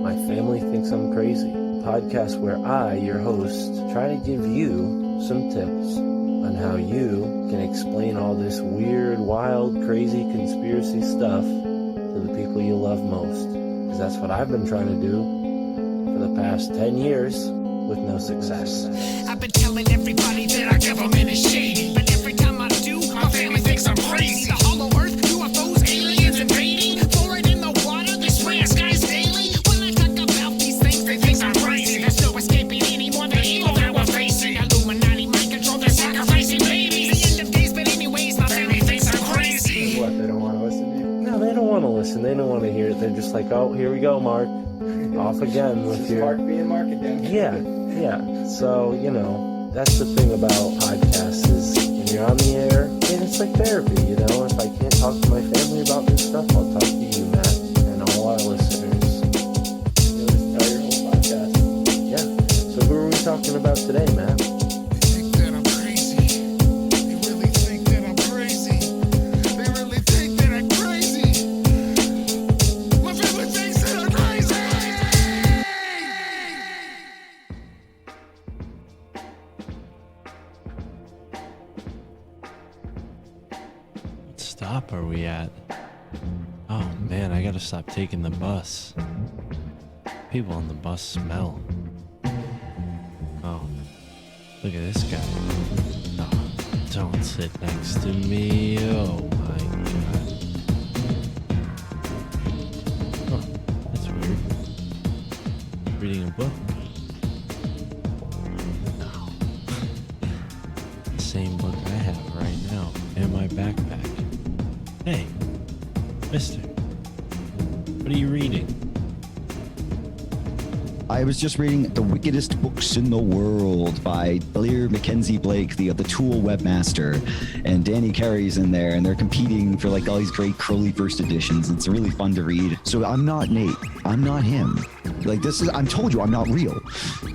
My Family Thinks I'm Crazy, a podcast where I, your host, try to give you some tips on how you can explain all this weird, wild, crazy conspiracy stuff to the people you love most. Because that's what I've been trying to do for the past 10 years with no success. I've been telling everybody that our government is shady, but every time I do, my family thinks I'm crazy. The hollow earth, UFOs, aliens invading, fluoride in the water, they spray our skies daily. When I talk about these things, they think I'm crazy. There's no escaping anymore the evil that we're facing. Illuminati mind control, they're sacrificing babies. The end of days, but anyways, my family thinks I'm crazy. What, they don't want to listen to you? No, they don't want to listen. They don't want to hear it. They're just like, oh, here we go, Mark. Off again with your... Mark being Mark again. Yeah. So, that's the thing about podcasts is when you're on the air, and it's like therapy, If I can't talk to my family about this stuff, I'll talk to you, Matt, and all our listeners. You listen to your whole podcast. Yeah. So who are we talking about today, Matt? They think that I'm crazy. They really think that I'm crazy. They really think that I'm crazy. My family thinks that I'm crazy. What stop are we at? Oh man, I gotta stop taking the bus. People on the bus smell. Oh, look at this guy. Oh, don't sit next to me. Oh my god. Oh, that's weird. Reading a book. No. The same book I have right now in my backpack. Hey, mister, what are you reading? I was just reading The Wickedest Books in the World by Blair Mackenzie Blake, the Tool webmaster, and Danny Carey's in there, and they're competing for like all these great Crowley first editions. It's really fun to read. So I'm not Nate. I'm not him. Like I'm told you I'm not real.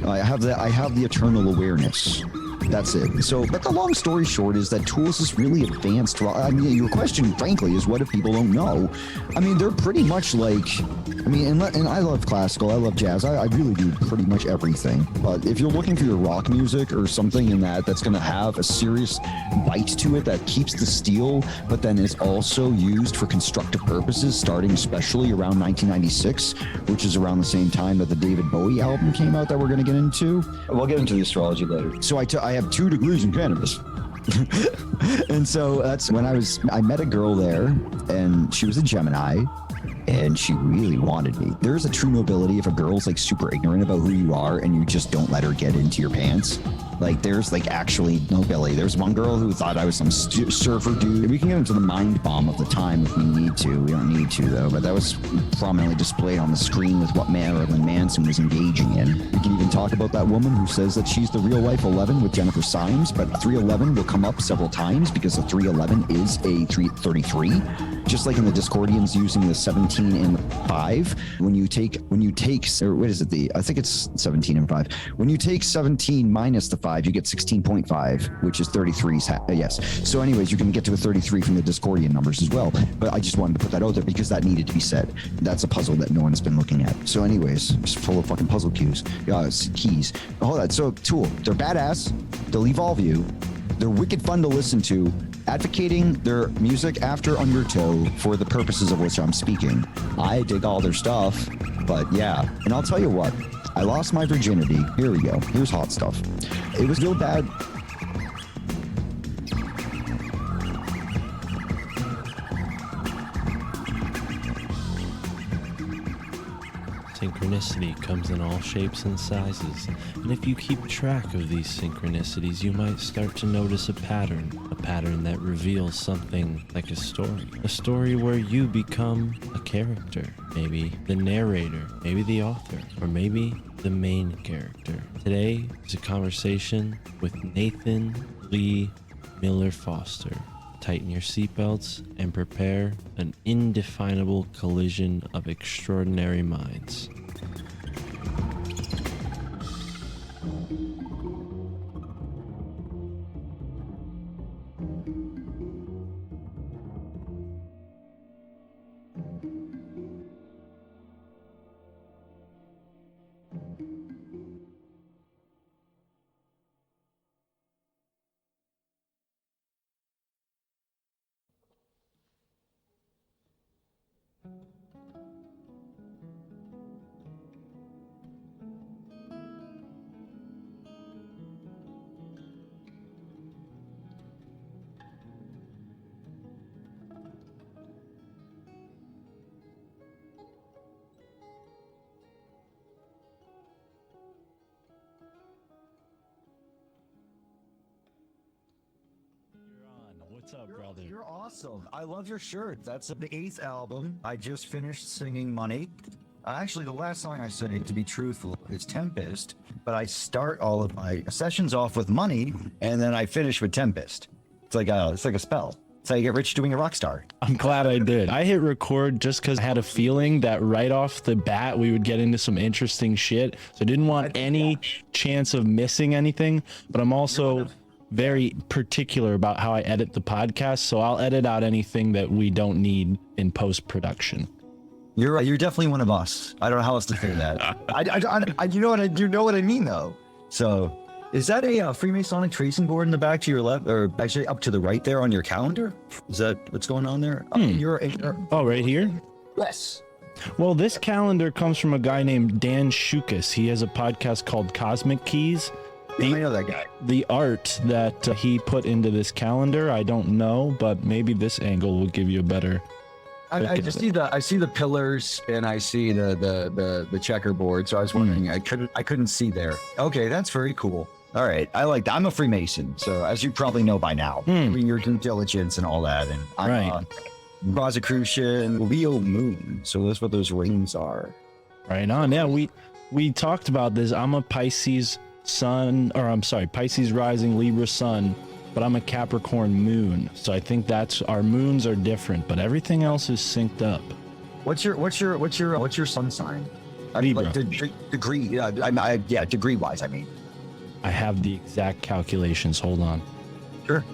I have the eternal awareness. That's it. So, but the long story short is that Tools is really advanced. I mean, your question, frankly, is what if people don't know? I mean, they're pretty much like, and I love classical, I love jazz, I really do pretty much everything. But if you're looking for your rock music or something in that's going to have a serious bite to it that keeps the steel, but then is also used for constructive purposes, starting especially around 1996, which is around the same time that the David Bowie album came out that we're going to get into. We'll get into the astrology later. So I have 2 degrees in cannabis. And so that's when I met a girl there, and she was a Gemini, and she really wanted me. There's a true nobility if a girl's like super ignorant about who you are and you just don't let her get into your pants. Like there's like actually nobility. There's one girl who thought I was some surfer dude. We can get into the mind bomb of the time if we need to. We don't need to though, but that was prominently displayed on the screen with what Marilyn Manson was engaging in. We can even talk about that woman who says that she's the real life 11 with Jennifer Symes, but 311 will come up several times because the 311 is a 333. Just like in the Discordians using the 17 and the 5, when you take, or what is it? I think it's 17 and 5. When you take 17 minus the 5, you get 16.5, which is 33's. Yes. So anyways, you can get to a 33 from the Discordian numbers as well. But I just wanted to put that out there because that needed to be said. That's a puzzle that no one's been looking at. So anyways, just full of fucking puzzle keys. All that. So Tool, they're badass. They'll evolve you. They're wicked fun to listen to, advocating their music after Undertow for the purposes of which I'm speaking. I dig all their stuff, but yeah. And I'll tell you what, I lost my virginity. Here we go. Here's hot stuff. It was real bad. Synchronicity comes in all shapes and sizes, and if you keep track of these synchronicities, you might start to notice a pattern that reveals something like a story where you become a character, maybe the narrator, maybe the author, or maybe the main character. Today is a conversation with Nathan Lee Miller Foster. Tighten your seatbelts and prepare an indefinable collision of extraordinary minds. What's up, brother? You're awesome. I love your shirt. That's the 8th album. I just finished singing Money. Actually, the last song I sang, to be truthful, is Tempest. But I start all of my sessions off with Money, and then I finish with Tempest. It's like a spell. It's how you get rich doing a rock star. I'm glad I did. I hit record just because I had a feeling that right off the bat we would get into some interesting shit. So I didn't want any chance of missing anything. But I'm also very particular about how I edit the podcast, so I'll edit out anything that we don't need in post-production. You're definitely one of us. I don't know how else to say that. I you know what I mean though. So, is that a Freemasonic tracing board in the back to your left, or actually up to the right there on your calendar? Is that what's going on there? Oh, right here? Yes. Well, this calendar comes from a guy named Dan Shukas. He has a podcast called Cosmic Keys. I know that guy. The art that he put into this calendar, I don't know, but maybe this angle will give you a better. I just see the pillars and I see the checkerboard. So I was wondering, I couldn't see there. Okay, that's very cool. All right, I like that. I'm a Freemason, so as you probably know by now, doing your due diligence and all that, and I'm Rosicrucian, Leo Moon. So that's what those rings are. Right on. Yeah, we talked about this. I'm a Pisces Pisces rising, Libra sun, but I'm a Capricorn moon. So I think our moons are different, but everything else is synced up. What's your sun sign? Libra. Like degree wise, I mean. I have the exact calculations. Hold on. Sure.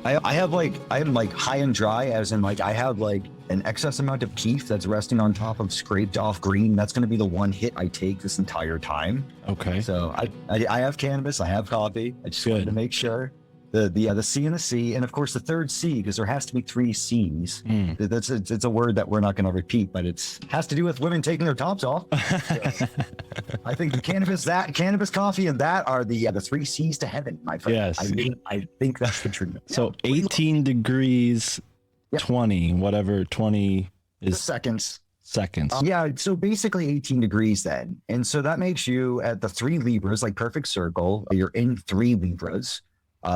I am like high and dry, as in like I have like an excess amount of keef that's resting on top of scraped off green. That's going to be the one hit I take this entire time. Okay. So I have cannabis, I have coffee. I just wanted to make sure the C and the C, and of course the third C, because there has to be 3 C's. It's a word that we're not going to repeat, but it has to do with women taking their tops off. So, I think the cannabis, coffee, and that are the 3 C's to heaven, my friend. Yes. I think that's the truth. So 18 degrees, 20, whatever 20 is. Seconds. Yeah, so basically 18 degrees then. And so that makes you at the 3 Libras, like perfect circle. You're in 3 Libras.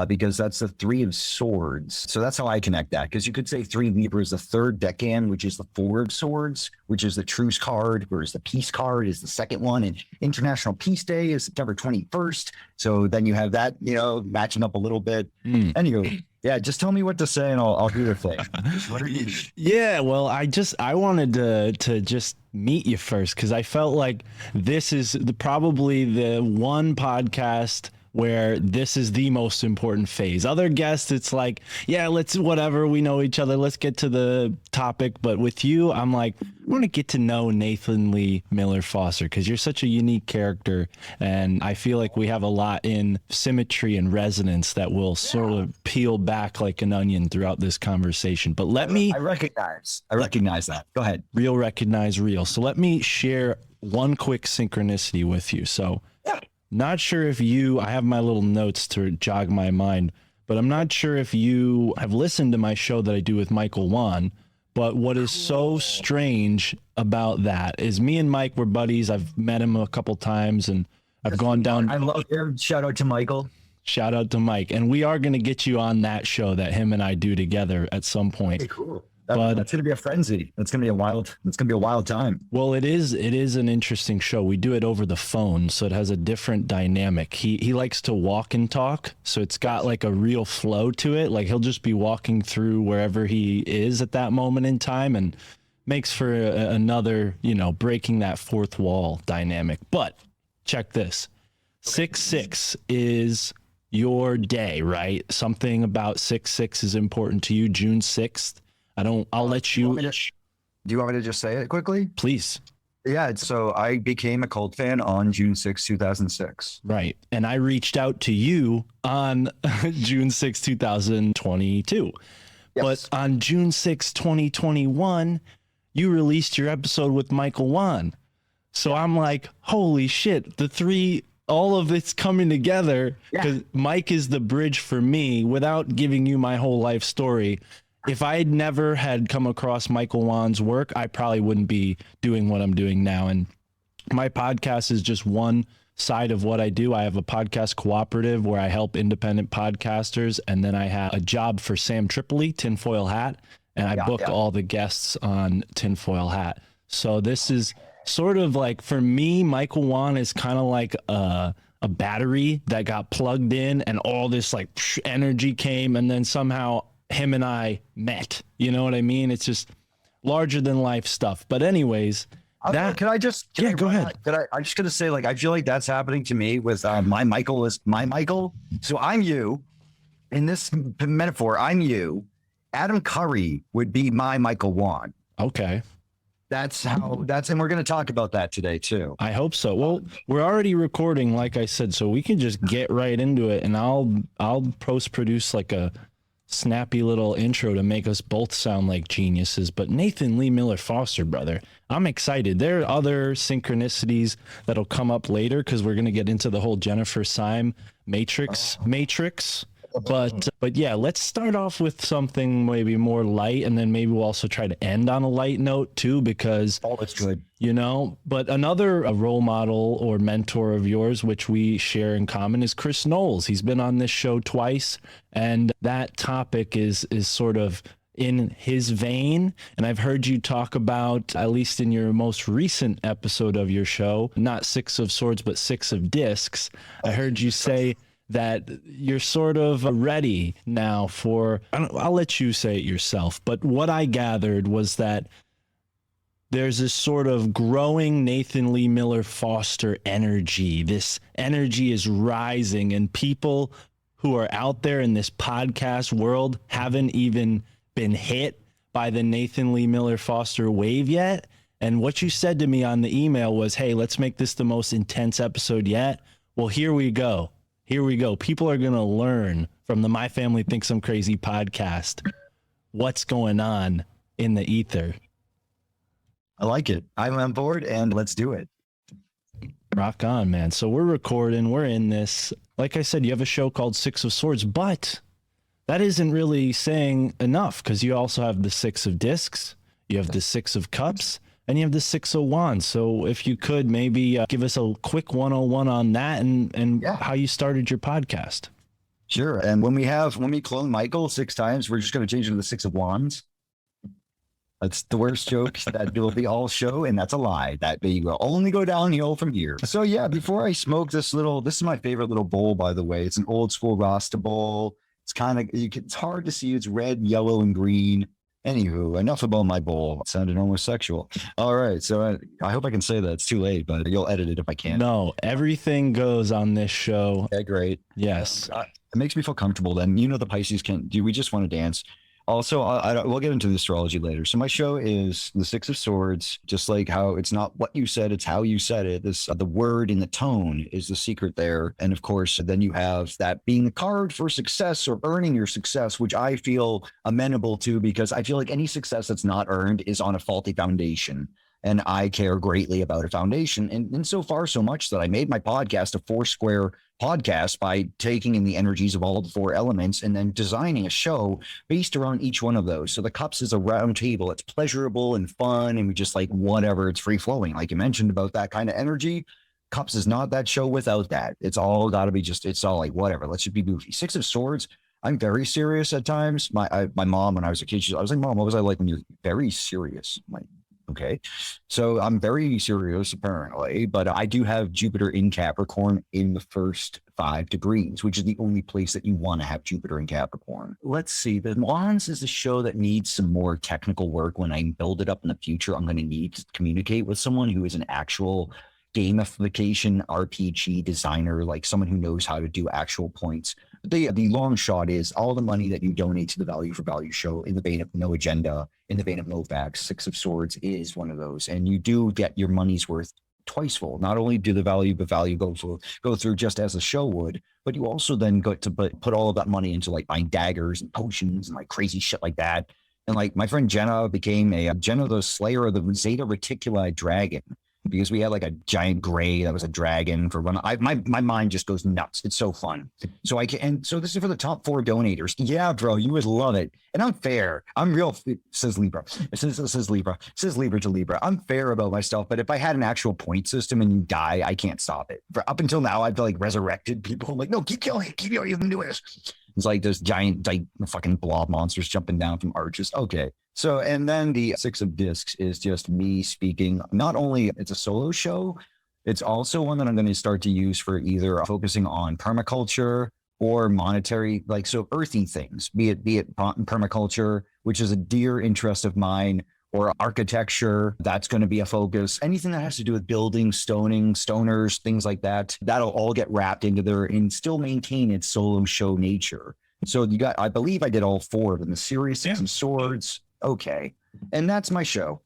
Because that's the 3 of swords. So that's how I connect that. Because you could say 3 Libra is the 3rd decan, which is the 4 of swords, which is the truce card, whereas the peace card is the 2nd one. And International Peace Day is September 21st. So then you have that, matching up a little bit. Anyway, yeah, just tell me what to say and I'll do the thing. What are you? Yeah, well, I wanted to just meet you first, because I felt like this is probably the one podcast where this is the most important phase. Other guests, it's like, yeah, let's whatever, we know each other, let's get to the topic. But with you, I'm like, I want to get to know Nathan Lee Miller Foster, because you're such a unique character, and I feel like we have a lot in symmetry and resonance that will sort of peel back like an onion throughout this conversation. But I recognize that. Go ahead. Real recognize real. So let me share one quick synchronicity with you. So not sure if I have my little notes to jog my mind, but I'm not sure if you have listened to my show that I do with Michael Wan. But what is so strange about that is me and Mike were buddies. I've met him a couple times, and I've gone down. I love him. Shout out to Michael. Shout out to Mike. And we are going to get you on that show that him and I do together at some point. Hey, cool. That's going to be a frenzy. It's going to be a wild time. Well, it is an interesting show. We do it over the phone, so it has a different dynamic. He likes to walk and talk, so it's got like a real flow to it. Like he'll just be walking through wherever he is at that moment in time, and makes for another, breaking that fourth wall dynamic. But check this. 6/6 is your day, right? Something about 6/6 is important to you. June 6th. I'll let you. Do you want me to just say it quickly? Please. Yeah, so I became a cult fan on June 6, 2006. Right. And I reached out to you on June 6, 2022. Yes. But on June 6, 2021, you released your episode with Michael Wan. So I'm like, holy shit, all of it's coming together, because Mike is the bridge for me. Without giving you my whole life story, if I had never had come across Michael Wan's work, I probably wouldn't be doing what I'm doing now. And my podcast is just one side of what I do. I have a podcast cooperative where I help independent podcasters. And then I have a job for Sam Tripoli, Tinfoil Hat, and I book all the guests on Tinfoil Hat. So this is sort of like, for me, Michael Wan is kind of like a battery that got plugged in and all this like energy came, and then somehow him and I met. You know what I mean? It's just larger than life stuff. But anyways, Go ahead. I'm just gonna say, like, I feel like that's happening to me with my Michael is my Michael. So I'm you. In this metaphor, I'm you. Adam Curry would be my Michael Wan. Okay. And we're going to talk about that today too. I hope so. Well, we're already recording, like I said, so we can just get right into it, and I'll post produce like a snappy little intro to make us both sound like geniuses. But Nathan Lee Miller Foster, brother, I'm excited. There are other synchronicities that'll come up later, because we're going to get into the whole Jennifer Syme matrix. But yeah, let's start off with something maybe more light, and then maybe we'll also try to end on a light note too, because that's good. You know, but another role model or mentor of yours, which we share in common, is Chris Knowles. He's been on this show twice, and that topic is sort of in his vein. And I've heard you talk about, at least in your most recent episode of your show, not Six of Swords, but Six of Discs. I heard you say that you're sort of ready now for, I'll let you say it yourself, but what I gathered was that there's this sort of growing Nathan Lee Miller Foster energy. This energy is rising, and people who are out there in this podcast world haven't even been hit by the Nathan Lee Miller Foster wave yet. And what you said to me on the email was, hey, let's make this the most intense episode yet. Well, here we go. Here we go. People are going to learn from the My Family Thinks I'm Crazy podcast what's going on in the ether. I like it. I'm on board, and let's do it. Rock on, man. So we're recording. We're in this. Like I said, you have a show called Six of Swords, but that isn't really saying enough, because you also have the Six of Discs, you have the Six of Cups, and you have the Six of Wands. So if you could maybe give us a quick 101 on that and how you started your podcast. Sure. And when we clone Michael 6 times, we're just going to change it to the Six of Wands. That's the worst joke that will be all show, and that's a lie. That you will only go downhill from here. So yeah, before I smoke this is my favorite little bowl, by the way. It's an old school Rasta bowl. It's kind of, it's hard to see. It's red, yellow, and green. Anywho, enough about my bowl. It sounded homosexual. All right, so I hope I can say that. It's too late, but you'll edit it if I can. No, everything goes on this show. Okay, great. Yes. It makes me feel comfortable then. You know, the Pisces we just want to dance. Also, we'll get into the astrology later. So my show is the Six of Swords, just like how it's not what you said, it's how you said it. The word and the tone is the secret there. And of course, then you have that being the card for success or earning your success, which I feel amenable to, because I feel like any success that's not earned is on a faulty foundation. And I care greatly about a foundation. And so far, so much that I made my podcast a 4-square podcast by taking in the energies of all of the 4 elements and then designing a show based around each one of those. So the cups is a round table. It's pleasurable and fun. And we just like whatever, it's free flowing. Like you mentioned about that kind of energy. Cups is not that show without that. It's all got to be it's all like whatever. Let's just be goofy. Six of Swords. I'm very serious at times. My mom, when I was a kid, I was like, Mom, what was I like when you're very serious? I'm like, okay. So I'm very serious, apparently, but I do have Jupiter in Capricorn in the first 5 degrees, which is the only place that you want to have Jupiter in Capricorn. Let's see. The Wands is a show that needs some more technical work. When I build it up in the future, I'm going to need to communicate with someone who is an actual gamification RPG designer, like someone who knows how to do actual points. The long shot is all the money that you donate to the Value for Value show, in the vein of No Agenda, in the vein of No Facts, Six of Swords is one of those. And you do get your money's worth twice full. Not only do the Value for Value go through just as the show would, but you also then got to put all of that money into like buying daggers and potions and like crazy shit like that. And like my friend Jenna became Jenna, the Slayer of the Zeta Reticuli dragon, because we had like a giant gray that was a dragon for one. My mind just goes nuts. It's so fun. So so this is for the top 4 donators. Yeah, bro, you would love it. And I'm fair. I'm real, says Libra. Says Libra to Libra. I'm fair about myself, but if I had an actual point system and you die, I can't stop it. For up until now, I've like resurrected people. I'm like, no, keep killing, you can do this. It's like those giant, like fucking blob monsters jumping down from arches. Okay. So, and then the Six of Discs is just me speaking. Not only it's a solo show, it's also one that I'm going to start to use for either focusing on permaculture or monetary, like, so earthy things, be it permaculture, which is a dear interest of mine, or architecture. That's going to be a focus. Anything that has to do with building, stoning, stoners, things like that, that'll all get wrapped into there and still maintain its solo show nature. So you got, I believe I did all 4 of them, the series, Six of Swords. Okay. And that's my show.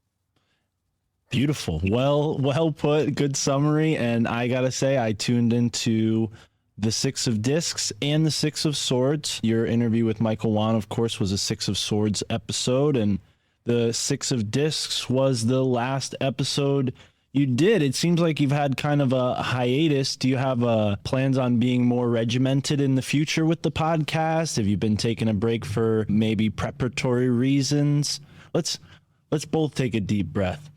Beautiful. Well put. Good summary. And I got to say, I tuned into the Six of Discs and the Six of Swords. Your interview with Michael Wan, of course, was a Six of Swords episode. And the Six of Discs was the last episode you did. It seems like you've had kind of a hiatus. Do you have plans on being more regimented in the future with the podcast? Have you been taking a break for maybe preparatory reasons? Let's both take a deep breath.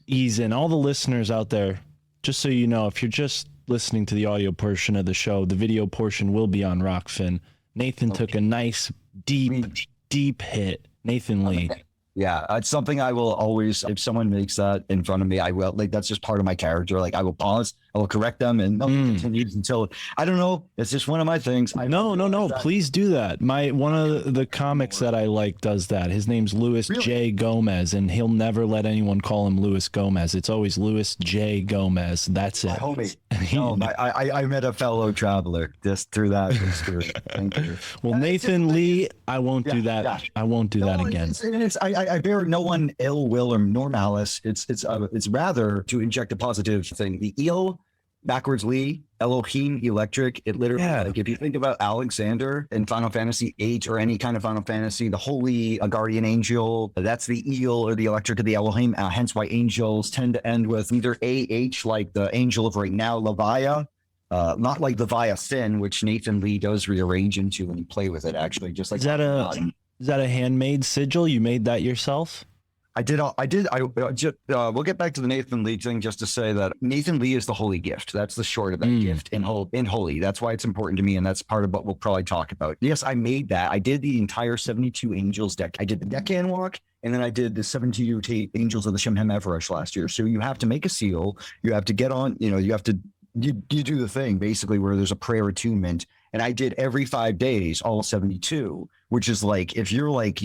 Ease in. All the listeners out there, just so you know, if you're just listening to the audio portion of the show, the video portion will be on Rockfin. Nathan took a nice deep hit. Nathan Lee. Yeah, it's something I will always, if someone makes that in front of me, I will, like, that's just part of my character. Like, I will pause, I will correct them, and nothing continues until, I don't know, it's just one of my things. No, please do that. One of the comics that I like does that. His name's Louis J. Gomez, and he'll never let anyone call him Louis Gomez. It's always Louis J. Gomez. That's it. Homie. No, I met a fellow traveler just through that experience. Thank you. Well, Nathan Lee, I won't do that. Yeah. I won't do that again. I bear no one ill will or nor malice. It's rather to inject a positive thing. The eel, backwards Lee, Elohim, electric. It literally, like, if you think about Alexander in Final Fantasy VIII or any kind of Final Fantasy, the holy guardian angel, that's the eel or the electric of the Elohim. Hence why angels tend to end with either AH, like the angel of right now, Leviah. Not like Leviathan, which Nathan Lee does rearrange into when you play with it, actually. Just like Is that a handmade sigil? You made that yourself? I did. We'll get back to the Nathan Lee thing just to say that Nathan Lee is the holy gift. That's the short of that gift in holy. That's why it's important to me. And that's part of what we'll probably talk about. Yes, I made that. I did the entire 72 Angels deck. I did the Deccan Walk, and then I did the 72 Angels of the Shemhem Everesh last year. So you have to make a seal. You have to get on, you have to, you do the thing basically where there's a prayer attunement. And I did every 5 days, all 72, which is like, if you're like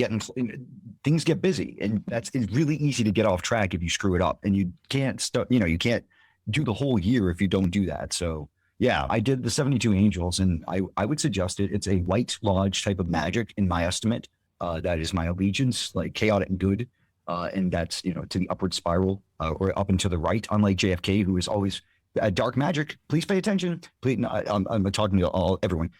things get busy, and it's really easy to get off track if you screw it up, and you can't you can't do the whole year if you don't do that. So yeah, I did the 72 Angels, and I would suggest it. It's a White Lodge type of magic in my estimate. That is my allegiance, like chaotic and good. And that's, to the upward spiral or up and to the right, unlike JFK, who is always dark magic. Please pay attention. Please, no, I'm talking to everyone.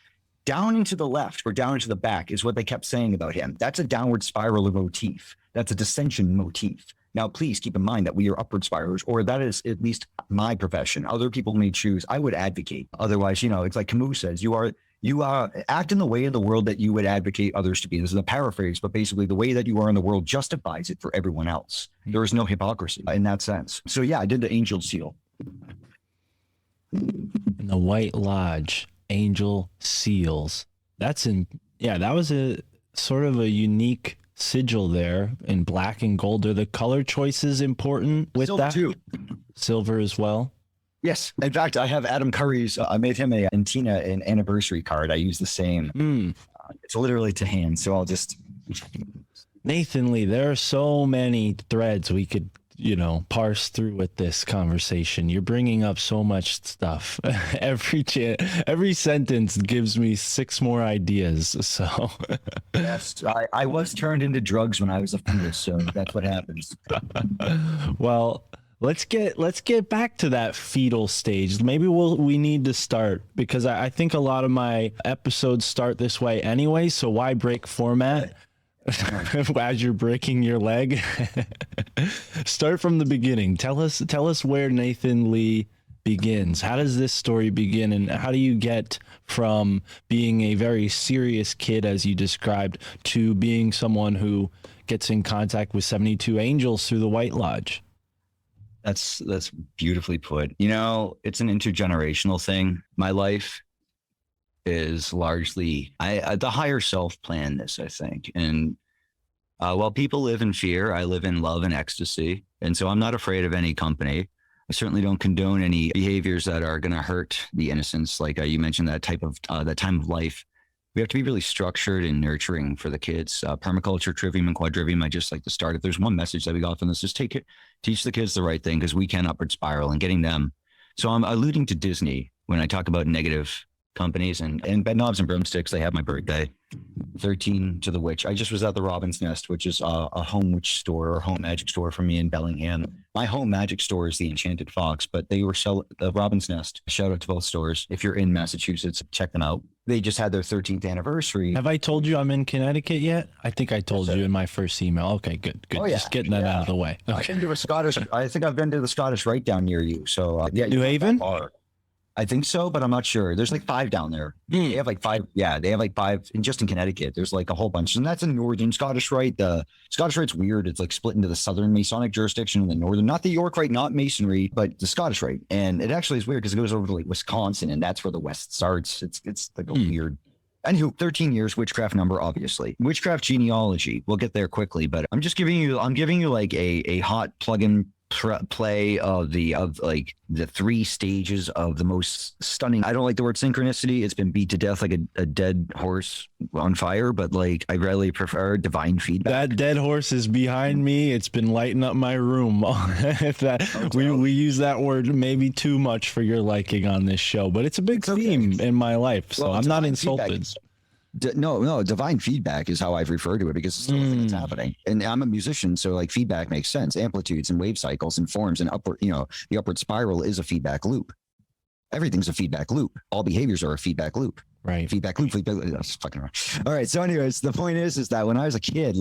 Down and to the left or down and to the back is what they kept saying about him. That's a downward spiral motif. That's a dissension motif. Now, please keep in mind that we are upward spirals, or that is at least my profession. Other people may choose. I would advocate. Otherwise, it's like Camus says, you act in the way of the world that you would advocate others to be. This is a paraphrase, but basically the way that you are in the world justifies it for everyone else. There is no hypocrisy in that sense. So yeah, I did the angel seal. In the White Lodge, angel seals. That was a sort of a unique sigil there in black and gold. Are the color choices important with Silver that? Too. Silver as well? Yes. In fact, I have Adam Curry's, I made him and Tina an anniversary card. I use the same. It's literally to hand. So I'll just... Nathan Lee, there are so many threads we could parse through with this conversation. You're bringing up so much stuff. Every sentence gives me 6 more ideas. So Yes, I was turned into drugs when I was a fetus, so that's what happens. well, let's get back to that fetal stage. Maybe we need to start, because I think a lot of my episodes start this way anyway, so why break format? As you're breaking your leg. Start from the beginning. Tell us where Nathan Lee begins. How does this story begin, and how do you get from being a very serious kid, as you described, to being someone who gets in contact with 72 angels through the White Lodge? That's beautifully put. It's an intergenerational thing. My life is largely the higher self planned this, I think. And while people live in fear, I live in love and ecstasy. And so I'm not afraid of any company. I certainly don't condone any behaviors that are going to hurt the innocence. Like you mentioned, that time of life. We have to be really structured and nurturing for the kids. Permaculture, trivium, and quadrivium. I just like to start. If there's one message that we got from this, just teach the kids the right thing, because we can upward spiral and getting them. So I'm alluding to Disney when I talk about negative companies and bed knobs and broomsticks. They have my birthday, 13 to the witch. I just was at the Robin's Nest, which is a home witch store or home magic store for me in Bellingham. My home magic store is the Enchanted Fox, but they were the Robin's Nest. Shout out to both stores. If you're in Massachusetts, check them out. They just had their 13th anniversary. Have I told you I'm in Connecticut yet? I think I told you in my first email. Okay, good. Oh, yeah. Just getting that out of the way. Okay. I think I've been to the Scottish Rite down near you. So New Haven? I think so, but I'm not sure. There's like 5 down there. They have like 5. Yeah, they have like 5. And just in Connecticut, there's like a whole bunch. And that's in Northern Scottish Rite. The Scottish Rite's weird. It's like split into the Southern Masonic jurisdiction and the Northern, not the York Rite, not Masonry, but the Scottish Rite. And it actually is weird because it goes over to like Wisconsin, and that's where the West starts. It's like a weird. Anywho, 13 years, witchcraft number, obviously. Witchcraft genealogy. We'll get there quickly, but I'm giving you like a hot plug-in play of the 3 stages of the most stunning. I don't like the word synchronicity. It's been beat to death like a dead horse on fire, but like I really prefer divine feedback. That dead horse is behind me. It's been lighting up my room. We use that word maybe too much for your liking on this show, but it's a big theme in my life, so I'm not insulted. No, divine feedback is how I've referred to it, because it's still a thing that's happening. And I'm a musician, so like feedback makes sense. Amplitudes and wave cycles and forms and upward, the upward spiral is a feedback loop. Everything's a feedback loop. All behaviors are a feedback loop. Right. Feedback loop. That's fucking wrong. All right. So anyways, the point is that when I was a kid,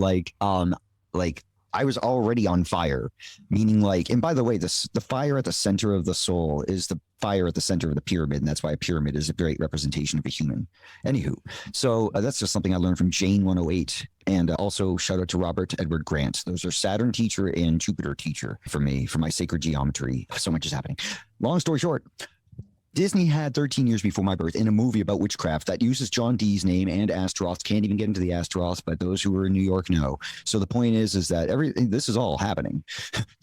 I was already on fire, meaning and by the way, the fire at the center of the soul is the fire at the center of the pyramid. And that's why a pyramid is a great representation of a human. Anywho, so that's just something I learned from Jane 108. And also shout out to Robert Edward Grant. Those are Saturn teacher and Jupiter teacher for me, for my sacred geometry. So much is happening. Long story short, Disney had 13 years before my birth in a movie about witchcraft that uses John Dee's name and Astaroth. Can't even get into the Astaroth, but those who are in New York know. So the point is that this is all happening.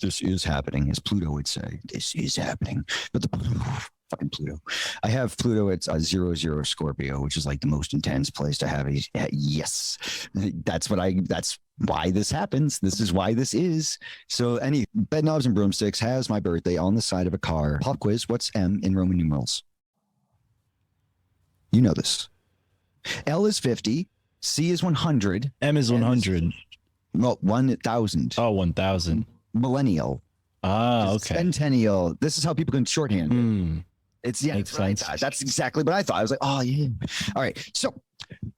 This is happening, as Pluto would say. This is happening. But fucking Pluto. I have Pluto at 00 Scorpio, which is like the most intense place to have yes. That's why this happens. This is why this is. So Bed Knobs and Broomsticks has my birthday on the side of a car. Pop quiz. What's M in Roman numerals? You know this. L is 50. C is 100. M is 100. Well, 1,000. Oh, 1,000. Millennial. Okay. Centennial. This is how people can shorthand it. Makes sense. That's exactly what I thought. I was like, oh yeah. All right. So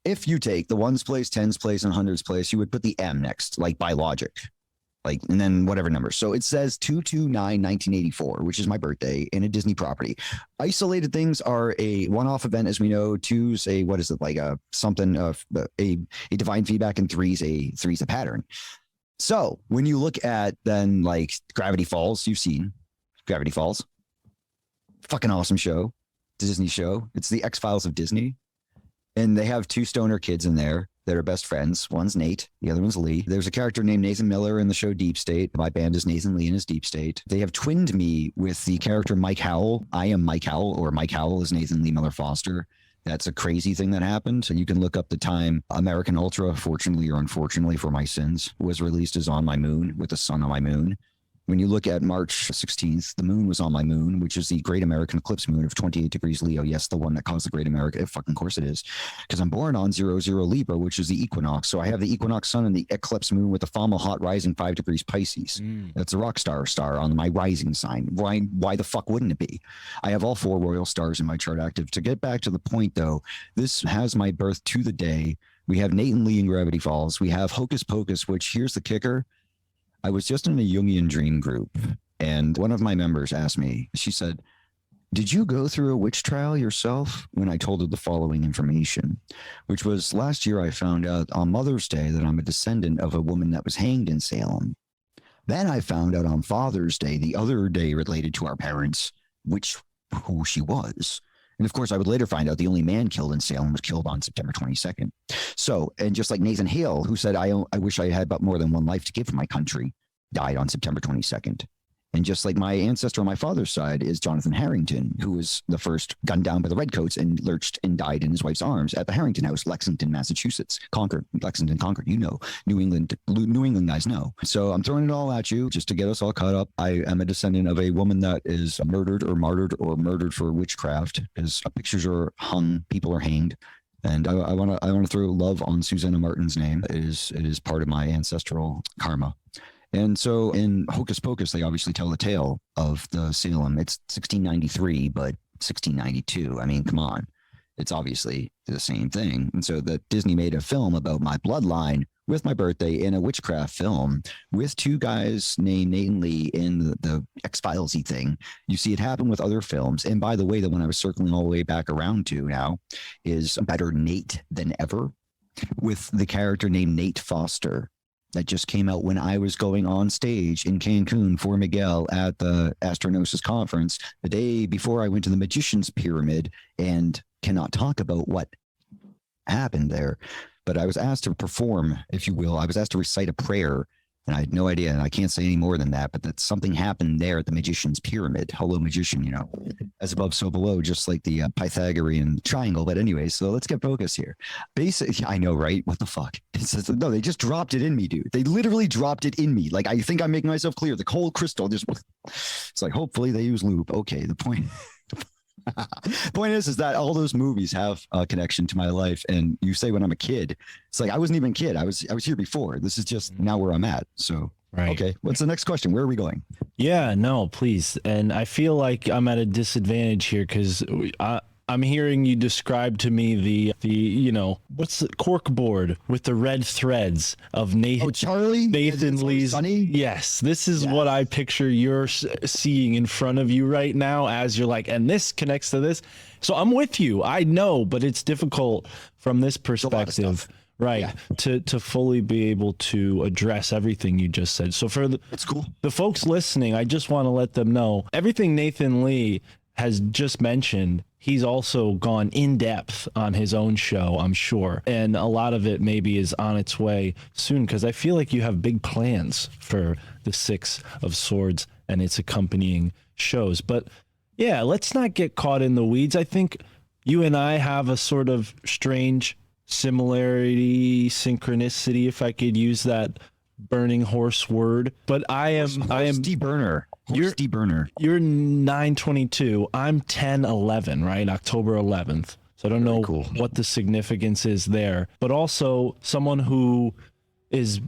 if you take the ones place, tens place, and hundreds place, you would put the M next, like by logic, and then whatever number. So it says 2/2/9/1984, which is my birthday, in a Disney property. Isolated things are a one-off event, as we know. 2's a divine feedback, and 3's a pattern. So when you look at then Gravity Falls, you've seen Gravity Falls. Fucking awesome show. Disney show. It's the X-Files of Disney. And they have 2 stoner kids in there that are best friends. One's Nate, the other one's Lee. There's a character named Nathan Miller in the show Deep State. My band is Nathan Lee and his Deep State. They have twinned me with the character Mike Howell. I am Mike Howell, or Mike Howell is Nathan Lee Miller Foster. That's a crazy thing that happened. So you can look up the time American Ultra, fortunately or unfortunately for my sins, was released as On My Moon, with the sun on my moon. When you look at March 16th, the moon was on my moon, which is the Great American Eclipse moon of 28 degrees Leo. Yes, the one that caused the Great America. Fucking course it is. Because I'm born on 00 Libra, which is the equinox. So I have the equinox sun and the eclipse moon with the Fama hot rising 5 degrees Pisces. That's a rock star on my rising sign. Why the fuck wouldn't it be? I have all 4 royal stars in my chart active. To get back to the point, though, this has my birth to the day. We have Nathan Lee in Gravity Falls. We have Hocus Pocus, which here's the kicker. I was just in a Jungian dream group, and one of my members asked me, she said, did you go through a witch trial yourself? When I told her the following information, which was last year I found out on Mother's Day that I'm a descendant of a woman that was hanged in Salem. Then I found out on Father's Day, the other day related to our parents, who she was. And of course, I would later find out the only man killed in Salem was killed on September 22nd. So, and just like Nathan Hale, who said, I wish I had but more than one life to give for my country, died on September 22nd. And just like my ancestor on my father's side is Jonathan Harrington, who was the first gunned down by the Redcoats and lurched and died in his wife's arms at the Harrington House, Lexington, Massachusetts. Lexington, Concord, New England guys know. So I'm throwing it all at you just to get us all caught up. I am a descendant of a woman that is murdered or martyred or murdered for witchcraft. His pictures are hung, people are hanged. And I want to throw love on Susanna Martin's name. It is part of my ancestral karma. And so in Hocus Pocus, they obviously tell the tale of the Salem. It's 1693, but 1692. I mean, come on. It's obviously the same thing. And so that Disney made a film about my bloodline with my birthday in a witchcraft film with 2 guys named Nathan Lee in the X-Files-y thing. You see it happen with other films. And by the way, the one I was circling all the way back around to now is Better Nate Than Ever, with the character named Nate Foster. That just came out when I was going on stage in Cancun for Miguel at the Astronosis conference the day before I went to the Magician's Pyramid, and cannot talk about what happened there. But I was asked to perform, if you will. I was asked to recite a prayer, and I had no idea, and I can't say any more than that, but that something happened there at the Magician's Pyramid. Hello, magician, as above, so below, just like the Pythagorean triangle. But anyway, so let's get focused here. Basically, I know, right? What the fuck? No, they just dropped it in me, dude. They literally dropped it in me. Like, I think I'm making myself clear. The cold crystal just, it's like, hopefully they use lube. Okay, the point is that all those movies have a connection to my life. And you say when I'm a kid, it's like I wasn't even a kid. I was here before. This is just now where I'm at. So right. Okay, what's the next question? Where are we going? Yeah, no, please. And I feel like I'm at a disadvantage here because I'm hearing you describe to me the what's the cork board with the red threads of Nathan. Oh, Charlie? Nathan Lee's. Sunny? Yes, this is what I picture you're seeing in front of you right now as you're like, and this connects to this. So I'm with you. I know, but it's difficult from this perspective. Right. Yeah. To fully be able to address everything you just said. So for it's cool. The folks listening, I just want to let them know everything Nathan Lee has just mentioned. He's also gone in depth on his own show, I'm sure. And a lot of it maybe is on its way soon, because I feel like you have big plans for the 6 of Swords and its accompanying shows. But yeah, let's not get caught in the weeds. I think you and I have a sort of strange similarity, synchronicity, if I could use that burning horse word. But I am deburner. You're 9/22. I'm 10/11, right? October 11th. So I don't know what the significance is there. But also someone who is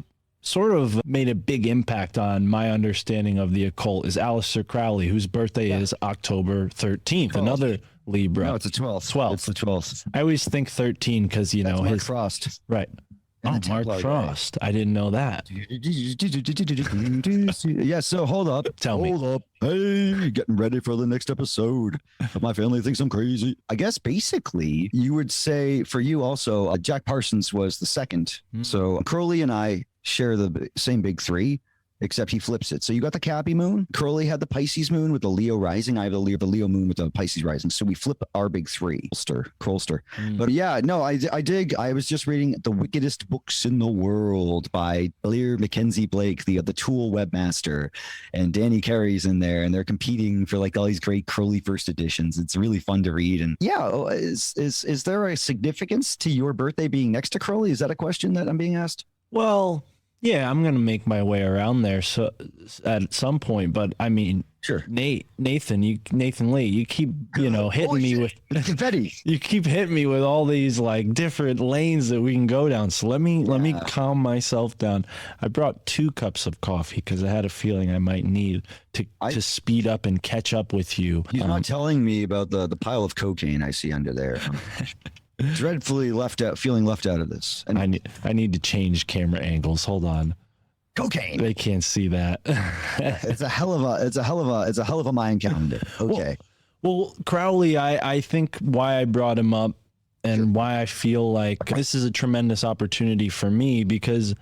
sort of made a big impact on my understanding of the occult is Aleister Crowley, whose birthday is October 13th. 12th. Another Libra. No, it's the 12th. 12th. It's the 12th. I always think 13 because, That's his Frost. Right. Oh, Mark Frost. I didn't know that. Yeah, so hold up. Hold up. Hey, getting ready for the next episode. My family thinks I'm crazy. I guess basically you would say for you also, Jack Parsons was the second. So Crowley and I share the same big 3. Except he flips it. So you got the Cappy moon. Crowley had the Pisces moon with the Leo rising. I have the Leo moon with the Pisces rising. So we flip our big 3. Crowlster. But yeah, no, I dig. I was just reading The Wickedest Books in the World by Blair Mackenzie Blake, the Tool webmaster, and Danny Carey's in there, and they're competing for like all these great Crowley first editions. It's really fun to read. And yeah, is there a significance to your birthday being next to Crowley? Is that a question that I'm being asked? Well, Yeah, I'm gonna make my way around there so at some point. But I mean, Sure. Nathan Lee, you keep hitting me with confetti. you keep hitting me with all these like different lanes that we can go down. So let me calm myself down. I brought 2 cups of coffee because I had a feeling I might need to speed up and catch up with you. You're not telling me about the pile of cocaine I see under there. Dreadfully feeling left out of this. And I need to change camera angles. Hold on. Cocaine. They can't see that. It's a hell of a Mayan calendar. Okay. Well, Crowley, I think why I brought him up and why I feel like this is a tremendous opportunity for me, because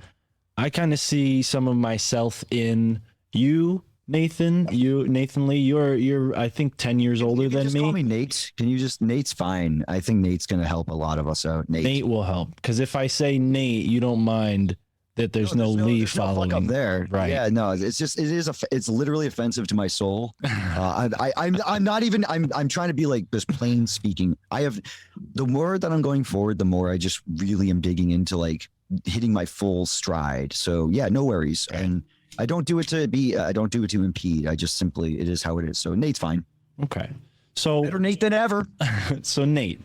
I kind of see some of myself in you, Nathan. Nathan Lee, you're I think 10 years older than just me. Call me Nate. Can you just Nate's fine. I think Nate's going to help a lot of us out. Nate will help, because if I say Nate, you don't mind that there's no Lee following up there, right? Yeah, no, it's literally offensive to my soul. I'm not even. I'm trying to be like this plain speaking. The more that I'm going forward, the more I just really am digging into like hitting my full stride. So yeah, no worries. And I don't do it to impede. I just simply, it is how it is. So Nate's fine. Okay. So better Nate than ever. So Nate,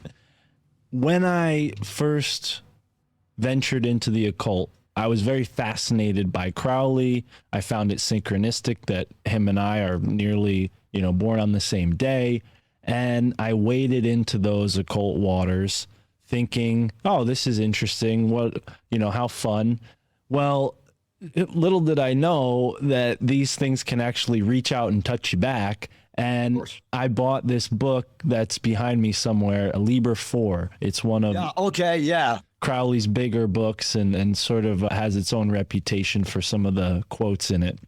when I first ventured into the occult, I was very fascinated by Crowley. I found it synchronistic that him and I are nearly, born on the same day. And I waded into those occult waters thinking, oh, this is interesting. How fun. Well, little did I know that these things can actually reach out and touch you back. And I bought this book that's behind me somewhere, a Liber 4. It's one of Crowley's bigger books and sort of has its own reputation for some of the quotes in it.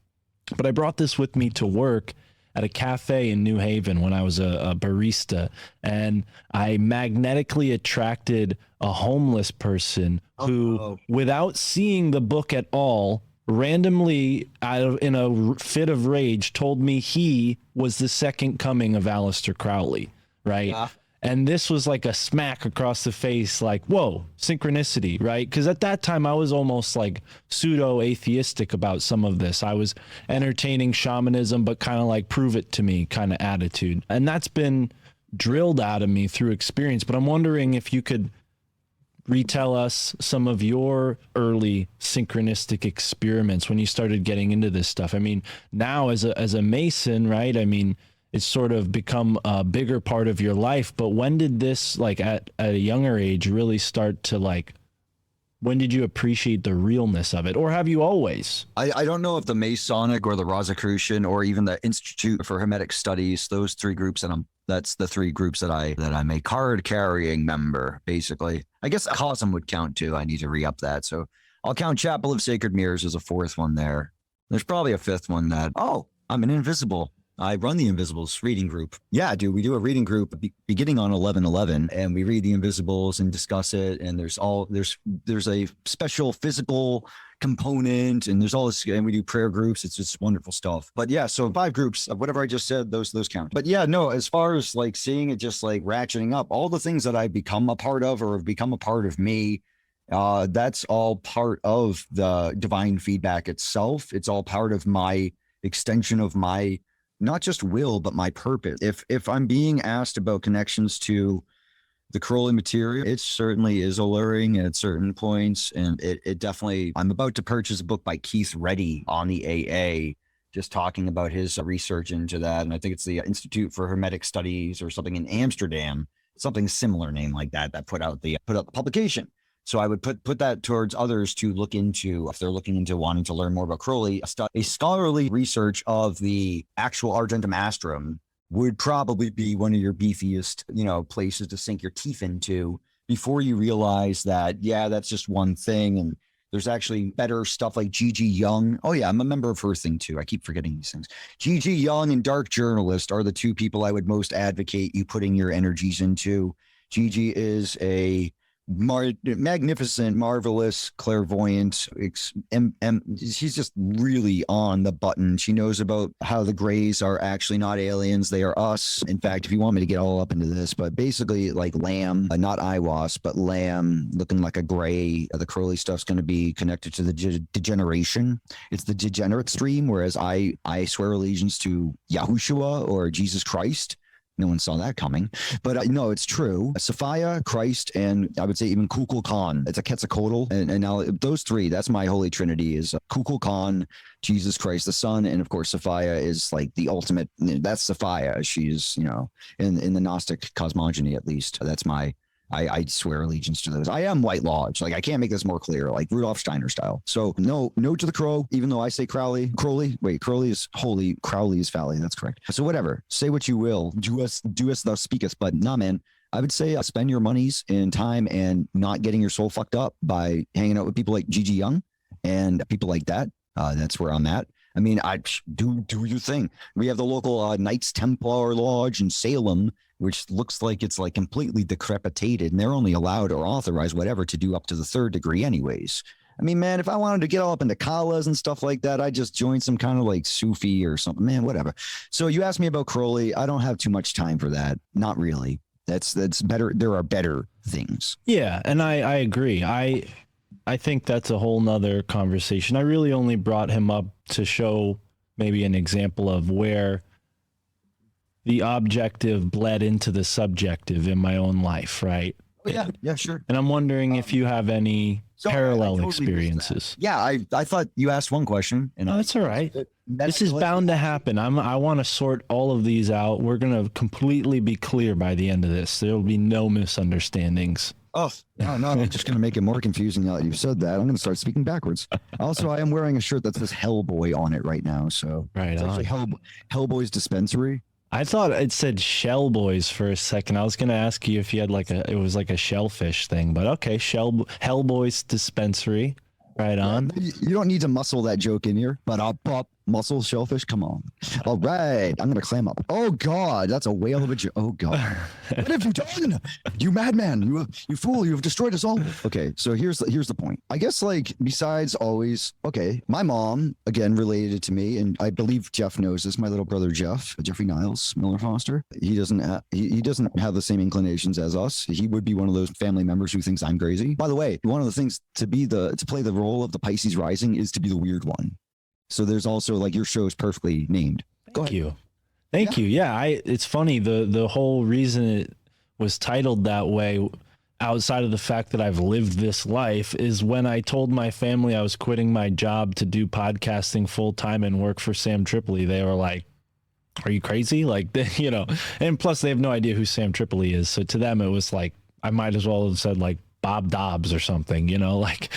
But I brought this with me to work at a cafe in New Haven when I was a barista, and I magnetically attracted a homeless person who, without seeing the book at all, randomly in a fit of rage told me he was the second coming of Aleister Crowley, right? Yeah. And this was like a smack across the face, like, whoa, synchronicity, right? Because at that time, I was almost like pseudo-atheistic about some of this. I was entertaining shamanism, but kind of like prove it to me kind of attitude. And that's been drilled out of me through experience. But I'm wondering if you could retell us some of your early synchronistic experiments when you started getting into this stuff. I mean, now as a Mason, right? I mean, it's sort of become a bigger part of your life, but when did this, like at a younger age, really start to like, when did you appreciate the realness of it? Or have you always? I don't know if the Masonic or the Rosicrucian or even the Institute for Hermetic Studies, those 3 groups, that's the 3 groups that I'm a card carrying member, basically. I guess Cosm would count too. I need to re-up that. So I'll count Chapel of Sacred Mirrors as a 4th one there. There's probably a 5th one that, I'm an Invisible. I run the Invisibles reading group. Yeah, dude, we do a reading group beginning on 11/11, and we read the Invisibles and discuss it. And there's a special physical component, and there's all this, and we do prayer groups. It's just wonderful stuff. But yeah, so 5 groups of whatever I just said, those count. But yeah, no, as far as like seeing it just like ratcheting up, all the things that I've become a part of or have become a part of me, that's all part of the divine feedback itself. It's all part of my extension of my not just will, but my purpose. If I'm being asked about connections to the Crowley material, it certainly is alluring at certain points. And it definitely, I'm about to purchase a book by Keith Reddy on the AA, just talking about his research into that. And I think it's the Institute for Hermetic Studies or something in Amsterdam, something similar name like that put out the publication. So I would put that towards others to look into if they're looking into wanting to learn more about Crowley. A scholarly research of the actual Argentum Astrum would probably be one of your beefiest, places to sink your teeth into before you realize that, yeah, that's just one thing. And there's actually better stuff like G.G. Young. Oh yeah, I'm a member of her thing too. I keep forgetting these things. G.G. Young and Dark Journalist are the 2 people I would most advocate you putting your energies into. G.G. is a magnificent, marvelous, clairvoyant. She's just really on the button. She knows about how the Greys are actually not aliens. They are us. In fact, if you want me to get all up into this, but basically like Lamb, not Iwas, but Lamb looking like a Grey. The Crowley stuff's going to be connected to the degeneration. It's the degenerate stream, whereas I swear allegiance to Yahushua or Jesus Christ. No one saw that coming, but no, it's true. Sophia, Christ, and I would say even Kukulkan. It's a Quetzalcoatl, and now those three. That's my holy trinity: is Kukulkan, Jesus Christ, the Son, and of course Sophia is like the ultimate. That's Sophia. She's in the Gnostic cosmogony at least. That's my. I swear allegiance to those. I am White Lodge. Like I can't make this more clear, like Rudolf Steiner style. So no to the crow, even though I say Crowley. Wait, Crowley is holy. Crowley is Valley. That's correct. So whatever. Say what you will. Do us thou speakest. But nah, man. I would say spend your monies and time and not getting your soul fucked up by hanging out with people like Gigi Young and people like that. That's where I'm at. I mean, I do your thing. We have the local Knights Templar Lodge in Salem, which looks like it's like completely decrepitated, and they're only allowed or authorized whatever to do up to the 3rd degree anyways. I mean, man, if I wanted to get all up into Kalas and stuff like that, I'd just join some kind of like Sufi or something, man, whatever. So you asked me about Crowley. I don't have too much time for that. Not really. That's better. There are better things. Yeah. And I agree. I think that's a whole nother conversation. I really only brought him up to show maybe an example of where the objective bled into the subjective in my own life, right? Yeah, sure. And I'm wondering if you have any parallel totally experiences. Yeah, I thought you asked one question. And that's all right. This is bound to happen. I want to sort all of these out. We're going to completely be clear by the end of this. There will be no misunderstandings. Oh, no, I'm just going to make it more confusing now that you've said that. I'm going to start speaking backwards. Also, I am wearing a shirt that says Hellboy on it right now. So right it's actually Hellboy's Dispensary. I thought it said Shell Boys for a second. I was going to ask you if you had it was like a shellfish thing, but okay. Hellboy's Dispensary. Right on. You don't need to muscle that joke in here, but I'll pop muscle shellfish. Come on. All right. I'm going to clam up. Oh, God. That's a whale of a joke. Oh, God. What have you done? You madman. You fool. You have destroyed us all. Okay. So here's the point. I guess like besides always, okay, my mom, again, related to me, and I believe Jeff knows this, my little brother, Jeffrey Niles Miller Foster. He doesn't have the same inclinations as us. He would be one of those family members who thinks I'm crazy. By the way, one of the things to play the role of the Pisces rising is to be the weird one. So there's also like your show is perfectly named. Thank you. Yeah, it's funny. The whole reason it was titled that way, outside of the fact that I've lived this life, is when I told my family I was quitting my job to do podcasting full time and work for Sam Tripoli. They were like, "Are you crazy?" Like, and plus they have no idea who Sam Tripoli is. So to them, it was like I might as well have said like Bob Dobbs or something, like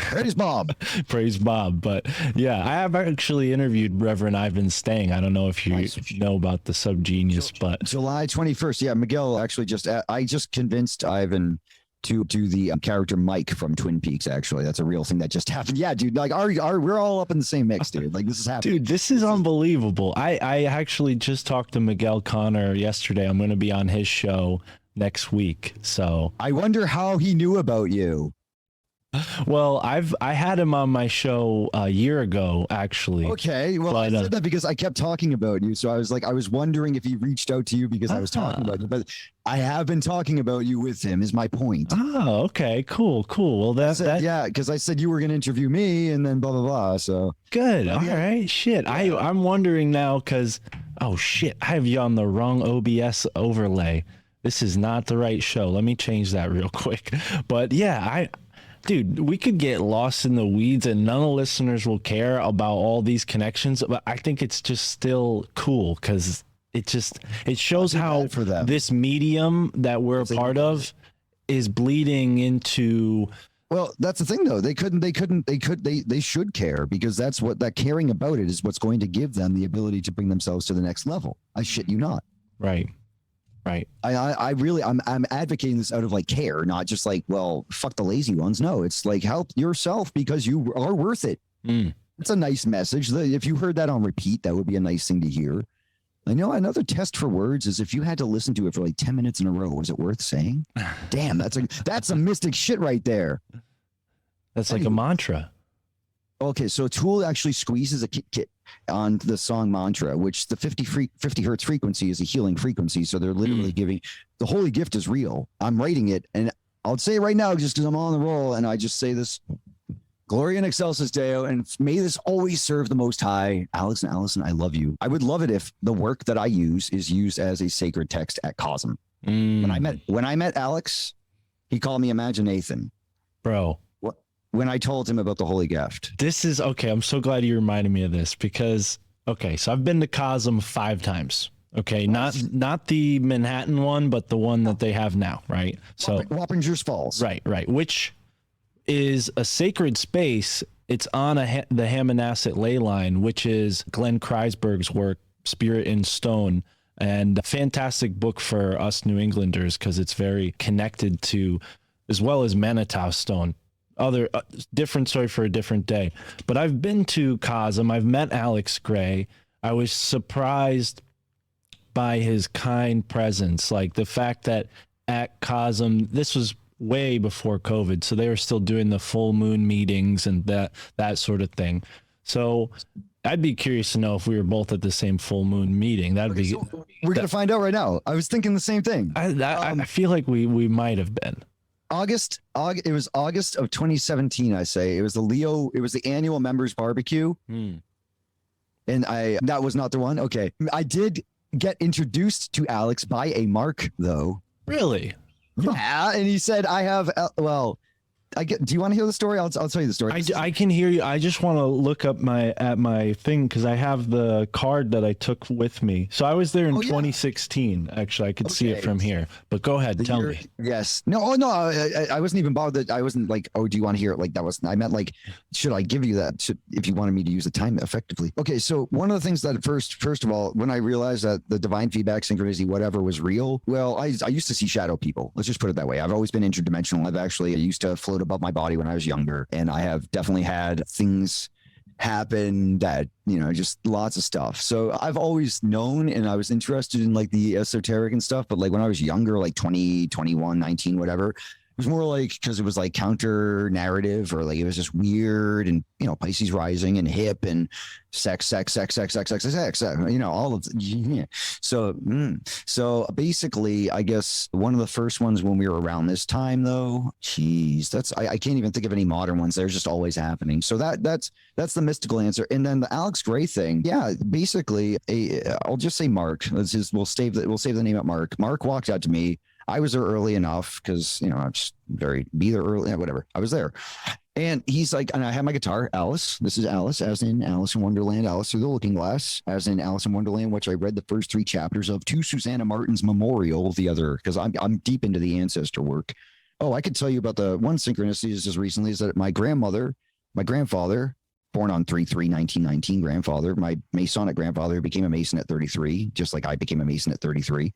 praise Bob. Praise Bob. But yeah, I have actually interviewed Reverend Ivan Stang. I don't know if you know about the subgenius, but July 21st. Yeah, Miguel actually I just convinced Ivan to do the character Mike from Twin Peaks. Actually, that's a real thing that just happened. Yeah, dude. Like, we're all up in the same mix, dude. Like, this is happening. Dude, this is unbelievable. I actually just talked to Miguel Connor yesterday. I'm going to be on his show next week. So I wonder how he knew about you. Well, I had him on my show a year ago, actually. Okay, well, I said that because I kept talking about you, so I was wondering if he reached out to you because I was talking about you. But I have been talking about you with him. Is my point? Oh, okay, cool. Well, yeah, because I said you were going to interview me, and then blah blah blah. So good. All right, shit. Yeah. I'm wondering now because shit, I have you on the wrong OBS overlay. This is not the right show. Let me change that real quick. But yeah, dude, we could get lost in the weeds and none of the listeners will care about all these connections. But I think it's just still cool because it shows how this medium that we're a part of is bleeding into. Well, that's the thing though. They should care because that's what that caring about it is what's going to give them the ability to bring themselves to the next level. I shit you not. Right. I'm advocating this out of like care, not just like, well, fuck the lazy ones. No, it's like help yourself because you are worth it. It's a nice message. If you heard that on repeat, that would be a nice thing to hear. I know another test for words is if you had to listen to it for like 10 minutes in a row, was it worth saying? Damn, that's a mystic shit right there. That's like a mantra. Okay, so Tool actually squeezes a kit on the song Mantra, which the 50 hertz frequency is a healing frequency. So they're literally giving the holy gift is real. I'm writing it, and I'll say it right now just because I'm on the roll, and I just say this. Gloria in excelsis Deo, and may this always serve the Most High. Alex and Allison, I love you. I would love it if the work that I use is used as a sacred text at Cosm. When I met Alex, he called me Imaginathan. Bro. When I told him about the holy gift. This is okay. I'm so glad you reminded me of this because, okay, so I've been to Cosm 5 times. Okay, not the Manhattan one, but the one that they have now, right? So Wappingers Falls. Right. Which is a sacred space. It's on the Hammonasset ley line, which is Glenn Kreisberg's work, Spirit in Stone, and a fantastic book for us New Englanders because it's very connected to, as well as Manitou Stone. Other different story for a different day. But I've been to Cosm. I've met Alex Gray. I was surprised by his kind presence, like the fact that at Cosm, this was way before COVID, so they were still doing the full moon meetings and that sort of thing. So I'd be curious to know if we were both at the same full moon meeting. That'd be. So we're gonna find out right now. I was thinking the same thing. I feel like we might have been. August, it was August of 2017. I say it was the annual members barbecue. And that was not the one. Okay. I did get introduced to Alex by a Mark though. Really? Yeah. And he said, I have, do you want to hear the story? I'll tell you the story. I can hear you. I just want to look up my thing because I have the card that I took with me. So I was there in 2016. Actually, I could see it from here. But go ahead, tell me. Yes. No. I wasn't even bothered. I wasn't like, oh, do you want to hear it? Like that was. I meant like, should I give you that if you wanted me to use the time effectively? Okay. So one of the things that first of all, when I realized that the divine feedback, synchronicity, whatever was real, well, I used to see shadow people. Let's just put it that way. I've always been interdimensional. I used to float above my body when I was younger, and I have definitely had things happen that, just lots of stuff. So I've always known, and I was interested in like the esoteric and stuff, but like when I was younger, like 20, 21, 19, whatever, it was more like because it was like counter narrative, or like it was just weird, and Pisces rising and hip and sex, all of so basically, I guess one of the first ones when we were around this time though, I can't even think of any modern ones. They're just always happening. So that's the mystical answer. And then the Alex Gray thing, yeah, basically I'll just say Mark. We'll save the name at Mark. Mark walked out to me. I was there early enough because, I'm just be there early, whatever. I was there. And he's like, and I have my guitar, Alice. This is Alice, as in Alice in Wonderland, Alice Through the Looking Glass, as in Alice in Wonderland, which I read the first 3 chapters of to Susanna Martin's memorial, the other, because I'm deep into the ancestor work. Oh, I could tell you about the one synchronicity just recently is that my grandfather, born on 3/3/1919, grandfather, my Masonic grandfather became a Mason at 33, just like I became a Mason at 33.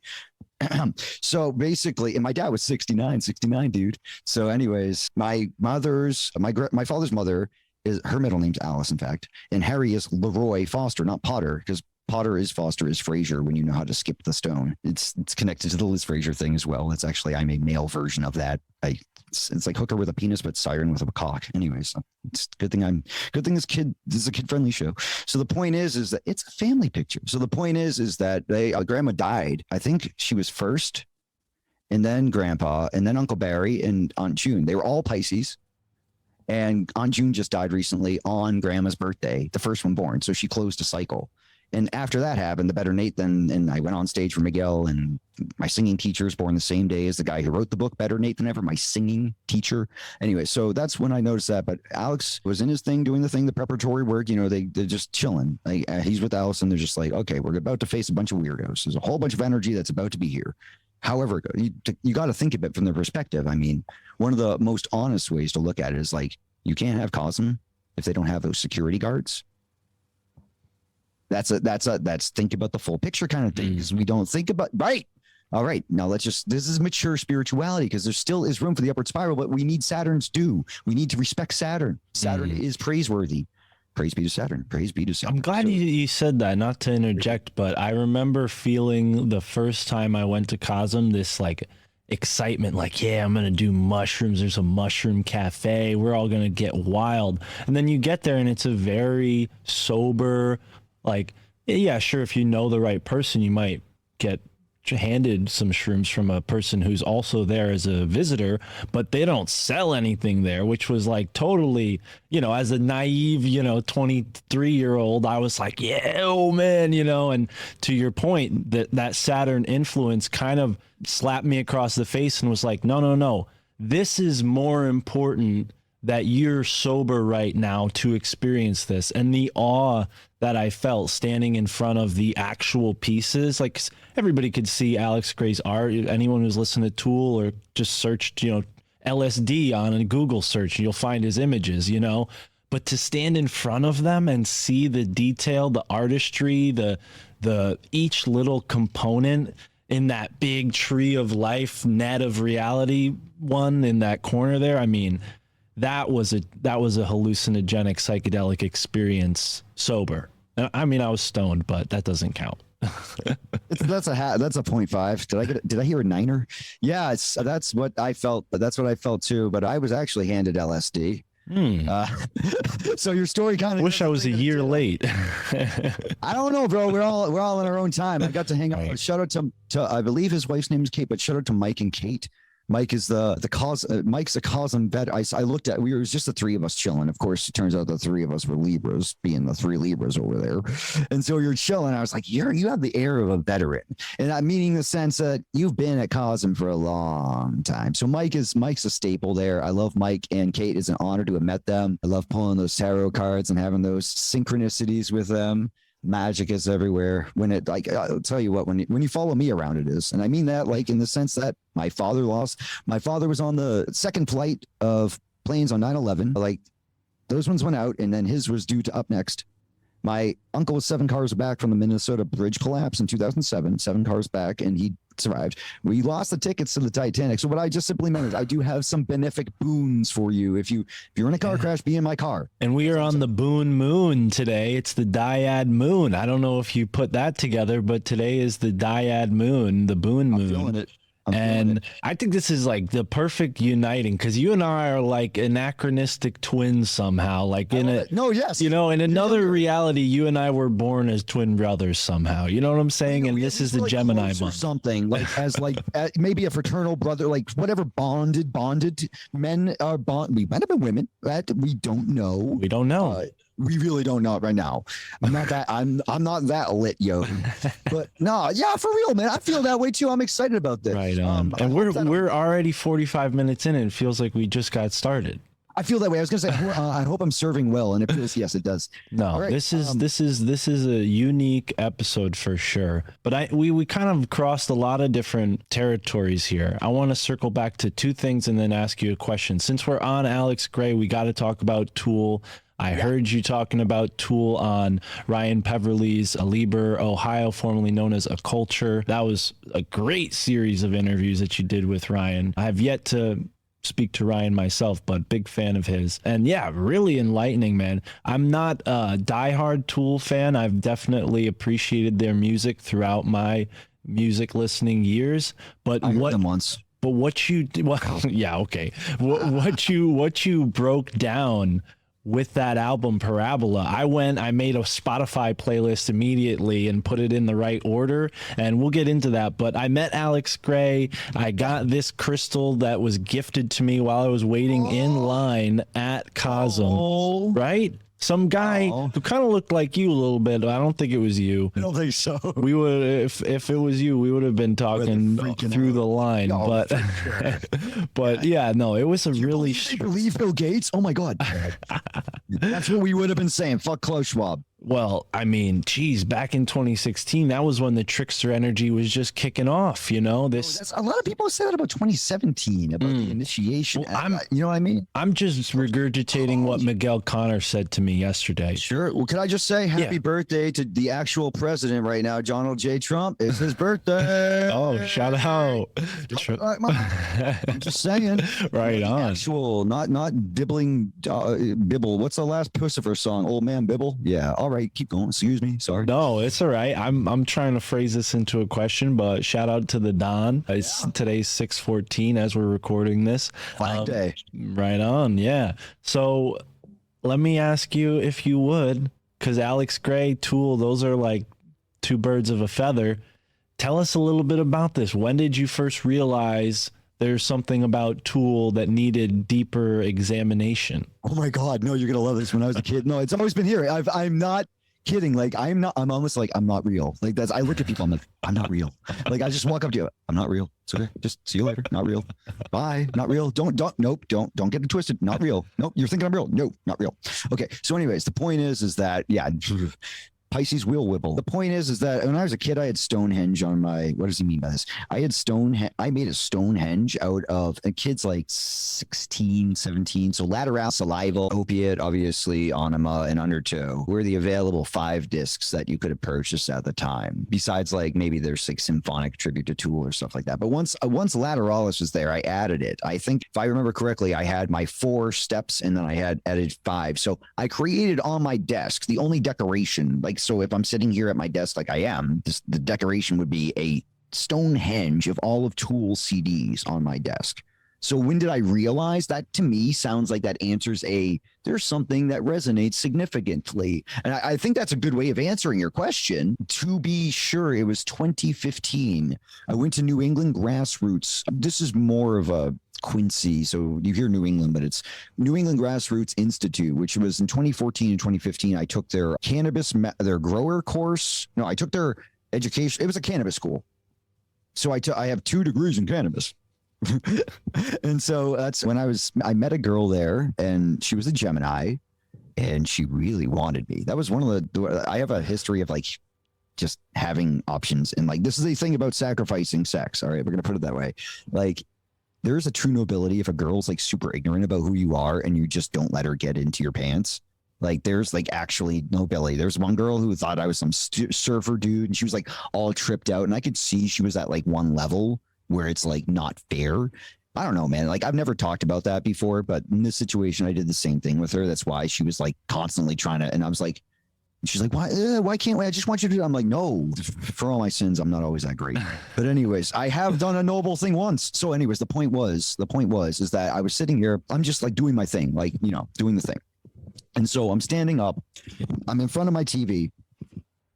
So basically, and my dad was 69, dude. So anyways, my father's mother her middle name's Alice, in fact, and Harry is Leroy Foster, not Potter, because Potter is Foster is Fraser when you know how to skip the stone. It's connected to the Liz Fraser thing as well. It's actually, I'm a male version of that. It's like hooker with a penis, but siren with a cock. Anyways, it's good thing this is a kid-friendly show. So the point is that it's a family picture. So the point is that grandma died. I think she was first, and then grandpa, and then Uncle Barry and Aunt June. They were all Pisces. And Aunt June just died recently on grandma's birthday, the first one born. So she closed a cycle. And after that happened, the Better Nathan, and I went on stage for Miguel, and my singing teacher was born the same day as the guy who wrote the book, Better Nathan Ever, my singing teacher. Anyway, so that's when I noticed that. But Alex was in his thing, doing the thing, the preparatory work. They're just chilling. He's with Alice, and they're just like, okay, we're about to face a bunch of weirdos. There's a whole bunch of energy that's about to be here. However, you got to think of it from their perspective. I mean, one of the most honest ways to look at it is like, you can't have Cosm if they don't have those security guards. That's think about the full picture kind of thing, because we don't think about, right. All right. Now this is mature spirituality, because there still is room for the upward spiral, but we need Saturn's due. We need to respect Saturn. Saturn is praiseworthy. Praise be to Saturn. Praise be to Saturn. I'm glad you said that, not to interject, but I remember feeling the first time I went to Cosm, this like excitement, like, yeah, I'm going to do mushrooms. There's a mushroom cafe. We're all going to get wild. And then you get there and it's a very sober, like, yeah, sure, if you know the right person, you might get handed some shrooms from a person who's also there as a visitor, but they don't sell anything there, which was like totally, you know, as a naive, you know, 23-year-old, I was like, yeah, oh man, you know, and to your point, that Saturn influence kind of slapped me across the face and was like, no, this is more important that you're sober right now to experience this. And the awe that I felt standing in front of the actual pieces, like everybody could see Alex Gray's art. Anyone who's listened to Tool or just searched, you know, LSD on a Google search, you'll find his images, you know. But to stand in front of them and see the detail, the artistry, the each little component in that big tree of life, net of reality one in that corner there, I mean, that was a hallucinogenic psychedelic experience sober. I mean, I was stoned, but that doesn't count. That's a 0.5. Did I hear a niner? Yeah, that's what I felt. That's what I felt too. But I was actually handed LSD. So your story kind of wish I was a year late. I don't know, bro. We're all in our own time. I got to hang out. Right. Shout out to I believe his wife's name is Kate, but shout out to Mike and Kate. Mike is the cause. Mike's a Cosm vet. I looked at. It was just the three of us chilling. Of course, it turns out the three of us were Libras, being the three Libras over there. And so you're chilling. I was like, you have the air of a veteran, and I'm meaning the sense that you've been at Cosm for a long time. So Mike's a staple there. I love Mike and Kate. It's an honor to have met them. I love pulling those tarot cards and having those synchronicities with them. Magic is everywhere. When it, like, I'll tell you what, when you follow me around, it is. And I mean that like in the sense that my father was on the second flight of planes on 9/11. Like those ones went out and then his was due to up next. My uncle was 7 cars back from the Minnesota bridge collapse in 2007, 7 cars back, and he survived. We lost the tickets to the Titanic. So what I just simply meant is I do have some benefic boons for you. If you're in a car crash, be in my car. And we are on the Boon Moon today. It's the Dyad Moon. I don't know if you put that together, but today is the Dyad Moon, the Boon Moon. I'm feeling it. And I think this is like the perfect uniting because you and I are like anachronistic twins somehow. Like in another reality, you and I were born as twin brothers somehow. You know what I'm saying? And this is the Gemini month or something like as like maybe a fraternal brother, like whatever bonded men are bond. We might have been women that we don't know. We don't know. We really don't know it right now. I'm not that lit, yo. But no, yeah, for real, man. I feel that way too. I'm excited about this. Right on. And we're already 45 minutes in, and it feels like we just got started. I feel that way. I was gonna say, I hope I'm serving well, and it feels, yes, it does. No, right. This is a unique episode for sure. But we kind of crossed a lot of different territories here. I want to circle back to 2 things and then ask you a question. Since we're on Alex Gray, we got to talk about Tool. I heard you talking about Tool on Ryan Peverly's A Liber, Ohio, formerly known as A Culture. That was a great series of interviews that you did with Ryan. I have yet to speak to Ryan myself, but big fan of his. And yeah, really enlightening, man. I'm not a diehard Tool fan. I've definitely appreciated their music throughout my music listening years. But I heard them once. But what you yeah, okay. What you broke down with that album Parabola, I made a Spotify playlist immediately and put it in the right order, and we'll get into that. But I met Alex Gray. I got this crystal that was gifted to me while I was waiting in line at Cosm, right? Some guy who kind of looked like you a little bit. I don't think it was you. I don't think so. We would, if it was you, we would have been talking through the line. But sure. But yeah, no, it was a really. You believe Bill Gates? Oh my God, that's what we would have been saying. Fuck Klaus Schwab. Well, I mean, geez, back in 2016, that was when the trickster energy was just kicking off, you know? A lot of people say that about 2017, about the initiation. Well, you know what I mean? I'm just regurgitating what Miguel Connor said to me yesterday. Sure. Well, can I just say happy birthday to the actual president right now, Donald J. Trump? It's his birthday. Oh, shout out. I'm just saying. Right on. Actual, not bibbling, Bibble. What's the last Pussifer song? Old Man Bibble? Yeah. All right. Keep going. Excuse me. Sorry. No, it's all right. I'm trying to phrase this into a question, but shout out to the Don. Today's 6/14 as we're recording this. Flag Day. Right on. Yeah. So let me ask you if you would, because Alex Gray, Tool, those are like two birds of a feather. Tell us a little bit about this. When did you first realize there's something about Tool that needed deeper examination? Oh my God. No, you're going to love this. When I was a kid. No, it's always been here. I'm not kidding. Like, I'm almost like, I'm not real. Like I look at people. I'm like, I'm not real. Like, I just walk up to you. I'm not real. It's okay. Just see you later. Not real. Bye. Not real. Nope. Don't get it twisted. Not real. Nope. You're thinking I'm real. No, not real. Okay. So anyways, the point is that, yeah, Pisces wheel wibble. The point is that when I was a kid, I had Stonehenge on my, what does he mean by this? I made a Stonehenge out of a kid's like 16, 17. So lateral, salival, opiate, obviously, anima, and undertow were the available 5 discs that you could have purchased at the time. Besides, like, maybe there's like symphonic tribute to Tool or stuff like that. But once lateralis was there, I added it. I think if I remember correctly, I had my 4 steps and then I had added 5. So I created on my desk the only decoration, like, so if I'm sitting here at my desk like I am, the decoration would be a Stonehenge of all of Tool's CDs on my desk. So when did I realize that? To me, sounds like that answers there's something that resonates significantly. And I think that's a good way of answering your question. To be sure, it was 2015. I went to New England Grassroots. This is more of a Quincy. So you hear New England, but it's New England Grassroots Institute, which was in 2014 and 2015. I took their their grower course. No, I took their education. It was a cannabis school. So I have 2 degrees in cannabis. And so that's when I met a girl there, and she was a Gemini, and she really wanted me. That was one of I have a history of like just having options. And like, this is the thing about sacrificing sex. All right. We're going to put it that way. Like, there's a true nobility if a girl's like super ignorant about who you are and you just don't let her get into your pants. Like, there's like actually nobility. There's one girl who thought I was some surfer dude, and she was like all tripped out, and I could see she was at like one level where it's like not fair. I don't know, man. Like, I've never talked about that before, but in this situation, I did the same thing with her. That's why she was like constantly trying to, and I was like, she's like, why can't we? I just want you to do it. I'm like, no, for all my sins, I'm not always that great. But anyways, I have done a noble thing once. So anyways, the point was is that I was sitting here, I'm just like doing my thing, like, you know, doing the thing. And so I'm standing up, I'm in front of my TV,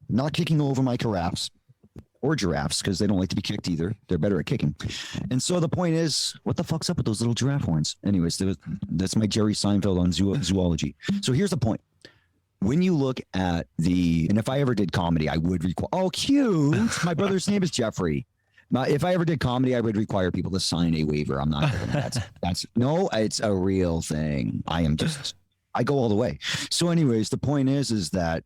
not kicking over my giraffes or giraffes, because they don't like to be kicked either. They're better at kicking. And so the point is, what the fuck's up with those little giraffe horns? Anyways, that's my Jerry Seinfeld on zoology. So here's the point. When you look at and if I ever did comedy, I would require, oh, cute. My brother's name is Jeffrey. If I ever did comedy, I would require people to sign a waiver. I'm not kidding. No, it's a real thing. I go all the way. So anyways, the point is that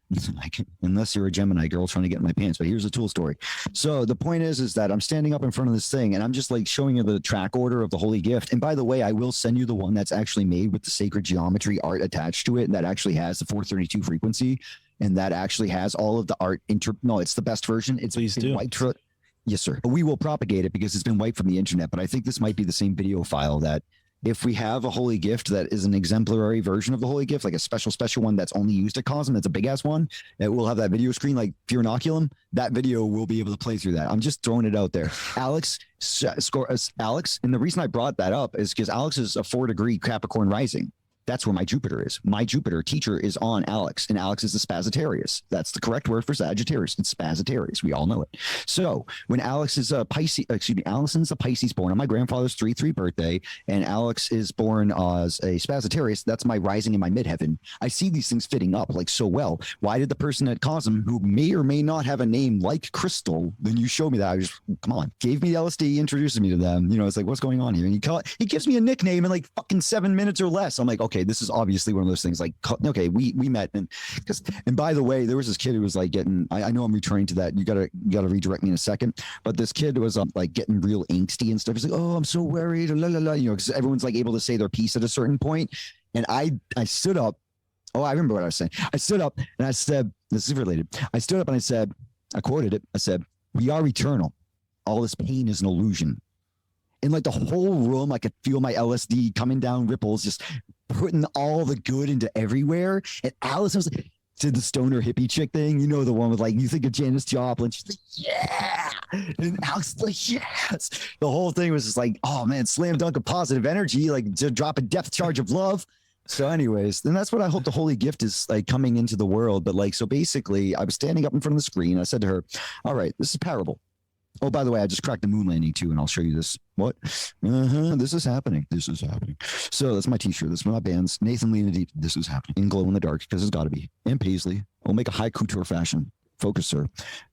unless you're a Gemini girl trying to get in my pants, but here's a Tool story. So the point is that I'm standing up in front of this thing, and I'm just like showing you the track order of the Holy Gift. And by the way, I will send you the one that's actually made with the sacred geometry art attached to it, and that actually has the 432 frequency, and that actually has all of the art. No, it's the best version. It's Please do. Yes, sir. We will propagate it because it's been wiped from the internet, but I think this might be the same video file that, if we have a Holy Gift that is an exemplary version of the Holy Gift, like a special one that's only used at Cosm, that's a big ass one, it will have that video screen like Fear Inoculum. That video will be able to play through that. I'm just throwing it out there. Alex, and the reason I brought that up is because Alex is a 4-degree Capricorn rising. That's where my Jupiter is. My Jupiter teacher is on Alex, and Alex is a Sagittarius. That's the correct word for Sagittarius. It's Sagittarius. We all know it. So when Alex is a Pisces, Allison's a Pisces born on my grandfather's 3/3 birthday, and Alex is born as a Sagittarius. That's my rising in my midheaven. I see these things fitting up like so well. Why did the person at Cosm, who may or may not have a name like Crystal, then you show me that, I just, come on, gave me the LSD, introduces me to them. You know, it's like, what's going on here? And he gives me a nickname in like fucking 7 minutes or less. I'm like, okay, okay, this is obviously one of those things like, okay, we met. And by the way, there was this kid who was like getting, I know I'm returning to that. You gotta redirect me in a second. But this kid was like getting real angsty and stuff. He's like, oh, I'm so worried. La, la, la, because everyone's like able to say their piece at a certain point. And I stood up. Oh, I remember what I was saying. I stood up and I said, this is related. I stood up and I said, I quoted it. I said, we are eternal. All this pain is an illusion. And like the whole room, I could feel my LSD coming down ripples, just putting all the good into everywhere. And Alice was like, did the stoner hippie chick thing. You know, the one with like, you think of Janis Joplin. She's like, yeah. And Alex was like, yes. The whole thing was just like, oh man, slam dunk of positive energy, like to drop a depth charge of love. So anyways, then that's what I hope the holy gift is like coming into the world. But like, so basically I was standing up in front of the screen. I said to her, all right, this is parable. Oh, by the way, I just cracked the moon landing too, and I'll show you this. What? This is happening. This is happening. So that's my t-shirt. That's my band's Nathan Lena Deep. This is happening in glow in the dark because it's got to be. And Paisley. We'll make a high couture fashion. Focus, sir.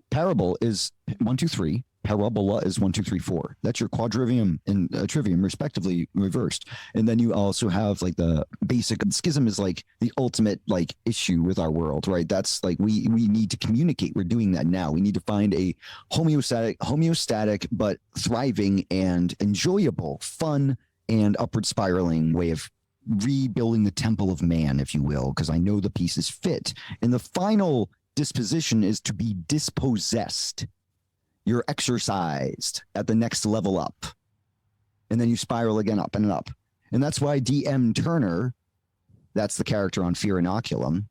Parable is 1, 2, 3. Parabola is 1, 2, 3, 4. That's your quadrivium and trivium, respectively, reversed. And then you also have like the basic schism is like the ultimate like issue with our world, right? That's like we need to communicate. We're doing that now. We need to find a homeostatic but thriving and enjoyable, fun and upward spiraling way of rebuilding the temple of man, if you will, because I know the pieces fit. And the final disposition is to be dispossessed. You're exercised at the next level up. And then you spiral again up and up. And that's why D.M. Turner, that's the character on Fear Inoculum.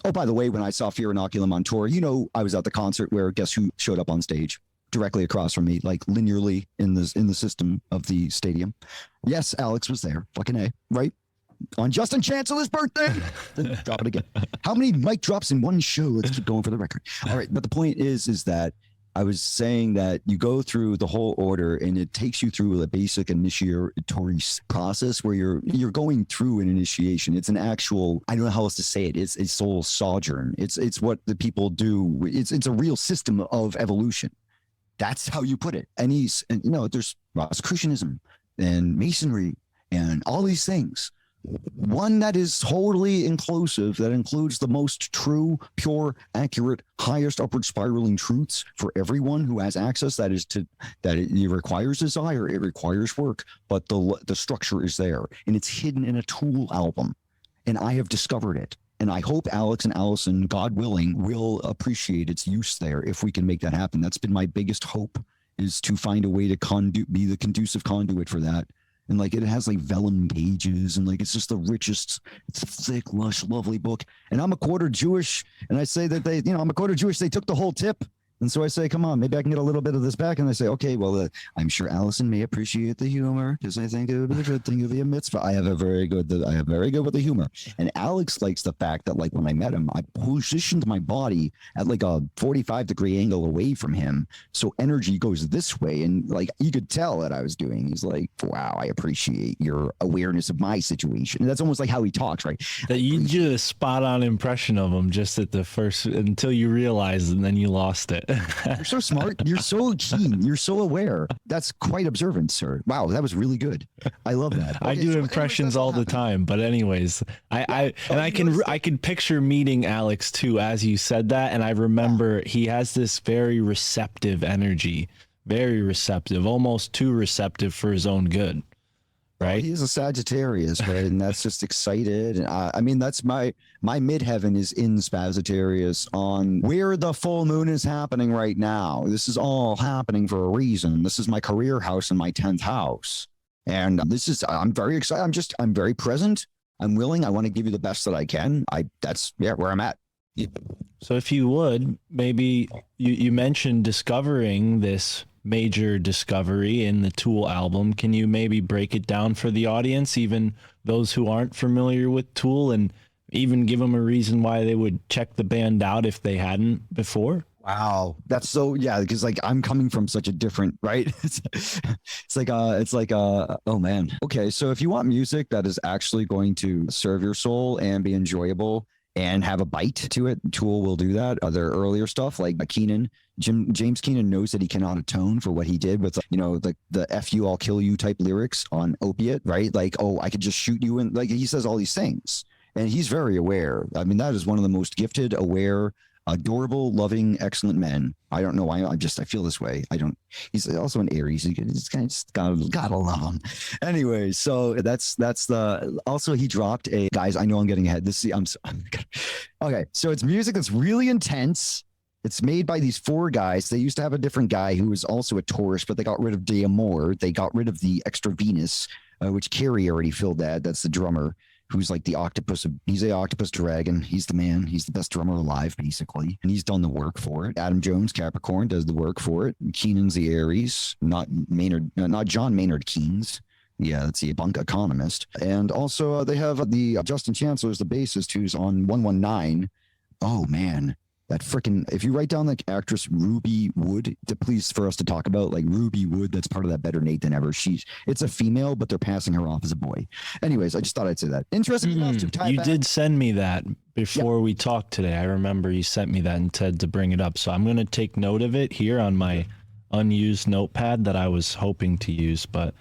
Oh, by the way, when I saw Fear Inoculum on tour, you know, I was at the concert where guess who showed up on stage? Directly across from me, like linearly in the system of the stadium. Yes, Alex was there. Fucking A, right? On Justin Chancellor's birthday. Drop it again. How many mic drops in one show? Let's keep going for the record. All right. But the point is that I was saying that you go through the whole order and it takes you through a basic initiatory process where you're going through an initiation. It's an actual, I don't know how else to say it. It's a soul sojourn. It's what the people do. It's a real system of evolution. That's how you put it. And you know, there's Rosicrucianism and Masonry and all these things. One that is totally inclusive, that includes the most true, pure, accurate, highest upward spiraling truths for everyone who has access. That it requires desire, it requires work, but the structure is there and it's hidden in a tool album. And I have discovered it. And I hope Alex and Allison, God willing, will appreciate its use there if we can make that happen. That's been my biggest hope, is to find a way to be the conducive conduit for that. And like it has like vellum pages and like it's just the richest, it's a thick, lush, lovely book. And I'm a quarter Jewish, and I say that I'm a quarter Jewish. They took the whole tip. And so I say, come on, maybe I can get a little bit of this back. And they say, okay, well, I'm sure Allison may appreciate the humor because I think it would be a good thing to be a mitzvah. I have very good with the humor. And Alex likes the fact that like when I met him, I positioned my body at like a 45-degree angle away from him. So energy goes this way. And like, you could tell that I was doing, he's like, wow, I appreciate your awareness of my situation. And that's almost like how he talks, right? That you did a spot on impression of him just at the first, until you realized, and then you lost it. You're so smart. You're so keen. You're so aware. That's quite observant, sir. Wow, that was really good. I love that. Okay, I do impressions all the time. But anyways, I can picture meeting Alex too as you said that, and I remember he has this very receptive energy, very receptive, almost too receptive for his own good. Right. He is a Sagittarius, right? And that's just excited. And I mean, that's my midheaven is in Sagittarius on where the full moon is happening right now. This is all happening for a reason. This is my career house and my 10th house. And I'm very excited. I'm very present. I'm willing. I want to give you the best that I can. That's where I'm at. So if you would, maybe you mentioned discovering this major discovery in the Tool album. Can you maybe break it down for the audience, even those who aren't familiar with Tool, and even give them a reason why they would check the band out if they hadn't before? Wow. That's so, yeah, because like I'm coming from such a different, right? It's like, oh man. Okay. So if you want music that is actually going to serve your soul and be enjoyable and have a bite to it. Tool will do that. Other earlier stuff like James Keenan knows that he cannot atone for what he did with, the F you, I'll kill you type lyrics on Opiate, right? Like, oh, I could just shoot you. And like, he says all these things and he's very aware. I mean, that is one of the most gifted, aware, adorable, loving, excellent men. I don't know why. I feel this way. He's also an Aries. He's kind of just gotta love him. Anyway, so also he dropped guys, I know I'm getting ahead. Okay. So it's music that's really intense. It's made by these 4 guys. They used to have a different guy who was also a Taurus, but they got rid of D'Amore. They got rid of the Extra Venus, which Carrie already filled that. That's the drummer. Who's like the octopus. He's a octopus dragon. He's the man. He's the best drummer alive, basically. And he's done the work for it. Adam Jones, Capricorn, does the work for it. Keenan's the Aries, not John Maynard Keynes. Yeah, that's the bunk economist. And also they have the Justin Chancellor's the bassist, who's on 119. Oh, man. That freaking, if you write down like actress Ruby Wood, please for us to talk about like Ruby Wood, that's part of that Better Nate Than Ever. It's a female, but they're passing her off as a boy. Anyways, I just thought I'd say that. Interesting enough to tie You back. did send me that before we talked today. I remember you sent me that and said to bring it up. So I'm going to take note of it here on my unused notepad that I was hoping to use, but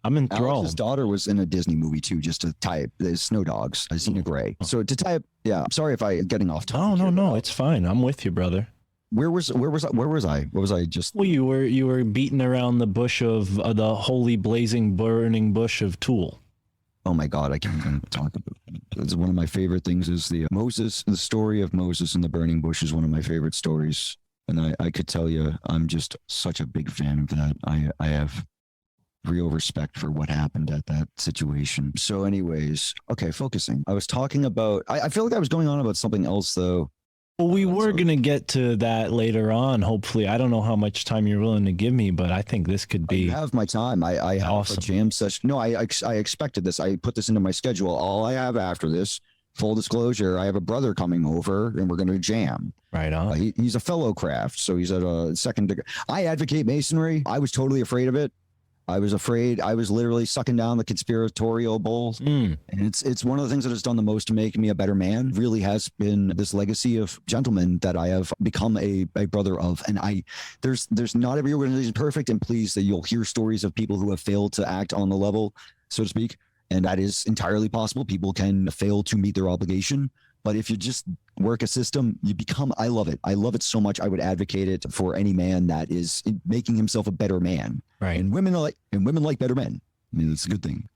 I'm enthralled. Alex's daughter was in a Disney movie too, just to tie it. There's Snow Dogs, Xena Gray. So to tie it, yeah. I'm sorry if I'm getting off topic. No, it's fine. I'm with you, brother. Where was I? What was I just? Well, you were beating around the bush of the holy, blazing, burning bush of Tool. Oh my God, I can't even talk about it. It's one of my favorite things is the story of Moses and the burning bush is one of my favorite stories. And I could tell you, I'm just such a big fan of that. I have real respect for what happened at that situation. So anyways, okay, focusing. I was talking about, I feel like I was going on about something else though. Well, we were going to get to that later on, hopefully. I don't know how much time you're willing to give me, but I think this could be... You have my time. I have awesome. a jam session. No, I expected this. I put this into my schedule. All I have after this, full disclosure, I have a brother coming over and we're going to jam. Right on. He's a fellow craft, so he's at a second degree. I advocate Masonry. I was totally afraid of it. I was afraid. I was literally sucking down the conspiratorial bowl. And it's one of the things that has done the most to make me a better man. Really has been this legacy of gentlemen that I have become a brother of. And there's not every organization perfect. And please, that you'll hear stories of people who have failed to act on the level, so to speak. And that is entirely possible. People can fail to meet their obligation. But if you just work a system, you become, I love it. I love it so much. I would advocate it for any man that is making himself a better man. Right. And women like better men. I mean, it's a good thing.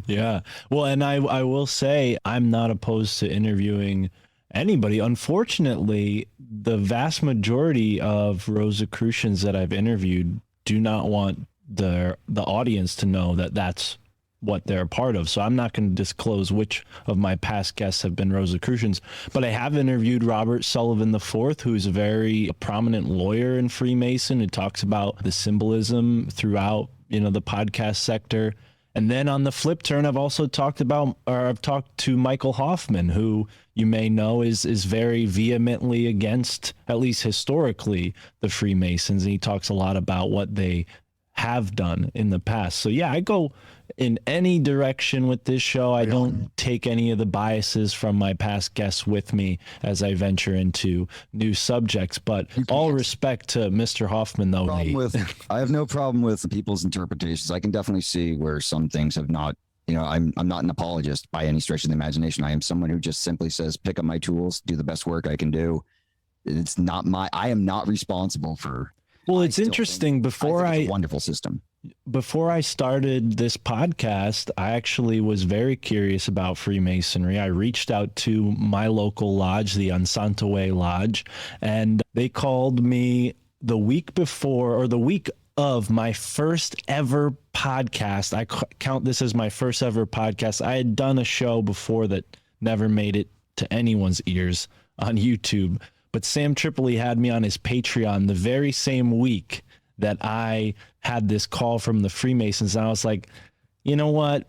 Yeah. Well, and I will say I'm not opposed to interviewing anybody. Unfortunately, the vast majority of Rosicrucians that I've interviewed do not want the audience to know that that's what they're a part of. So I'm not going to disclose which of my past guests have been Rosicrucians, but I have interviewed Robert Sullivan IV, who's a very prominent lawyer in Freemason who talks about the symbolism throughout, the podcast sector. And then on the flip turn, I've talked to Michael Hoffman, who you may know is very vehemently against, at least historically, the Freemasons. And he talks a lot about what they have done in the past. So yeah, I go in any direction with this show. I don't take any of the biases from my past guests with me as I venture into new subjects, but all respect to Mr. Hoffman though. I have no problem with people's interpretations. I can definitely see where some things have not, I'm not an apologist by any stretch of the imagination. I am someone who just simply says, pick up my tools, do the best work I can do. I am not responsible for. Well, it's interesting. It's a wonderful system. Before I started this podcast, I actually was very curious about Freemasonry. I reached out to my local lodge, the Ansanta Way Lodge, and they called me the week before or the week of my first ever podcast. I count this as my first ever podcast. I had done a show before that never made it to anyone's ears on YouTube, but Sam Tripoli had me on his Patreon the very same week that I had this call from the Freemasons. And I was like, you know what?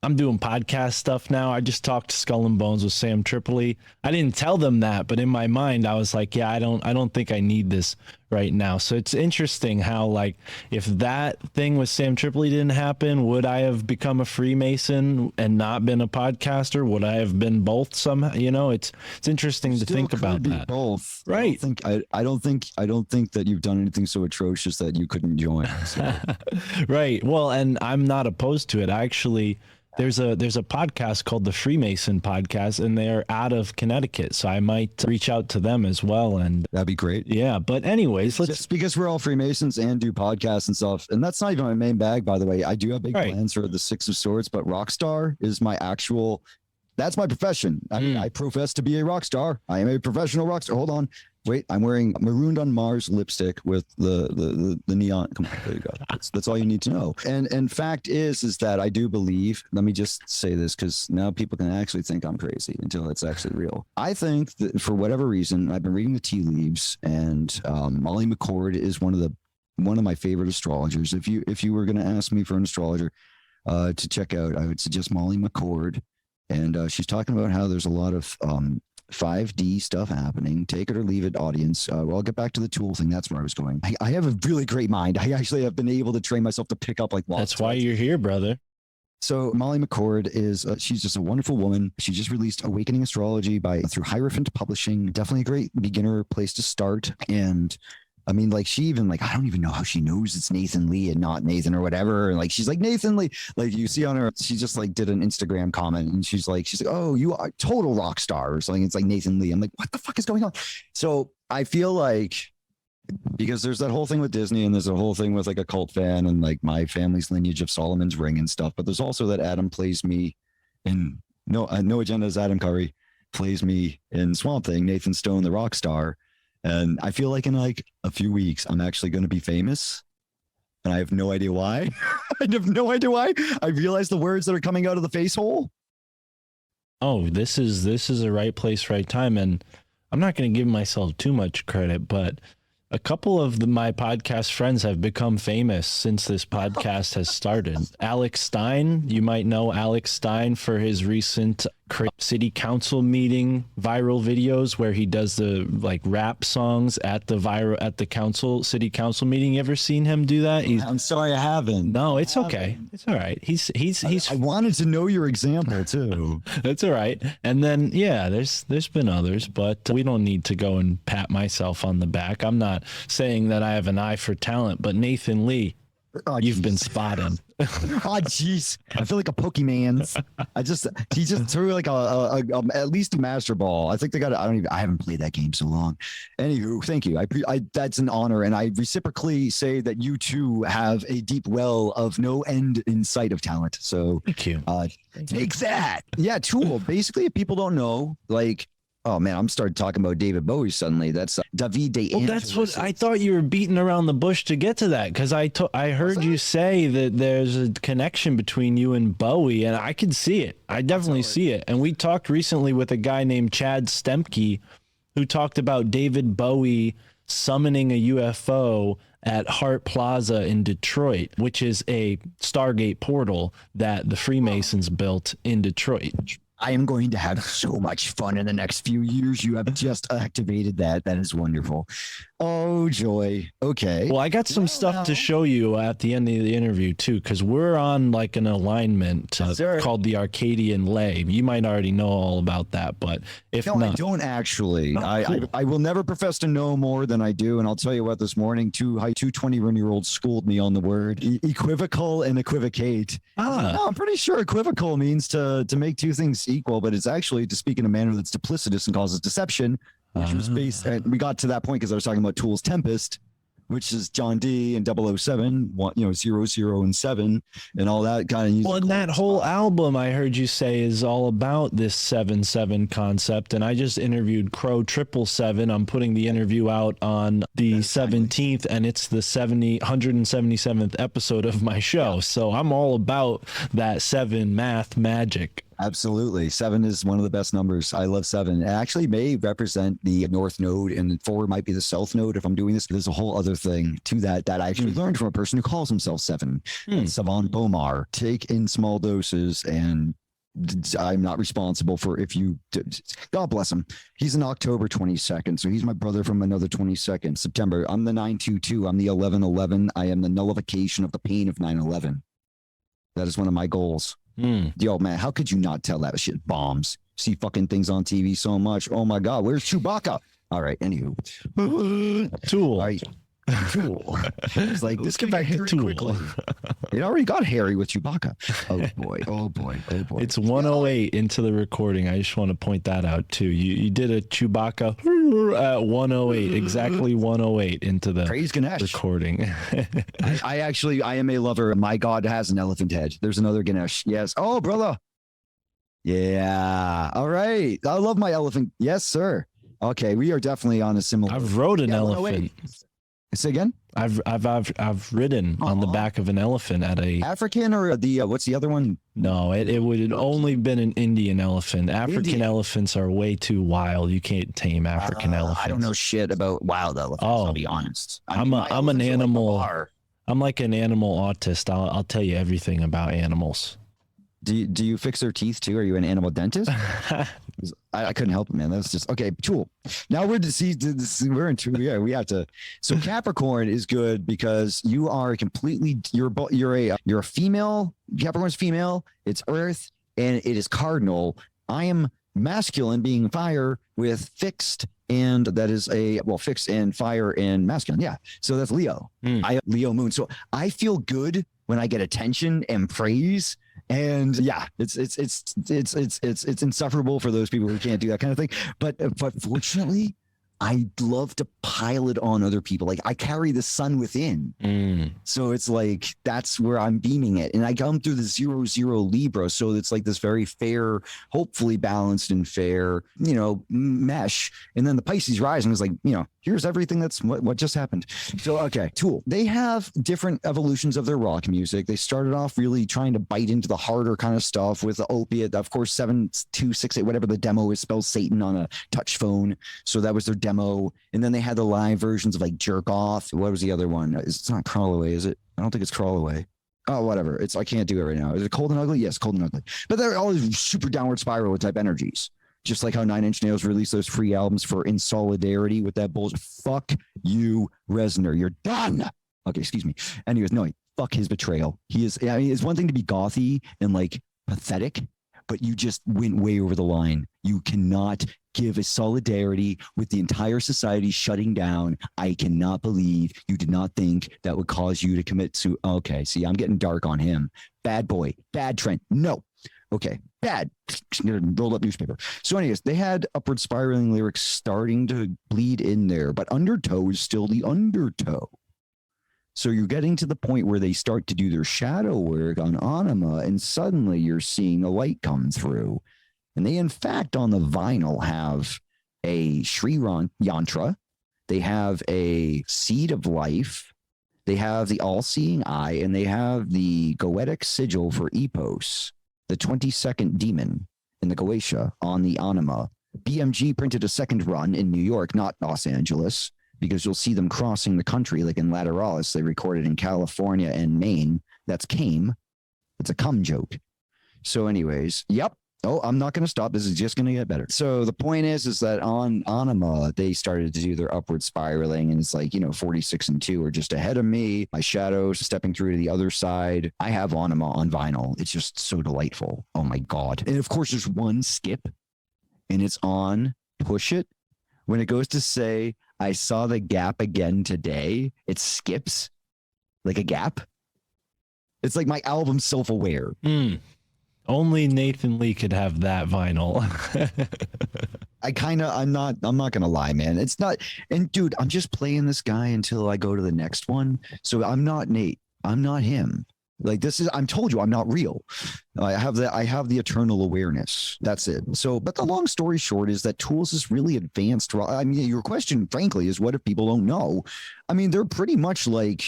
I'm doing podcast stuff now. I just talked to Skull and Bones with Sam Tripoli. I didn't tell them that, but in my mind, I was like, yeah, I don't think I need this right now. So it's interesting how, like, if that thing with Sam Tripoli didn't happen, would I have become a Freemason and not been a podcaster? Would I have been both somehow? You know, it's interesting to think about that. Both, right? I don't think that you've done anything so atrocious that you couldn't join. So. Right. Well, and I'm not opposed to it. Actually, there's a podcast called the Freemason podcast, and they're out of Connecticut, so I might reach out to them as well. And that'd be great. Yeah. But anyways, just because we're all Freemasons and do podcasts and stuff, and that's not even my main bag, by the way. I do have big plans for the Six of Swords, but Rockstar is my actual. That's my profession. I profess to be a rock star. I am a professional rock star. Hold on. Wait, I'm wearing Marooned on Mars lipstick with the neon. Come on, there you go. That's all you need to know. And fact is that I do believe, let me just say this because now people can actually think I'm crazy until it's actually real. I think that for whatever reason, I've been reading the tea leaves, and Molly McCord is one of my favorite astrologers. If you were going to ask me for an astrologer to check out, I would suggest Molly McCord. And she's talking about how there's a lot of 5D stuff happening. Take it or leave it, audience. Well, I'll get back to the tool thing. That's where I was going. I have a really great mind. I actually have been able to train myself to pick up like lots. That's why you're here, brother. So Molly McCord is she's just a wonderful woman. She just released Awakening Astrology through Hierophant Publishing. Definitely a great beginner place to start. And I mean, like, she even, like, I don't even know how she knows it's Nathan Lee and not Nathan or whatever. And like, she's like, Nathan Lee, like, you see on her, she just like did an Instagram comment, and she's like, oh, you are a total rock star or something. It's like Nathan Lee. I'm like, what the fuck is going on? So I feel like, because there's that whole thing with Disney, and there's a whole thing with like Occult Fan and like my family's lineage of Solomon's Ring and stuff. But there's also that Adam plays me in No Agenda's Adam Curry plays me in Swamp Thing, Nathan Stone, the rock star. And I feel like in like a few weeks, I'm actually going to be famous. And I have no idea why. I have no idea why. I realize the words that are coming out of the face hole. Oh, this is a right place, right time. And I'm not going to give myself too much credit, but a couple of my podcast friends have become famous since this podcast has started. Alex Stein, you might know Alex Stein for his recent city council meeting viral videos where he does the like rap songs at the city council meeting. You ever seen him do that? I'm sorry, I haven't. No, it's okay. It's all right. He's I wanted to know your example too. That's all right. And then yeah, there's been others, but we don't need to go and pat myself on the back. I'm not saying that I have an eye for talent, but Nathan Lee, you've been spotted. Oh, jeez. I feel like a Pokemon. He just threw like a at least a master ball. I think they got it. I haven't played that game so long. Anywho, thank you. I that's an honor. And I reciprocally say that you too have a deep well of no end in sight of talent. So thank you. Take that. Yeah. Tool. Basically, if people don't know, like, oh man, I'm starting talking about David Bowie suddenly. That's David de Well, that's what I thought you were beating around the bush to get to that, because I heard you say that there's a connection between you and Bowie, and I can see it. I definitely see it. And we talked recently with a guy named Chad Stemke who talked about David Bowie summoning a UFO at Hart Plaza in Detroit, which is a Stargate portal that the Freemasons built in Detroit. I am going to have so much fun in the next few years. You have just activated that. That is wonderful. Oh, joy. Okay. Well, I got some stuff to show you at the end of the interview, too, because we're on like an alignment called the Arcadian Lay. You might already know all about that, but if not. I don't actually. Cool. I will never profess to know more than I do. And I'll tell you what, this morning, two 21-year-olds schooled me on the word equivocal and equivocate. No, I'm pretty sure equivocal means to make two things equal, but it's actually to speak in a manner that's duplicitous and causes deception, which was based, and we got to that point because I was talking about Tool's Tempest, which is John D and 007, 00 and 7 and all that kind of. Well, and that whole album I heard you say is all about this 7-7 concept. And I just interviewed Crow 777. I'm putting the interview out on the 17th, and it's the 177th episode of my show. So I'm all about that 7 math magic. Absolutely. 7 is one of the best numbers. I love 7. It actually may represent the north node, and 4 might be the south node if I'm doing this. There's a whole other thing to that I actually learned from a person who calls himself 7. Savan Bomar. Take in small doses and I'm not responsible for if you. God bless him. He's an October 22nd, so he's my brother from another 22nd September. I'm the 922. I'm the 1111. I am the nullification of the pain of 9/11. That is one of my goals. Yo, man, how could you not tell that shit bombs? See fucking things on TV so much. Oh my God, where's Chewbacca? All right, anywho. Tool. All right. Tool. It's like, this get back to Tool. quickly. It already got hairy with Chewbacca. Oh boy, oh boy, oh boy. It's 108 into the recording. I just want to point that out too. You did a Chewbacca at 108, exactly 108 into the Praise Ganesh. recording. I am a lover. My God has an elephant head. There's another Ganesh. Yes. Oh, brother. Yeah. All right. I love my elephant. Yes, sir. Okay, we are definitely on a similar. I've rode an elephant. Say again. I've ridden on the back of an elephant at a African or the what's the other one? No, it would have only been an Indian elephant. African elephants are way too wild. You can't tame African elephants. I don't know shit about wild elephants. I'll be honest. I'm an animal. I'm like an animal autist. I'll tell you everything about animals. Do you fix their teeth too? Are you an animal dentist? I couldn't help it, man. That's just okay. Cool. Now we're we're in. Yeah, we have to. So Capricorn is good because you are completely. You're a female. Capricorn's female. It's Earth and it is cardinal. I am masculine, being fire with fixed, and that is fixed and fire and masculine. Yeah. So that's Leo. I have Leo moon. So I feel good when I get attention and praise. And yeah, it's insufferable for those people who can't do that kind of thing. But fortunately, I love to pile it on other people. Like I carry the sun within. So it's like, that's where I'm beaming it. And I come through the 0-0 Libra. So it's like this very fair, hopefully balanced and fair, mesh. And then the Pisces rising is like, here's everything that's what just happened. So, okay, Tool. They have different evolutions of their rock music. They started off really trying to bite into the harder kind of stuff with the opiate. Of course, 7268, whatever the demo is, spells Satan on a touch phone. So that was their demo. And then they had the live versions of like Jerk Off. What was the other one? It's not Crawl Away, is it? I don't think it's Crawl Away. Oh, whatever. I can't do it right now. Is it Cold and Ugly? Yes, Cold and Ugly. But they're all super downward spiral type energies. Just like how Nine Inch Nails released those free albums for In Solidarity with that bullshit. Fuck you, Reznor. You're done. Okay, excuse me. Anyways, no, fuck his betrayal. It's one thing to be gothy and like pathetic, but you just went way over the line. You cannot give a solidarity with the entire society shutting down. I cannot believe you did not think that would cause you to commit to. Okay, see, I'm getting dark on him. Bad boy, bad trend. No. Okay, bad. Rolled up newspaper. So anyways, they had upward spiraling lyrics starting to bleed in there, but undertow is still the undertow. So you're getting to the point where they start to do their shadow work on Anima, and suddenly you're seeing a light come through. And they, in fact, on the vinyl have a Sri Yantra. They have a Seed of Life. They have the All-Seeing Eye, and they have the Goetic Sigil for Epos, the 22nd Demon in the Goetia on the Anima. BMG printed a second run in New York, not Los Angeles, because you'll see them crossing the country, like in Lateralis. They recorded in California and Maine. That's Came. It's a cum joke. So anyways, yep. Oh, I'm not going to stop. This is just going to get better. So the point is that on Anima, they started to do their upward spiraling, and it's like, 46 and 2 are just ahead of me. My shadows stepping through to the other side. I have Anima on vinyl. It's just so delightful. Oh my God. And of course, there's one skip, and it's on Push It. When it goes to say, I saw the gap again today, it skips like a gap. It's like my album Self-Aware. Only Nathan Lee could have that vinyl. I'm not going to lie, man. It's not. And dude, I'm just playing this guy until I go to the next one. So I'm not Nate. I'm not him. Like I'm told you, I'm not real. I have the eternal awareness. That's it. So, but the long story short is that Tools is really advanced. I mean, your question, frankly, is what if people don't know? I mean, they're pretty much like,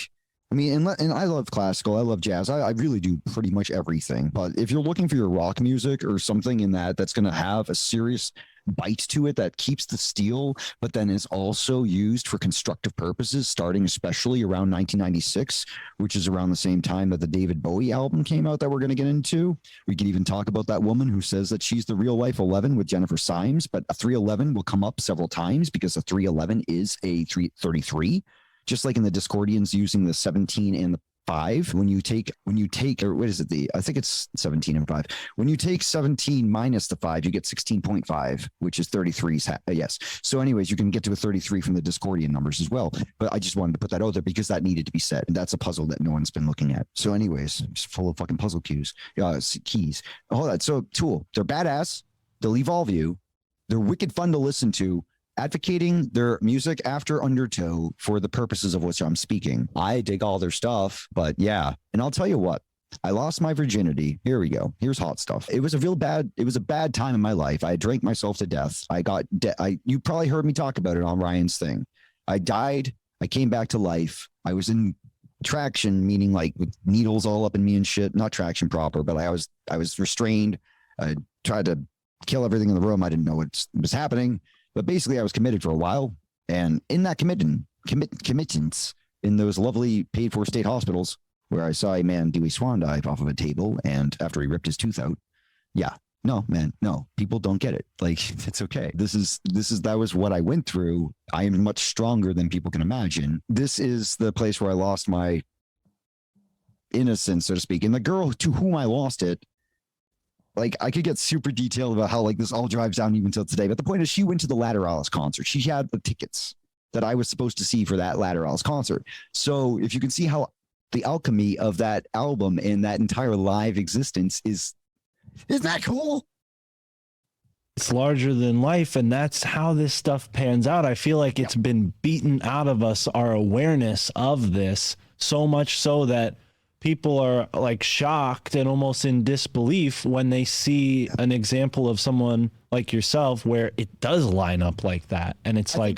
and I love classical, I love jazz, I really do pretty much everything. But if you're looking for your rock music or something in that's going to have a serious bite to it that keeps the steel, but then is also used for constructive purposes, starting especially around 1996, which is around the same time that the David Bowie album came out that we're going to get into. We can even talk about that woman who says that she's the real life 11 with Jennifer Symes, but a 311 will come up several times because a 311 is a 333, just like in the Discordians using the 17 and the 5. When you take, or what is it? I think it's 17 and 5. When you take 17 minus the 5, you get 16.5, which is 33's. Yes. So anyways, you can get to a 33 from the Discordian numbers as well. But I just wanted to put that out there because that needed to be said. And that's a puzzle that no one's been looking at. So anyways, it's full of fucking puzzle keys. Keys. Hold on. So Tool, they're badass. They'll evolve you. They're wicked fun to listen to. Advocating their music after Undertow for the purposes of which I'm speaking. I dig all their stuff, but yeah. And I'll tell you what, I lost my virginity. Here we go. Here's hot stuff. It was a bad time in my life. I drank myself to death. You probably heard me talk about it on Ryan's thing. I died. I came back to life. I was in traction, meaning like with needles all up in me and shit. Not traction proper, but I was restrained. I tried to kill everything in the room. I didn't know what was happening. But basically, I was committed for a while. And in that committance in those lovely paid-for state hospitals where I saw a man do a swan dive off of a table and after he ripped his tooth out. Yeah. No, man. No, people don't get it. Like, it's okay. That was what I went through. I am much stronger than people can imagine. This is the place where I lost my innocence, so to speak. And the girl to whom I lost it, like, I could get super detailed about how, like, this all drives down even till today. But the point is, she went to the Lateralis concert. She had the tickets that I was supposed to see for that Lateralis concert. So if you can see how the alchemy of that album and that entire live existence isn't that cool? It's larger than life, and that's how this stuff pans out. I feel like it's been beaten out of us, our awareness of this, so much so that people are like shocked and almost in disbelief when they see an example of someone like yourself where it does line up like that. And it's I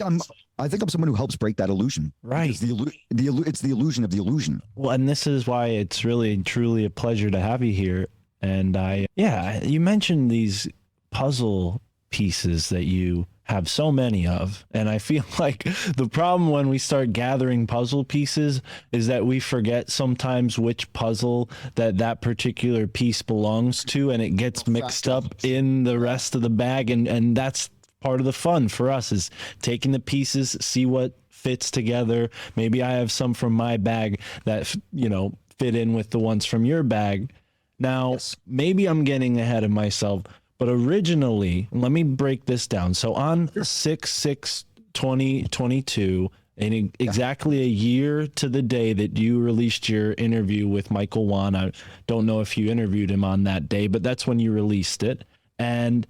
think I'm someone who helps break that illusion. Right. It's the illusion of the illusion. Well, and this is why it's really, truly a pleasure to have you here. And you mentioned these puzzle pieces that you have so many of, and I feel like the problem when we start gathering puzzle pieces is that we forget sometimes which puzzle that particular piece belongs to, and it gets mixed up in the rest of the bag, and that's part of the fun for us, is taking the pieces, see what fits together. Maybe I have some from my bag that fit in with the ones from your bag. Now, maybe I'm getting ahead of myself, but originally, let me break this down. So on 6/6/2022, and exactly a year to the day that you released your interview with Michael Wan, I don't know if you interviewed him on that day, but that's when you released it. And,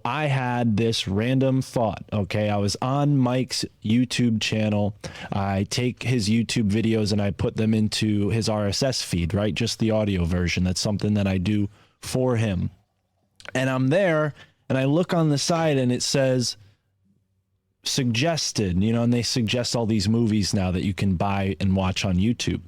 I had this random thought, okay? I was on Mike's YouTube channel. I take his YouTube videos and I put them into his RSS feed, right? Just the audio version. That's something that I do for him. And I'm there and I look on the side and it says suggested, and they suggest all these movies now that you can buy and watch on YouTube.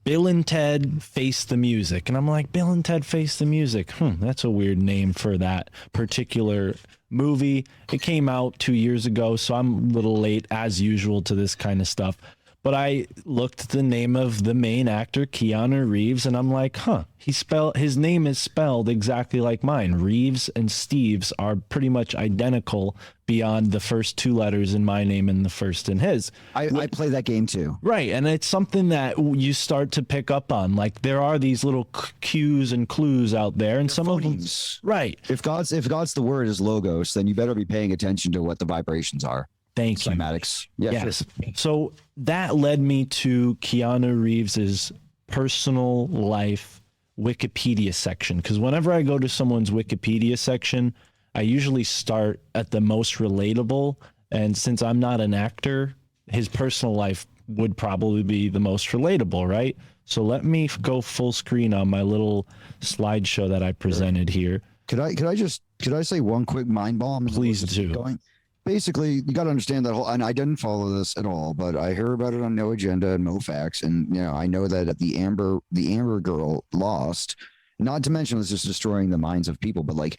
Bill and Ted Face the Music. And I'm like, Bill and Ted Face the Music. That's a weird name for that particular movie. It came out 2 years ago, so I'm a little late as usual to this kind of stuff. But I looked at the name of the main actor, Keanu Reeves, and I'm like, his name is spelled exactly like mine. Reeves and Steves are pretty much identical beyond the first two letters in my name and the first in his. I play that game too. Right, and it's something that you start to pick up on. Like, there are these little cues and clues out there, and some of them... Right. If God's the word is logos, then you better be paying attention to what the vibrations are. Thank you. Cymatics. Yeah, yes. Sure. So that led me to Keanu Reeves's personal life Wikipedia section, because whenever I go to someone's Wikipedia section, I usually start at the most relatable. And since I'm not an actor, his personal life would probably be the most relatable, right? So let me go full screen on my little slideshow that I presented here. Could I say one quick mind bomb? Please do. Basically, you got to understand that whole, and I didn't follow this at all, but I hear about it on No Agenda and MoFax, and I know that the Amber girl lost. Not to mention, it's just destroying the minds of people. But like,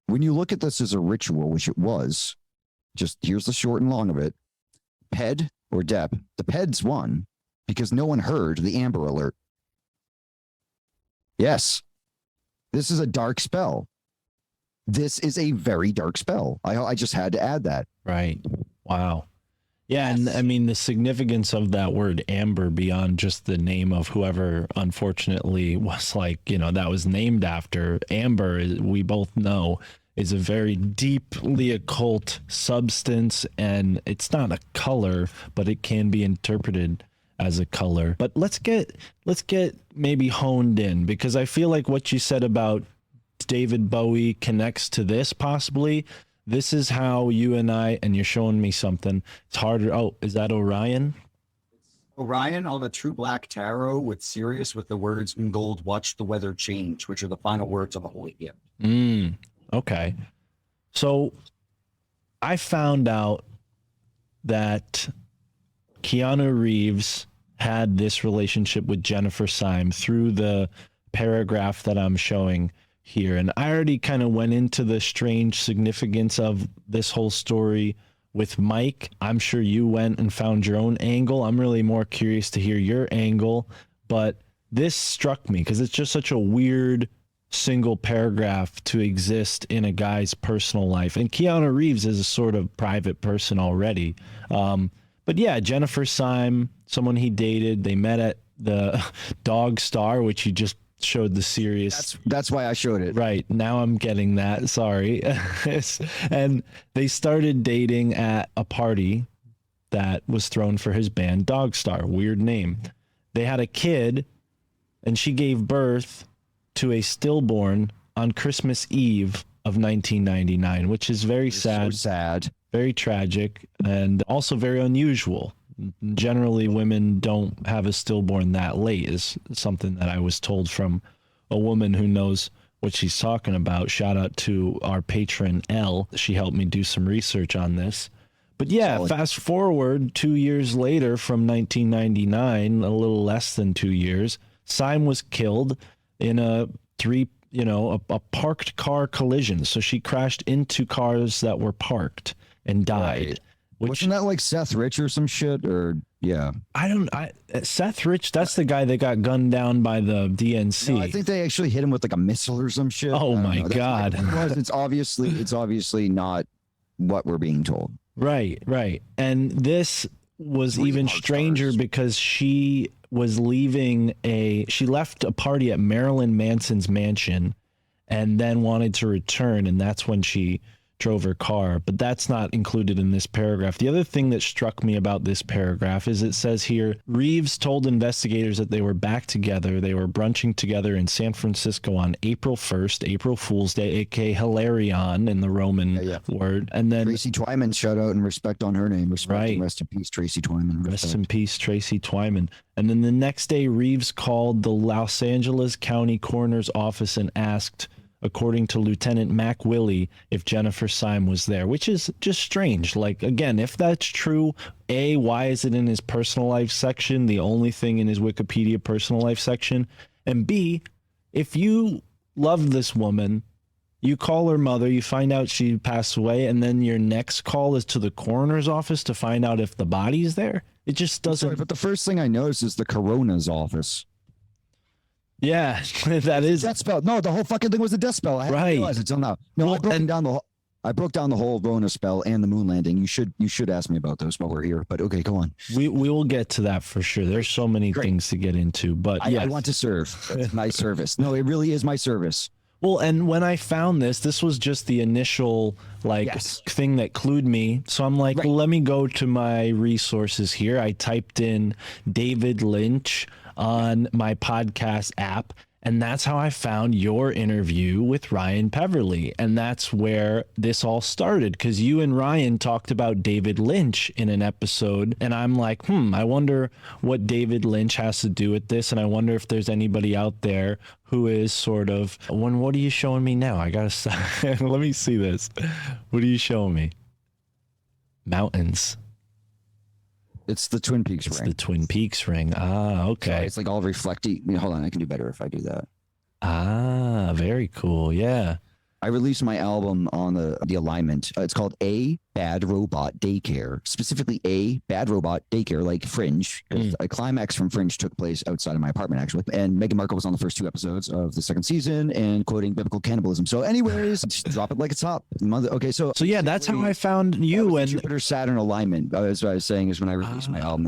when you look at this as a ritual, which it was, just here's the short and long of it. Ped or Dep, the Peds won because no one heard the Amber Alert. Yes, this is a dark spell. This is a very dark spell. I just had to add that. Right. Wow. Yeah, and I mean the significance of that word amber beyond just the name of whoever unfortunately was like, you know, that was named after. Amber, we both know, is a very deeply occult substance, and it's not a color, but it can be interpreted as a color. But let's get maybe honed in, because I feel like what you said about David Bowie connects to this possibly. This is how you and I, and you're showing me something. It's harder. Oh, is that Orion? Orion on the True Black Tarot with Sirius with the words in gold, watch the weather change, which are the final words of the Holy Gift. Okay. So I found out that Keanu Reeves had this relationship with Jennifer Syme through the paragraph that I'm showing here. And I already kind of went into the strange significance of this whole story with Mike. I'm sure you went and found your own angle. I'm really more curious to hear your angle, but this struck me because it's just such a weird single paragraph to exist in a guy's personal life. And Keanu Reeves is a sort of private person already. But yeah, Jennifer Syme, someone he dated, they met at the Dog Star, which you just showed the serious. That's why I showed it. Right. Now I'm getting that. Sorry. And they started dating at a party that was thrown for his band, Dog Star. Weird name. They had a kid, and she gave birth to a stillborn on Christmas Eve of 1999, which is very sad. So sad. Very tragic, and also very unusual. Generally, women don't have a stillborn that late, is something that I was told from a woman who knows what she's talking about. Shout out to our patron, Elle. She helped me do some research on this. But yeah, Solid. Fast forward 2 years later from 1999, a little less than 2 years, Syme was killed in a parked car collision. So she crashed into cars that were parked and died. Right. Which, wasn't that like Seth Rich or some shit? Or yeah, Seth Rich, that's the guy that got gunned down by the DNC. no, I think they actually hit him with like a missile or some shit. Oh I don't my know. That's God. what it was. It's obviously not what we're being told. Right. And this was Three even hard stranger stars. because she was she left a party at Marilyn Manson's mansion and then wanted to return, and that's when she drove her car. But that's not included in this paragraph. The other thing that struck me about this paragraph is it says here, Reeves told investigators that they were back together. They were brunching together in San Francisco on April 1st, April Fool's Day, aka Hilarion in the Roman word. And then Tracy Twyman, shout out and respect on her name. Respect Right. and rest in peace, Tracy Twyman. rest in peace, Tracy Twyman. And then the next day, Reeves called the Los Angeles County Coroner's office and asked, according to Lieutenant Mac Willey, if Jennifer Syme was there, which is just strange. Like, again, if that's true, A, why is it in his personal life section, the only thing in his Wikipedia personal life section? And B, if you love this woman, you call her mother, you find out she passed away, and then your next call is to the coroner's office to find out if the body's there? It just doesn't... Sorry, but the first thing I noticed is the coroner's office. Yeah, that is... Death spell. No, the whole fucking thing was a death spell. I hadn't Right. realized it till now. No, Well, I broke down the whole Rona spell and the moon landing. You should ask me about those while we're here. But okay, go on. We will get to that for sure. There's so many Great. things to get into, but I yes. want to serve. That's my service. No, it really is my service. Well, and when I found this was just the initial Yes. thing that clued me. So I'm like, Right. well, let me go to my resources here. I typed in David Lynch on my podcast app, and that's how I found your interview with Ryan Peverly. And that's where this all started, because you and Ryan talked about David Lynch in an episode. And I'm like, I wonder what David Lynch has to do with this. And I wonder if there's anybody out there who is sort of, what are you showing me now? I got to, let me see this. What are you showing me? Mountains. It's the Twin Peaks It's ring. the Twin Peaks ring. Ah, okay. Sorry, it's like all reflecting. Hold on, I can do better if I do that. Ah, very cool. Yeah. I released my album on the alignment. It's called A Bad Robot Daycare, specifically A Bad Robot Daycare, like Fringe. A climax from Fringe took place outside of my apartment, actually. And Meghan Markle was on the first 2 episodes of the 2nd season and quoting biblical cannibalism. So anyways, just drop it like it's hot. Okay, so yeah, that's how I found you. And Jupiter-Saturn alignment, as what I was saying, is when I released my album.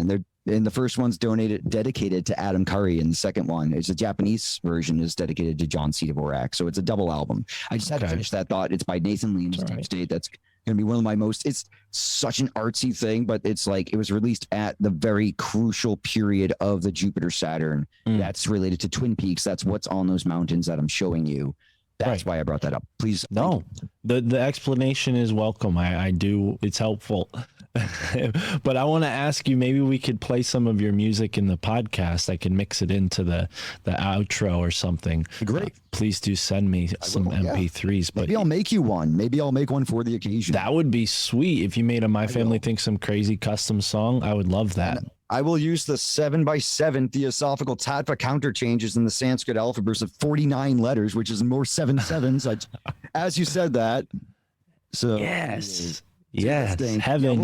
And the first one's dedicated to Adam Curry, and the second one is the Japanese version is dedicated to John C. Dvorak. So it's a double album. I just had to finish that thought. It's by Nathan Lean. State. That's going to be one of my most. It's such an artsy thing, but it's like it was released at the very crucial period of the Jupiter Saturn. That's related to Twin Peaks. That's what's on those mountains that I'm showing you. That's why I brought that up. Please. No, the explanation is welcome. I do. It's helpful. But I want to ask you, maybe we could play some of your music in the podcast. I can mix it into the outro or something. Great. Please do send me some MP3s. But maybe I'll make you one. Maybe I'll make one for the occasion. That would be sweet. If you made a My Family Thinks Some Crazy custom song, I would love that. I will use the 7x7 Theosophical Tattva counter changes in the Sanskrit alphabet of 49 letters, which is more 7 sevens. As you said that. So yes. Yes, heaven,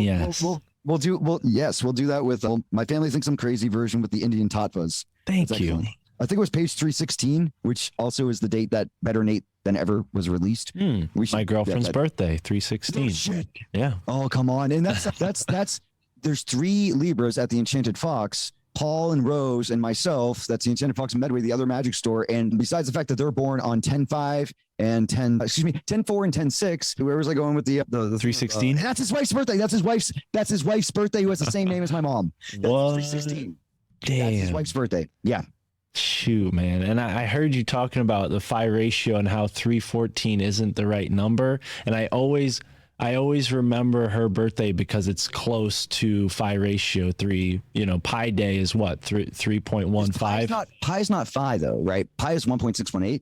We'll do that with My Family Thinks I'm Crazy version with the Indian Tattvas. Thank you. I think it was page 316, which also is the date that Better Nate Than Ever was released. My girlfriend's birthday, 316. Oh, shit. Yeah. Oh, come on. And that's there's 3 Libras at the Enchanted Fox. Paul and Rose and myself, that's the Enchanted Fox in Medway, the other magic store. And besides the fact that they're born on 10-5 and 10-4 and 10-6, whoever's like going with the 316. That's his wife's birthday. That's his wife's birthday, who has the same name as my mom. That's 316. Damn. That's his wife's birthday. Yeah. Shoot, man. And I heard you talking about the phi ratio and how 314 isn't the right number. And I always remember her birthday because it's close to phi ratio 3. You know, pi day is what, 3.15? Pi's not phi though, right? Pi is 1.618.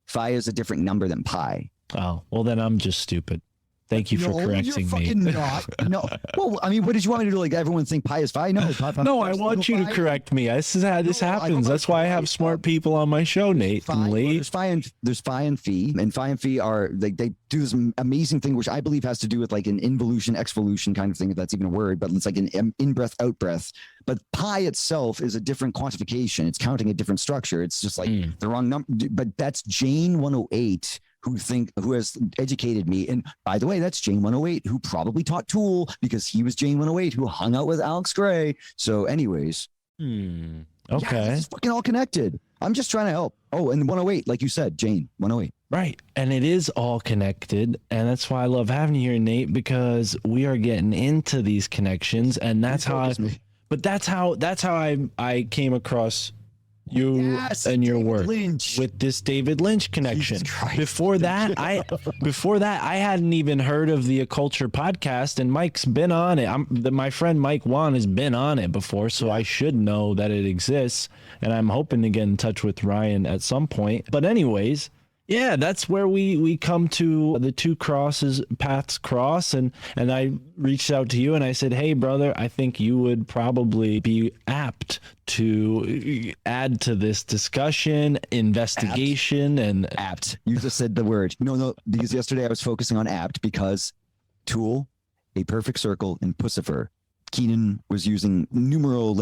Phi is a different number than pi. Oh, well then I'm just stupid. Thank you for correcting me. No. Well, I mean, what did you want me to do? Like everyone think pi is phi? No, no, I want you to correct me. This is how this happens. That's why I have smart people on my show, Nate and Lee. There's phi and phi, and phi and phi are they do this amazing thing, which I believe has to do with like an involution, exvolution kind of thing, if that's even a word. But it's like an in breath, out breath. But pi itself is a different quantification. It's counting a different structure. It's just like the wrong number. But that's Jane 108. Who has educated me. And by the way, that's Jane 108, who probably taught Tool because he was Jane 108, who hung out with Alex Gray. So anyways. Okay. Yeah, it's fucking all connected. I'm just trying to help. Oh, and 108, like you said, Jane 108. Right. And it is all connected. And that's why I love having you here, Nate, because we are getting into these connections. And that's how I came across you and your work with this David Lynch connection. Before that, I hadn't even heard of the Occulture podcast, and Mike's been on it. My friend Mike Wan has been on it before, so I should know that it exists, and I'm hoping to get in touch with Ryan at some point. But anyways, yeah, that's where we come to the two paths cross, and I reached out to you and I said, hey brother, I think you would probably be apt to add to this discussion, investigation, and apt. You just said the word. No, because yesterday I was focusing on apt because Tool, A Perfect Circle, and Pussifer. Keenan was using numeral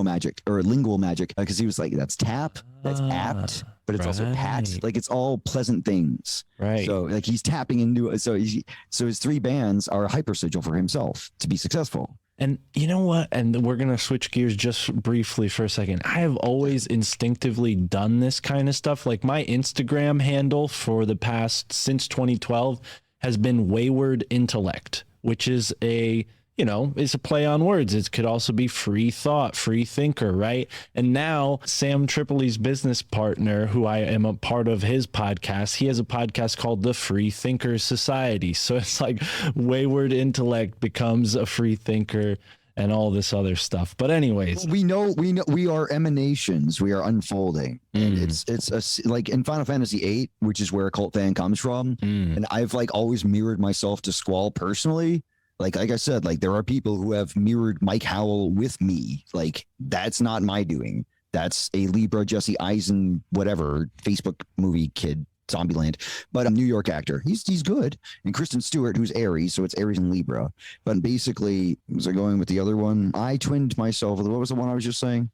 magic or lingual magic because he was like, that's tap, that's apt, but it's also pat. Like it's all pleasant things. Right. So like he's tapping into it. So his 3 bands are a hypersigil for himself to be successful. And you know what? And we're going to switch gears just briefly for a second. I have always instinctively done this kind of stuff. Like my Instagram handle for the past, since 2012, has been Wayward Intellect, which is it's a play on words. It could also be free thought, free thinker, right? And now Sam Tripoli's business partner, who I am a part of his podcast, he has a podcast called The Free Thinker Society. So it's like Wayward Intellect becomes a free thinker and all this other stuff. But anyways, we know we are emanations. We are unfolding. And it's like in Final Fantasy VIII, which is where Occult Fan comes from. And I've like always mirrored myself to Squall personally. Like I said, like there are people who have mirrored Mike Howell with me. Like that's not my doing. That's a Libra Jesse Eisen, whatever Facebook movie kid Zombieland, but a New York actor. He's good. And Kristen Stewart, who's Aries, so it's Aries and Libra. But basically, was I going with the other one? I twinned myself. What was the one I was just saying?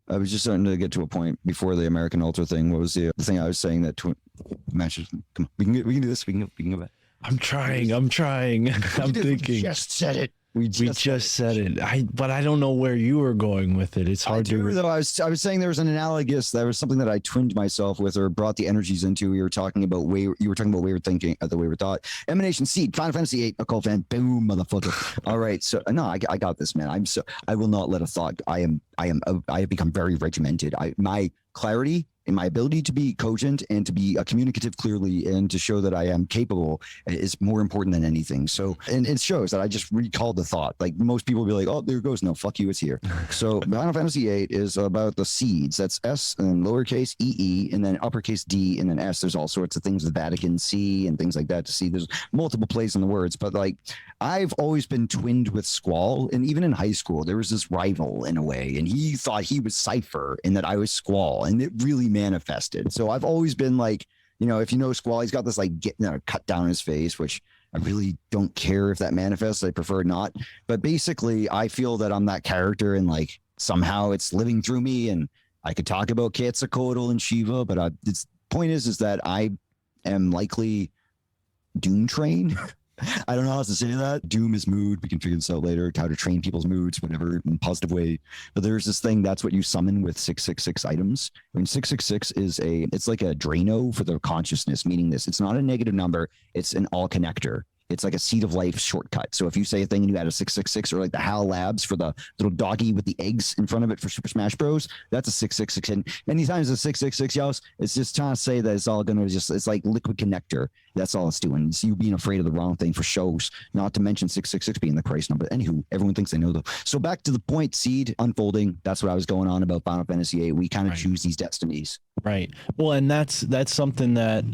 I was just starting to get to a point before the American Ultra thing. What was the thing I was saying that matches? Come on, we can do this. We can go back. I'm trying. I'm thinking. Just said it. We just said it. But I don't know where you were going with it. It's hard to. Though I was saying there was an analogous. There was something that I twinned myself with, or brought the energies into. We were talking about wayward thinking, the wayward thought. Emanation Seed, Final Fantasy VIII, Occult Fan. Boom, motherfucker. All right, so no, I got this, man. I will not let a thought. I have become very regimented. My clarity and my ability to be cogent and to be communicative clearly and to show that I am capable is more important than anything. So, and it shows that I just recalled the thought. Like most people will be like, oh, there it goes. No, fuck you, it's here. So Final Fantasy VIII is about the seeds. That's S and lowercase EE and then uppercase D and then S. There's all sorts of things with Vatican C and things like that to see. There's multiple plays in the words, but like I've always been twinned with Squall. And even in high school, there was this rival in a way, and he thought he was Cypher and that I was Squall, and it really manifested. So I've always been like, if you know Squall, he's got this like cut down his face, which I really don't care if that manifests. I prefer not. But basically, I feel that I'm that character, and like somehow it's living through me, and I could talk about Quetzalcoatl and Shiva, but the point is that I am likely Doom Train. I don't know how to say that. Doom is mood. We can figure this out later. How to train people's moods, whatever, in a positive way. But there's this thing. That's what you summon with 666 items. I mean, 666 it's like a Drano for the consciousness, meaning this. It's not a negative number. It's an all connector. It's like a seed of life shortcut. So if you say a thing and you add a 666, or like the HAL Labs for the little doggy with the eggs in front of it for Super Smash Bros, that's a 666. And anytime it's a 666, y'all, it's just trying to say that it's all going to it's like liquid connector. That's all it's doing. It's you being afraid of the wrong thing for shows, not to mention 666 being the Christ number. Anywho, everyone thinks they know though. So back to the point, seed unfolding. That's what I was going on about Final Fantasy VIII. We kind of choose these destinies. Right. Well, and that's something that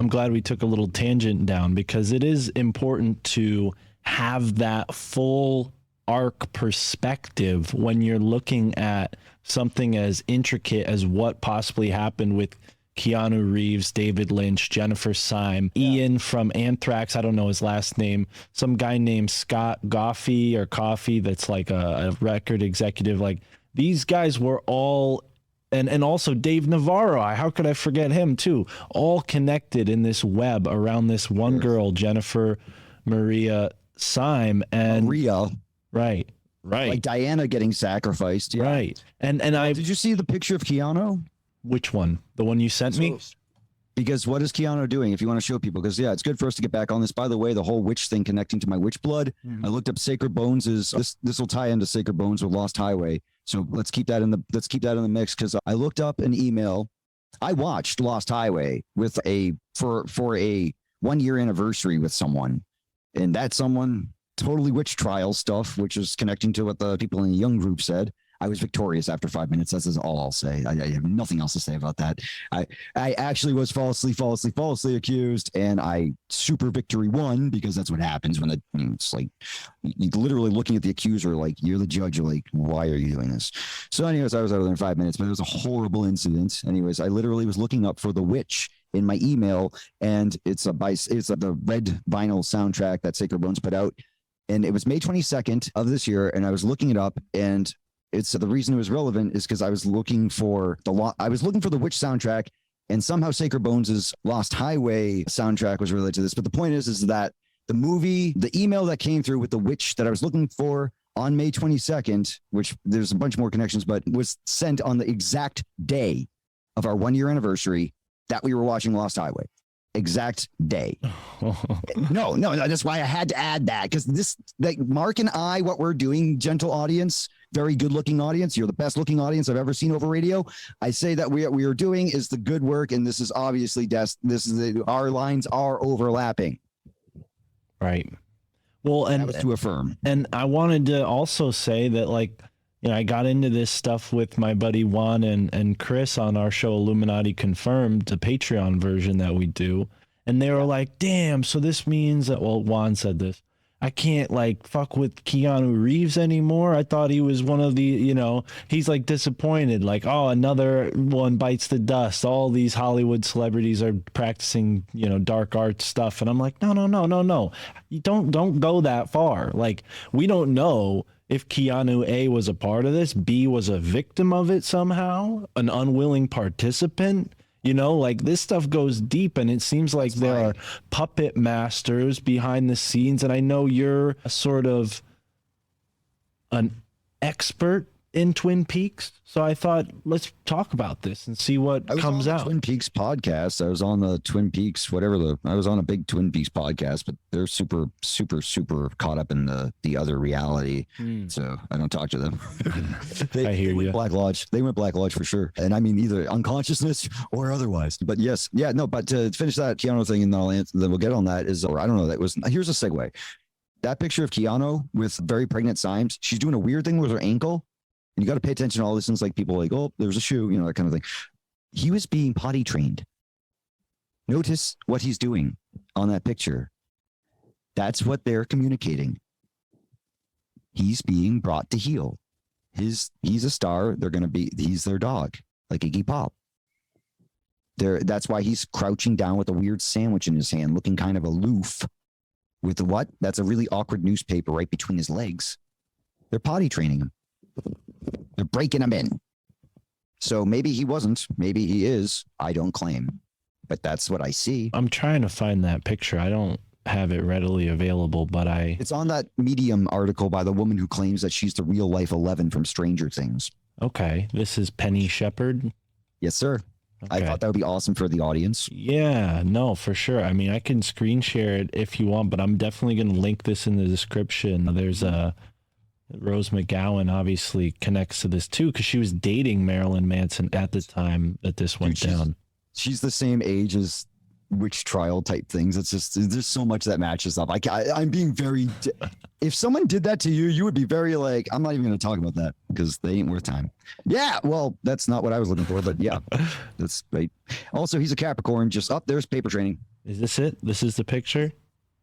I'm glad we took a little tangent down, because it is important to have that full arc perspective when you're looking at something as intricate as what possibly happened with Keanu Reeves, David Lynch, Jennifer Syme, Ian from Anthrax. I don't know his last name. Some guy named Scott Goffey or Coffey that's like a record executive. Like these guys were all. And also Dave Navarro, how could I forget him too? All connected in this web around this one girl, Jennifer Maria Syme. And Maria. Right. Like Diana getting sacrificed. Yeah. Right. And did you see the picture of Keanu? Which one? The one you sent me? Because what is Keanu doing, if you want to show people? Because, it's good for us to get back on this. By the way, the whole witch thing connecting to my witch blood, I looked up Sacred Bones. This will tie into Sacred Bones with Lost Highway. So let's keep that in the mix, because I looked up an email. I watched Lost Highway with for a 1-year anniversary with someone, and that someone totally witch trial stuff, which is connecting to what the people in the young group said. I was victorious after 5 minutes. That's all I'll say. I have nothing else to say about that. I actually was falsely accused, and I super victory won, because that's what happens when it's like you're literally looking at the accuser like you're the judge. You're like, why are you doing this? So anyways, I was out there in 5 minutes, but it was a horrible incident. Anyways, I literally was looking up for the witch in my email, and it's the red vinyl soundtrack that Sacred Bones put out, and it was May 22nd of this year, and I was looking it up, and the reason it was relevant is because I was looking for the witch soundtrack, and somehow Sacred Bones' Lost Highway soundtrack was related to this. But the point is that the email that came through with the witch that I was looking for on May 22nd, which there's a bunch more connections, but was sent on the exact day of our 1-year anniversary that we were watching Lost Highway. Exact day. No, that's why I had to add that, because this, like Mark and I, what we're doing, gentle audience, very good looking audience, you're the best looking audience I've ever seen over radio. I say that we are doing is the good work, and this is obviously our lines are overlapping. Right. Well, and to affirm. And I wanted to also say that, like, I got into this stuff with my buddy Juan and Chris on our show Illuminati Confirmed, the Patreon version that we do. And they were like, damn, so this means that, well, Juan said this. I can't like fuck with Keanu Reeves anymore. I thought he was one of the, you know, he's like disappointed. Like, oh, another one bites the dust. All these Hollywood celebrities are practicing, you know, dark arts stuff. And I'm like, no. You don't go that far. Like, we don't know if Keanu A was a part of this, B was a victim of it somehow, an unwilling participant. You know, like this stuff goes deep, and it seems like there are puppet masters behind the scenes. And I know you're a sort of an expert in Twin Peaks. So I thought, let's talk about this and see what comes out. Twin Peaks podcast. I was on the Twin Peaks, I was on a big Twin Peaks podcast, but they're super caught up in the other reality. So I don't talk to them. I hear you. Black Lodge. They went Black Lodge for sure. And I mean, either unconsciousness or otherwise. But yes. Yeah, no, but to finish that Keanu thing, and then we'll get on that is, or I don't know, here's a segue. That picture of Keanu with very pregnant Syme, she's doing a weird thing with her ankle. And you got to pay attention to all these things, like people like, oh, there's a shoe, you know, that kind of thing. He was being potty trained. Notice what he's doing on that picture. That's what they're communicating. He's being brought to heel. He's a star. He's their dog, like Iggy Pop. That's why he's crouching down with a weird sandwich in his hand, looking kind of aloof with what? That's a really awkward newspaper right between his legs. They're potty training him. They're breaking him in. So maybe he wasn't. Maybe he is. I don't claim. But that's what I see. I'm trying to find that picture. I don't have it readily available, but It's on that Medium article by the woman who claims that she's the real life 11 from Stranger Things. Okay. This is Penny Shepherd? Yes, sir. Okay. I thought that would be awesome for the audience. Yeah, no, for sure. I mean, I can screen share it if you want, but I'm definitely going to link this in the description. There's Rose McGowan obviously connects to this too, because she was dating Marilyn Manson at the time that this went down. She's the same age as witch trial type things. It's just, there's so much that matches up. I'm being very, if someone did that to you, you would be very like, I'm not even going to talk about that because they ain't worth time. Yeah, well, that's not what I was looking for, but yeah, that's right. Also, he's a Capricorn. Just up there's paper training. Is this it? This is the picture?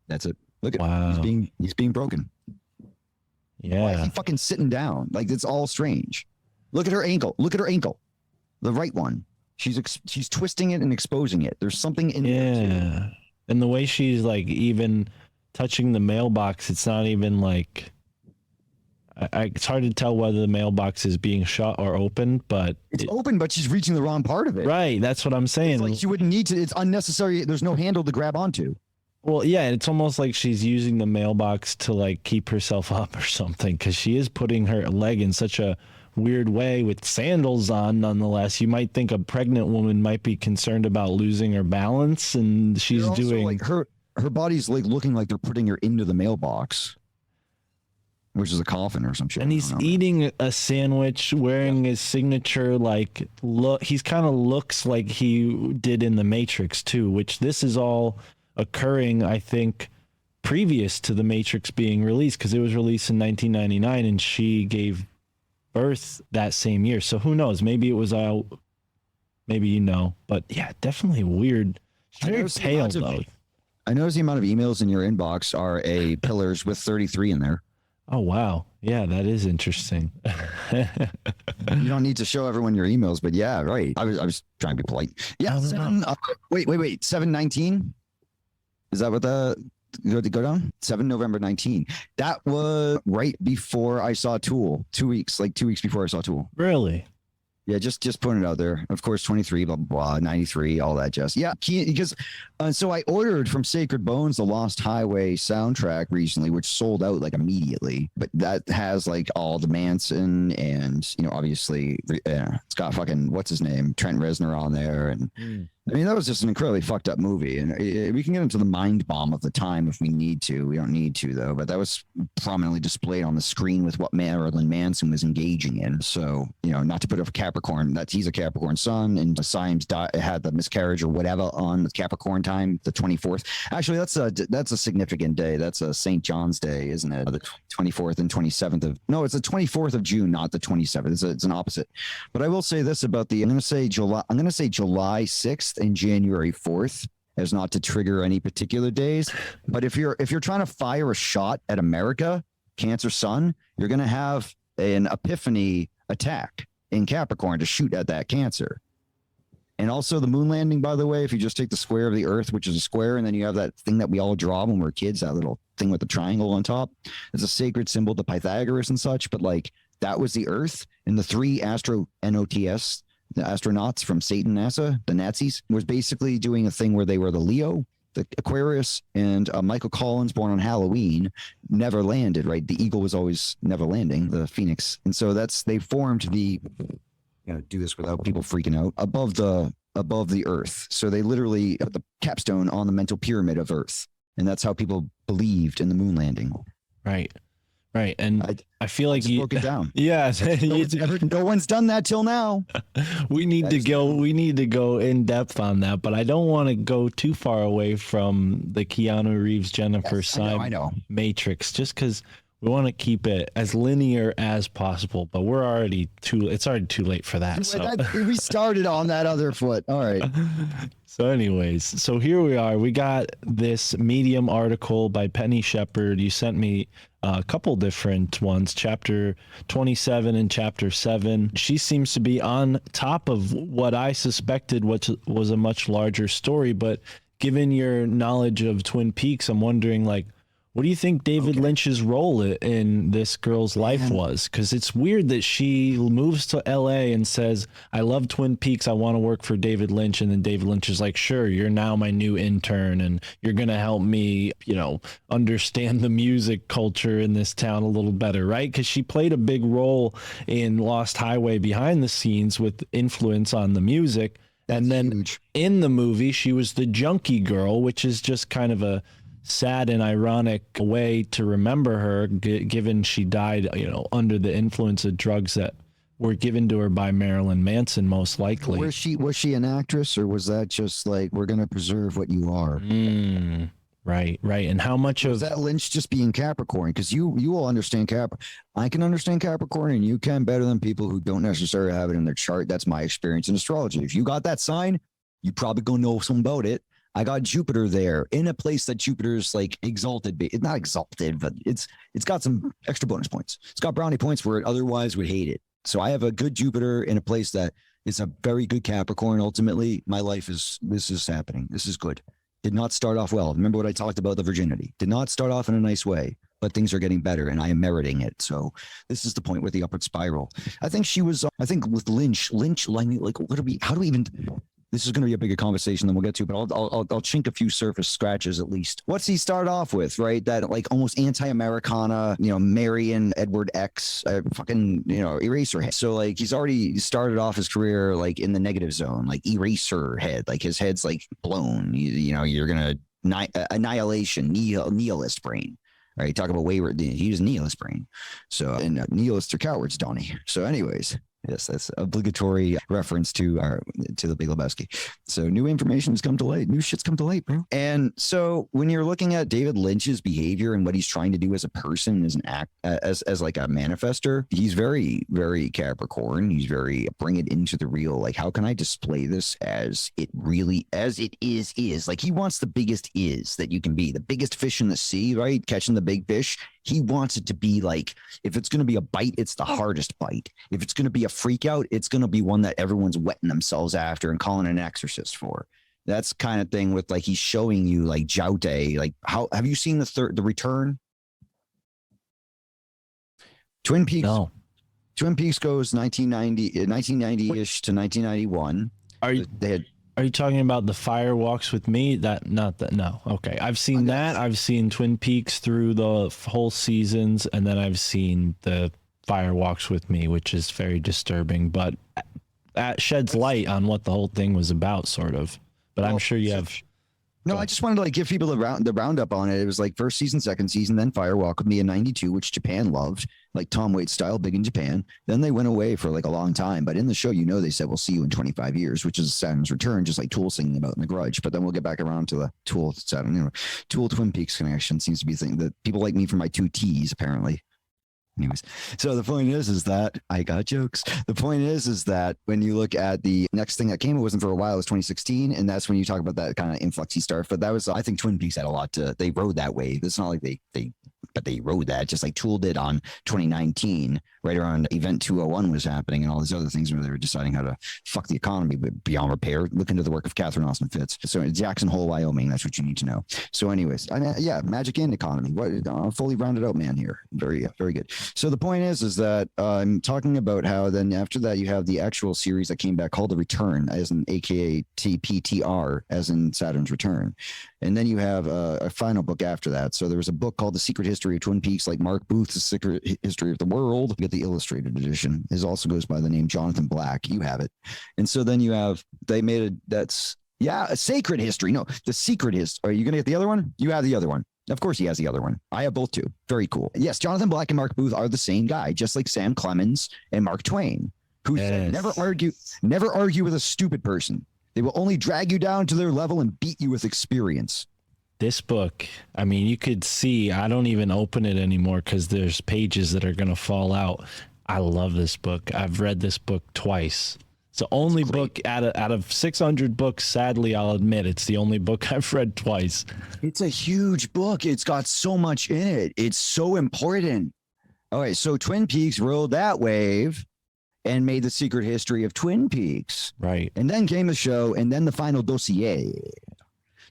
That's it. Look at him. He's being broken. Yeah. Why is he fucking sitting down? Like, it's all strange. Look at her ankle. Look at her ankle. The right one. She's twisting it and exposing it. There's something in there too. Yeah. And the way she's like even touching the mailbox, it's not even like it's hard to tell whether the mailbox is being shut or open, but it's open, but she's reaching the wrong part of it. Right. That's what I'm saying. It's like she wouldn't need to. It's unnecessary. There's no handle to grab onto. Well, yeah, it's almost like she's using the mailbox to like keep herself up or something, because she is putting her leg in such a weird way with sandals on. Nonetheless, you might think a pregnant woman might be concerned about losing her balance, and she's doing like her body's like looking like they're putting her into the mailbox, which is a coffin or some shit. And he's eating a sandwich, wearing his signature like look. He's kind of looks like he did in The Matrix too, which this is all occurring, I think, previous to The Matrix being released, because it was released in 1999 and she gave birth that same year. So who knows? Maybe it was out. Maybe you know. But yeah, definitely weird. She's very pale though. I noticed the amount of emails in your inbox are pillars with 33 in there. Oh wow, yeah, that is interesting. You don't need to show everyone your emails, but yeah, right. I was trying to be polite. Yeah, wait, 7/19. Is that what go down? 7 November 19. That was right before I saw Tool. 2 weeks before I saw Tool. Really? Yeah, just putting it out there. Of course, 23, blah, blah, blah, 93, all that jazz. Yeah, because so I ordered from Sacred Bones the Lost Highway soundtrack recently, which sold out like immediately. But that has like all the Manson and, you know, obviously it's got fucking, what's his name? Trent Reznor on there. And I mean, that was just an incredibly fucked up movie. And we can get into the mind bomb of the time if we need to. We don't need to, though. But that was prominently displayed on the screen with what Marilyn Manson was engaging in. So, you know, not to put up a Capricorn, he's a Capricorn sun, and Syme's had the miscarriage or whatever on the Capricorn time, the 24th. Actually, that's a significant day. That's a St. John's Day, isn't it? The 24th and 27th of, no, it's the 24th of June, not the 27th. It's an opposite. But I will say this about I'm going to say July 6th and January 4th as not to trigger any particular days. But if you're trying to fire a shot at America, Cancer Sun, you're going to have an epiphany attack in Capricorn to shoot at that Cancer. And also the moon landing, by the way, if you just take the square of the Earth, which is a square, and then you have that thing that we all draw when we're kids, that little thing with the triangle on top, it's a sacred symbol to Pythagoras and such. But like that was the Earth, and the three NOTS, the astronauts from Satan NASA, the Nazis, was basically doing a thing where they were the Leo, the Aquarius, and Michael Collins, born on Halloween, never landed, right? The eagle was always never landing, the Phoenix. And so they formed the, do this without people freaking out, above the Earth. So they literally put the capstone on the mental pyramid of Earth. And that's how people believed in the moon landing. Right. Right. And I feel like you broke it down. Yeah. No one's done that till now. We need to go in depth on that, but I don't want to go too far away from the Keanu Reeves, Jennifer Syme I know. Matrix, just because we want to keep it as linear as possible, but it's already too late for that. So. We started on that other foot. All right. So anyways, so here we are. We got this Medium article by Penny Shepherd. You sent me a couple different ones, chapter 27 and chapter 7. She seems to be on top of what I suspected was a much larger story, but given your knowledge of Twin Peaks, I'm wondering, like, what do you think David Lynch's role in this girl's life was? Because it's weird that she moves to LA and says, I love Twin Peaks, I want to work for David Lynch. And then David Lynch is like, sure, you're now my new intern and you're going to help me, understand the music culture in this town a little better, right? Because she played a big role in Lost Highway behind the scenes with influence on the music. And then huge. In the movie, she was the junkie girl, which is just kind of a sad and ironic way to remember her, given she died, under the influence of drugs that were given to her by Marilyn Manson, most likely. Was she an actress, or was that just like, we're going to preserve what you are? Right. And how much was that Lynch just being Capricorn? Because you will understand Capricorn. I can understand Capricorn, and you can better than people who don't necessarily have it in their chart. That's my experience in astrology. If you got that sign, you probably gonna know something about it. I got Jupiter there in a place that Jupiter's like exalted. It's not exalted, but it's got some extra bonus points. It's got brownie points where it otherwise would hate it. So I have a good Jupiter in a place that is a very good Capricorn. Ultimately, my life this is happening. This is good. Did not start off well. Remember what I talked about, the virginity. Did not start off in a nice way, but things are getting better and I am meriting it. So this is the point with the upward spiral. I think with Lynch, like, how do we even... This is going to be a bigger conversation than we'll get to, but I'll chink a few surface scratches at least. What's he start off with, right? That like almost anti-Americana, Marion Edward X, Eraserhead. So like he's already started off his career like in the negative zone, like Eraserhead, like his head's like blown. You're gonna annihilation, nihilist brain. Right? Talk about wayward. He was nihilist brain. So and nihilists are cowards, Donnie. So anyways. Yes, that's obligatory reference to the Big Lebowski. So new information has come to light. New shit's come to light, bro. And so when you're looking at David Lynch's behavior and what he's trying to do as a person, as an act, as like a manifester, he's very, very Capricorn. He's very bring it into the real. Like, how can I display this as it is? Like, he wants the biggest is that you can be, the biggest fish in the sea, right? Catching the big fish. He wants it to be like, if it's going to be a bite, it's the hardest bite. If it's going to be a freak out, it's going to be one that everyone's wetting themselves after and calling an exorcist for. That's kind of thing with like, he's showing you like Joute, like how, have you seen the Return? Twin Peaks. No. Twin Peaks goes 1990-ish to 1991. Are you talking about The Fire Walks with Me? No. Okay. I've seen that. I've seen Twin Peaks through the whole seasons, and then I've seen The Fire Walks with Me, which is very disturbing, but that sheds light on what the whole thing was about, sort of. But I'm sure you have... No, I just wanted to like give people the roundup on it. It was like first season, second season, then Fire Walk with Me in 92, which Japan loved, like Tom Waits style, big in Japan. Then they went away for like a long time. But in the show, they said, we'll see you in 25 years, which is Saturn's return, just like Tool singing about in The Grudge. But then we'll get back around to the Tool Saturn, Tool Twin Peaks connection seems to be a thing that people like me for my two T's, apparently. Anyways, so the point is that I got jokes. The point is that when you look at the next thing that came, it wasn't for a while, it was 2016. And that's when you talk about that kind of influxy stuff. But that was, I think Twin Peaks had a lot they rode that wave. It's not like they rode that, just like Tool did on 2019, right around Event 201 was happening and all these other things where they were deciding how to fuck the economy beyond repair. Look into the work of Catherine Austin Fitts. So Jackson Hole, Wyoming, that's what you need to know. So anyways, magic and economy. Fully rounded out man here. Very, very good. So the point is that I'm talking about how then after that you have the actual series that came back called The Return, as in AKA TPTR, as in Saturn's Return. And then you have a final book after that. So there was a book called The Secret History of Twin Peaks, like Mark Booth's The Secret History of the World. You get the illustrated edition. It also goes by the name Jonathan Black. You have it. And so then you have, they made a Sacred History. No, The Secret History. Are you going to get the other one? You have the other one. Of course he has the other one. I have both too. Very cool. Yes, Jonathan Black and Mark Booth are the same guy, just like Sam Clemens and Mark Twain, who said, never argue with a stupid person. They will only drag you down to their level and beat you with experience. This book, I mean, you could see, I don't even open it anymore because there's pages that are going to fall out. I love this book. I've read this book twice. It's the only book out of 600 books, sadly, I'll admit, it's the only book I've read twice. It's a huge book. It's got so much in it. It's so important. All right, so Twin Peaks rode that wave and made The Secret History of Twin Peaks. Right. And then came the show, and then the final dossier.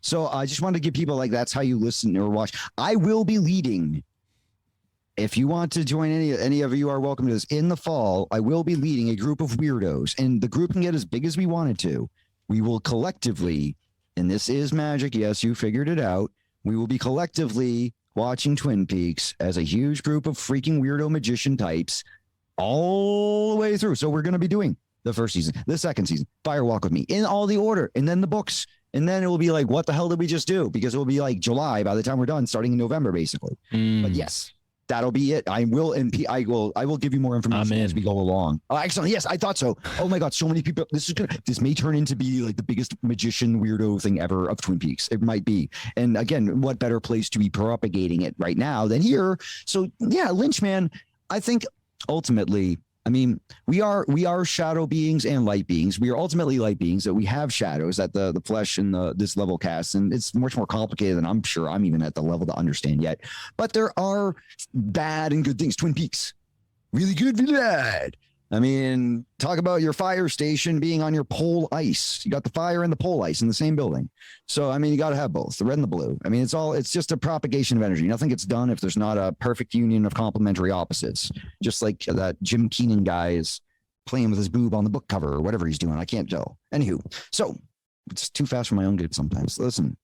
So I just wanted to give people that's how you listen or watch. I will be leading. If you want to join, any of you are welcome to this. In the fall, I will be leading a group of weirdos, and the group can get as big as we want it to. We will collectively, and this is magic, yes, you figured it out. We will be collectively watching Twin Peaks as a huge group of freaking weirdo magician types all the way through. So we're going to be doing the first season, the second season, Fire Walk with Me, in all the order, and then the books. And then it will be like, what the hell did we just do? Because it will be like July by the time we're done, starting in November, basically. But yes, that'll be it. I will give you more information as we go along. Oh, excellent. Yes, I thought so. Oh my God, so many people. This may turn into be like the biggest magician weirdo thing ever of Twin Peaks. It might be. And again, what better place to be propagating it right now than here? So yeah, Lynch, man, I think ultimately, I mean, we are shadow beings and light beings. We are ultimately light beings, that we have shadows that the flesh and this level casts, and it's much more complicated than I'm sure I'm even at the level to understand yet. But there are bad and good things. Twin Peaks, really good, really bad. I mean, talk about your fire station being on your pole ice. You got the fire and the pole ice in the same building. So, I mean, you got to have both, the red and the blue. I mean, it's just a propagation of energy. Nothing gets done if there's not a perfect union of complementary opposites. Just like that Jim Keenan guy is playing with his boob on the book cover or whatever he's doing. I can't tell. Anywho, so it's too fast for my own good sometimes. Listen,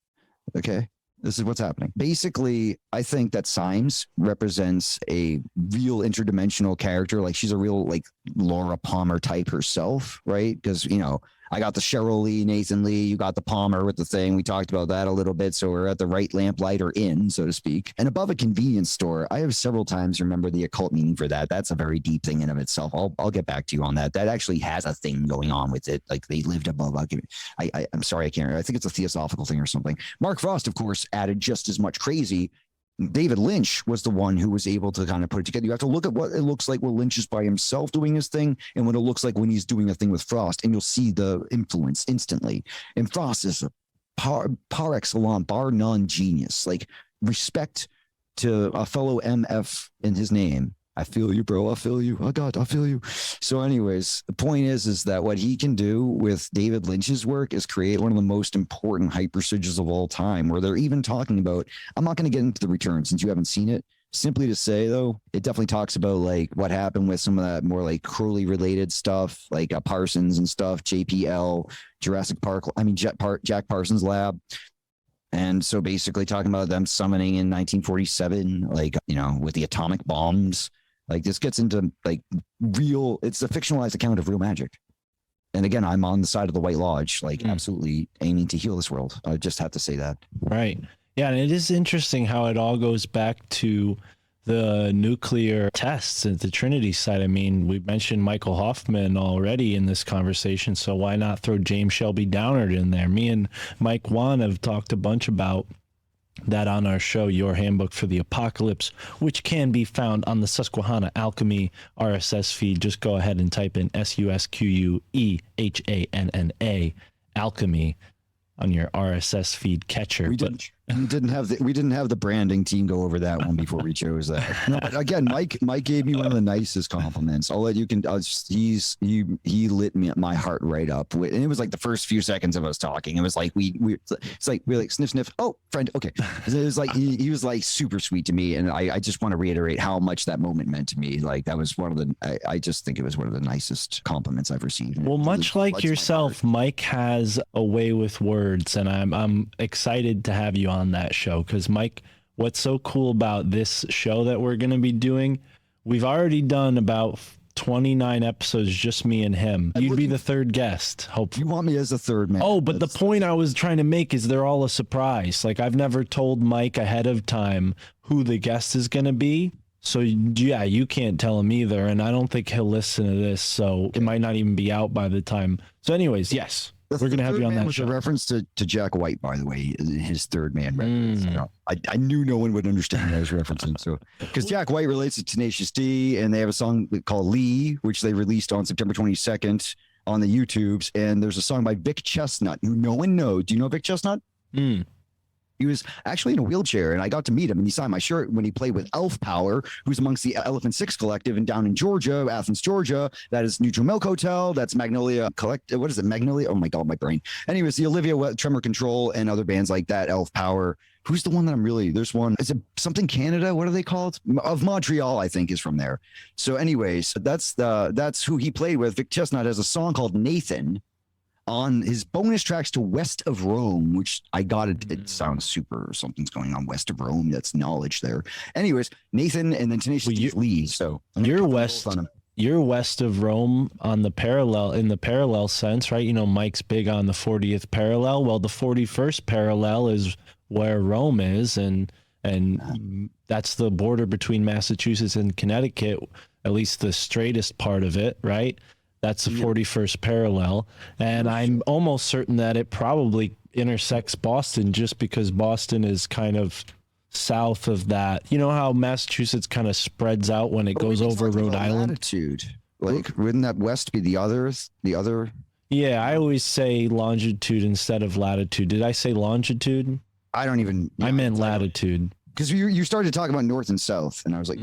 okay? This is what's happening. Basically, I think that Syme represents a real interdimensional character. Like she's a real like Laura Palmer type herself, right? Because, you know, I got the Cheryl Lee, Nathan Lee, you got the Palmer with the thing. We talked about that a little bit. So we're at the right lamplighter inn, so to speak. And above a convenience store, I have several times remember the occult meaning for that. That's a very deep thing in of itself. I'll get back to you on that. That actually has a thing going on with it. Like they lived above. I'm sorry, I can't remember. I think it's a theosophical thing or something. Mark Frost, of course, added just as much crazy. David Lynch was the one who was able to kind of put it together. You have to look at what it looks like when Lynch is by himself doing his thing and what it looks like when he's doing a thing with Frost, and you'll see the influence instantly. And Frost is a par excellence, bar none genius. Like respect to a fellow MF in his name. I feel you, bro. I feel you. Oh God, I feel you. So anyways, the point is that what he can do with David Lynch's work is create one of the most important hypersiges of all time, where they're even talking about, I'm not going to get into The Return since you haven't seen it. Simply to say, though, it definitely talks about like what happened with some of that more like Crowley related stuff, like Parsons and stuff, JPL, Jurassic Park. I mean, Jack Parsons lab. And so basically talking about them summoning in 1947, like, you know, with the atomic bombs. Like this gets into like real, it's a fictionalized account of real magic. And again, I'm on the side of the White Lodge, like absolutely aiming to heal this world. I just have to say that. Right. Yeah. And it is interesting how it all goes back to the nuclear tests at the Trinity site. I mean, we mentioned Michael Hoffman already in this conversation, so why not throw James Shelby Downard in there? Me and Mike Wan have talked a bunch about that on our show, Your Handbook for the Apocalypse, which can be found on the Susquehanna Alchemy RSS feed. Just go ahead and type in SUSQUEHANNA Alchemy on your RSS feed catcher. We didn't have the branding team go over that one before we chose that. No, but again, Mike gave me one of the nicest compliments. He lit my heart right up. And it was like the first few seconds of us talking. It was like we're like sniff sniff. Oh, friend. Okay. It was like he was like super sweet to me, and I just want to reiterate how much that moment meant to me. Like that was I just think it was one of the nicest compliments I've received. Well, much like yourself, Mike has a way with words, and I'm excited to have you on that show, because Mike, what's so cool about this show that we're going to be doing, we've already done about 29 episodes, just me and him. You'd be the third guest, hopefully. You want me as a third man? Oh, but the point I was trying to make is they're all a surprise. Like, I've never told Mike ahead of time who the guest is going to be. So yeah, you can't tell him either, and I don't think he'll listen to this, so it might not even be out by the time. So anyways, yes. We're going to have you on that show. A reference to Jack White, by the way, his third man reference. So I knew no one would understand what I was referencing. So, because Jack White relates to Tenacious D, and they have a song called Lee, which they released on September 22nd on the YouTubes. And there's a song by Vic Chestnut, who no one knows. Do you know Vic Chestnut? He was actually in a wheelchair, and I got to meet him, and he signed my shirt when he played with Elf Power, who's amongst the Elephant Six Collective, and down in Georgia, Athens, Georgia. That is Neutral Milk Hotel. That's Magnolia Collective. What is it? Magnolia? Oh my God, my brain. Anyways, the Olivia Tremor Control and other bands like that, Elf Power. Who's the one that there's one, is it something Canada? What are they called? Of Montreal, I think, is from there. So anyways, that's who he played with. Vic Chestnut has a song called Nathan on his bonus tracks to West of Rome, which I got it. It sounds super. Something's going on West of Rome. That's knowledge there. Anyways, Nathan and then Tenacious D Lee. So you're west of Rome in the parallel sense, right? You know, Mike's big on the 40th parallel. Well, the 41st parallel is where Rome is, and that's the border between Massachusetts and Connecticut, at least the straightest part of it, right? That's the 41st parallel. And I'm almost certain that it probably intersects Boston, just because Boston is kind of south of that. You know how Massachusetts kind of spreads out when it goes over Rhode Island? Latitude. Like, wouldn't that west be the other? Yeah, I always say longitude instead of latitude. Did I say longitude? I don't even. I meant latitude. Because you started talking about north and south, and I was like,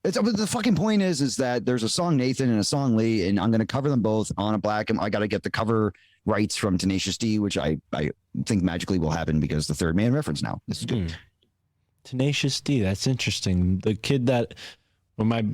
but the fucking point is that there's a song Nathan and a song Lee, and I'm going to cover them both on a black. And I got to get the cover rights from Tenacious D, which I think magically will happen because the third man reference now. This is good. Tenacious D, that's interesting. The kid that, I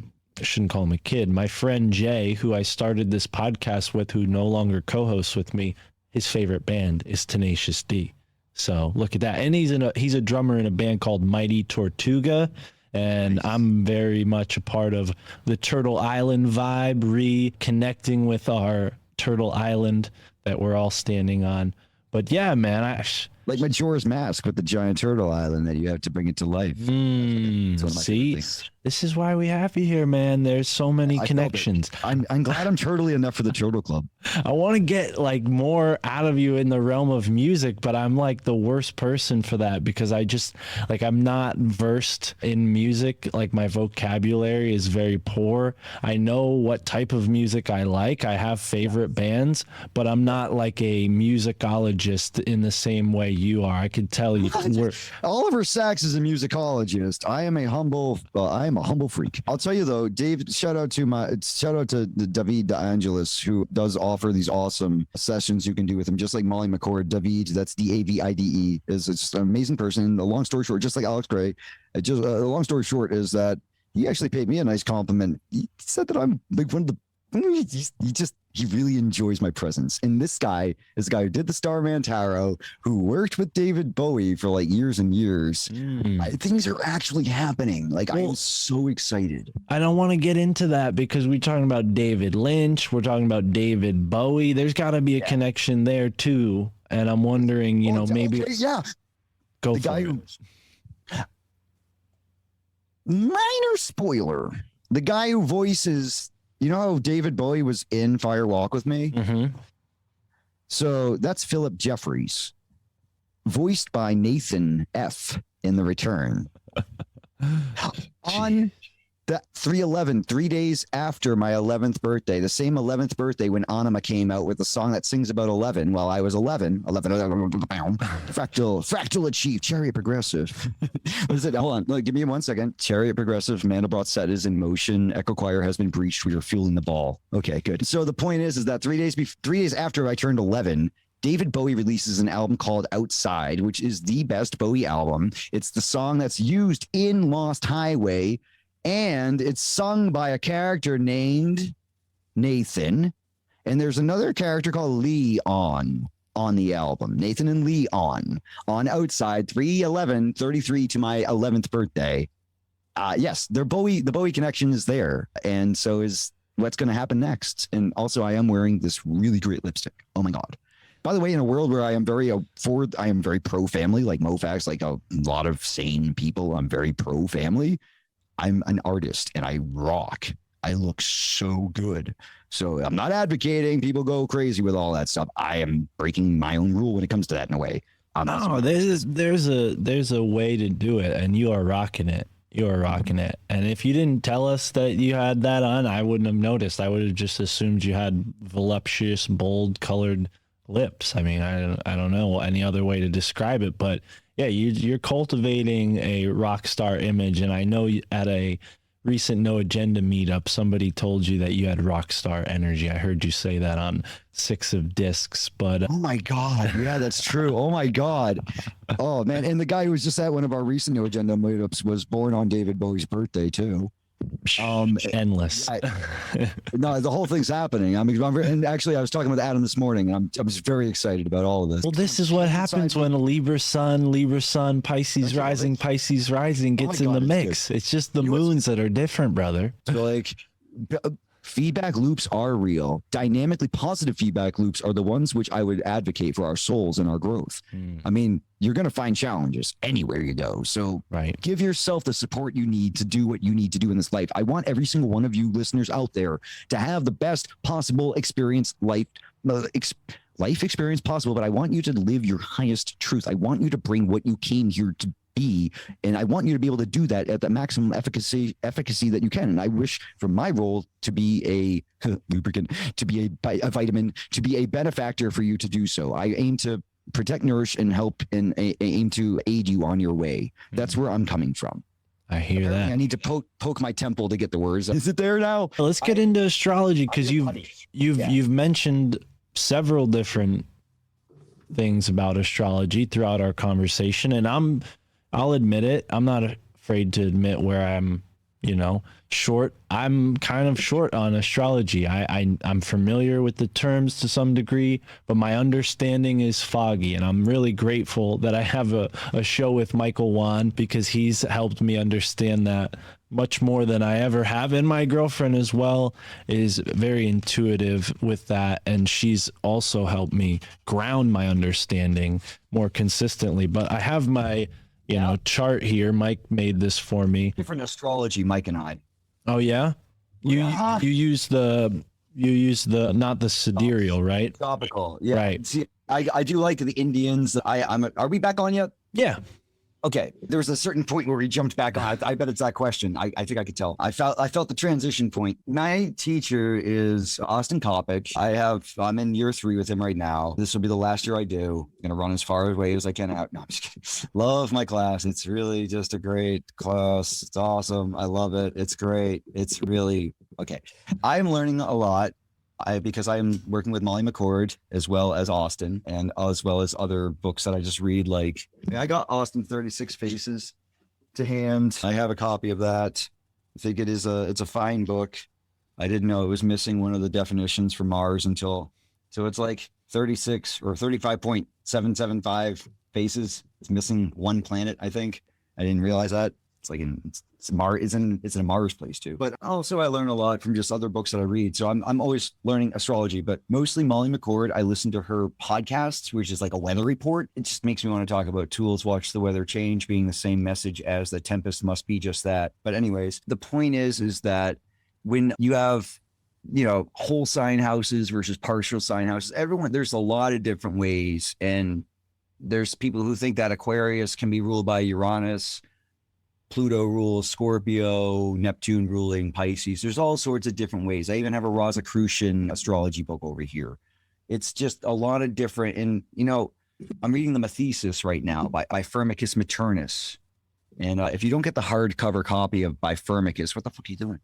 shouldn't call him a kid, my friend Jay, who I started this podcast with, who no longer co-hosts with me, his favorite band is Tenacious D. So look at that. And he's a drummer in a band called Mighty Tortuga. And I'm very much a part of the Turtle Island vibe, reconnecting with our Turtle Island that we're all standing on. But yeah, man, like Majora's Mask with the giant turtle island that you have to bring it to life. See, this is why we have you here, man. There's so many connections. I'm glad I'm turtly enough for the Turtle Club. I want to get like more out of you in the realm of music, but I'm like the worst person for that, because I just I'm not versed in music. Like, my vocabulary is very poor. I know what type of music I like. I have favorite bands, but I'm not like a musicologist in the same way you are. I can tell you. Oliver Sacks is a musicologist. I am a humble freak. I'll tell you though, Dave, shout out to David DeAngelis, who does offer these awesome sessions you can do with him, just like Molly McCord. David, that's Davide, is just an amazing person. The long story short, just like Alex Gray, the long story short is that he actually paid me a nice compliment. He said that I'm like one of the he really enjoys my presence. And this guy is a guy who did the Starman Tarot, who worked with David Bowie for like years and years. Things are actually happening. Like, I am so excited. I don't want to get into that because we're talking about David Lynch. We're talking about David Bowie. There's got to be a connection there too. And I'm wondering, maybe. Okay, yeah. Go the for guy it. Minor spoiler. The guy who voices. You know how David Bowie was in Fire Walk with Me? Mm-hmm. So that's Philip Jeffries. voiced by Nathan F. in the return. On the 3/11, 3 days after my 11th birthday, the same 11th birthday when Anima came out with a song that sings about 11. While I was 11, fractal achieved, chariot progressive. What is it? Hold on, look, give me 1 second. Chariot progressive, Mandelbrot set is in motion. Echo choir has been breached. We are fueling the ball. Okay, good. So the point is that 3 days after I turned 11, David Bowie releases an album called Outside, which is the best Bowie album. It's the song that's used in Lost Highway, and it's sung by a character named Nathan. And there's another character called Leon on the album. Nathan and Leon on Outside, 3/11/33 to my 11th birthday. Yes, the Bowie connection is there. And so is what's going to happen next. And also, I am wearing this really great lipstick. Oh my God. By the way, in a world where I am very pro-family, like MoFax, like a lot of sane people, I'm very pro-family. I'm an artist and I rock. I look so good. So I'm not advocating people go crazy with all that stuff. I am breaking my own rule when it comes to that in a way. No, there's a way to do it, and you are rocking it. You are rocking it. And if you didn't tell us that you had that on, I wouldn't have noticed. I would have just assumed you had voluptuous, bold colored lips. I mean, I don't know any other way to describe it, but yeah, you're cultivating a rock star image. And I know at a recent No Agenda meetup, somebody told you that you had rock star energy. I heard you say that on 6 of Discs, but oh my God. Yeah, that's true. Oh my God. Oh man. And the guy who was just at one of our recent No Agenda meetups was born on David Bowie's birthday too. Endless. No, the whole thing's happening. And actually, I was talking with Adam this morning, and I was very excited about all of this. Well, this is what happens when a Libra Sun, Pisces rising gets in the mix. It's just the moons that are different, brother. So, like, feedback loops are real. Dynamically positive feedback loops are the ones which I would advocate for our souls and our growth. I mean, you're going to find challenges anywhere you go. So give yourself the support you need to do what you need to do in this life. I want every single one of you listeners out there to have the best possible experience, life experience possible, but I want you to live your highest truth. I want you to bring what you came here to be, and I want you to be able to do that at the maximum efficacy that you can. And I wish for my role to be a lubricant, to be a vitamin, to be a benefactor for you to do so. I aim to protect, nourish, and help, and aim to aid you on your way. That's where I'm coming from. I hear that. I need to poke my temple to get the words. Is it there now? Let's get into astrology, because you've mentioned several different things about astrology throughout our conversation, and I'll admit it. I'm not afraid to admit where I'm, short. I'm kind of short on astrology. I'm familiar with the terms to some degree, but my understanding is foggy. And I'm really grateful that I have a show with Michael Wan, because he's helped me understand that much more than I ever have. And my girlfriend as well is very intuitive with that. And she's also helped me ground my understanding more consistently. But I have my chart here. Mike made this for me. Different astrology, Mike and I. Oh yeah? You use the not the sidereal, right? Topical. Yeah. Right. See, I do like the Indians. Are we back on yet? Yeah. Okay. There was a certain point where we jumped back on. I bet it's that question. I think I could tell. I felt the transition point. My teacher is Austin Kopic. I'm in year 3 with him right now. This will be the last year I do. I'm going to run as far away as I can out. No, I'm just kidding. Love my class. It's really just a great class. It's awesome. I love it. It's great. It's really okay. I'm learning a lot. Because I'm working with Molly McCord as well as Austin, and as well as other books that I just read. Like, I got Austin 36 Faces to hand. I have a copy of that. I think it's a fine book. I didn't know it was missing one of the definitions for Mars so it's like 36 or 35.775 faces. It's missing one planet, I think. I didn't realize that. It's like it's in a Mars place too. But also I learn a lot from just other books that I read. So I'm always learning astrology, but mostly Molly McCord. I listen to her podcasts, which is like a weather report. It just makes me want to talk about tools, watch the weather change, being the same message as the tempest must be just that. But anyways, the point is that when you have, whole sign houses versus partial sign houses, there's a lot of different ways. And There's people who think that Aquarius can be ruled by Uranus, Pluto rules Scorpio, Neptune ruling Pisces. There's all sorts of different ways. I even have a Rosicrucian astrology book over here. It's just a lot of different, and I'm reading the Mathesis right now by Firmicus Maternus. And if you don't get the hardcover copy of by Firmicus, what the fuck are you doing?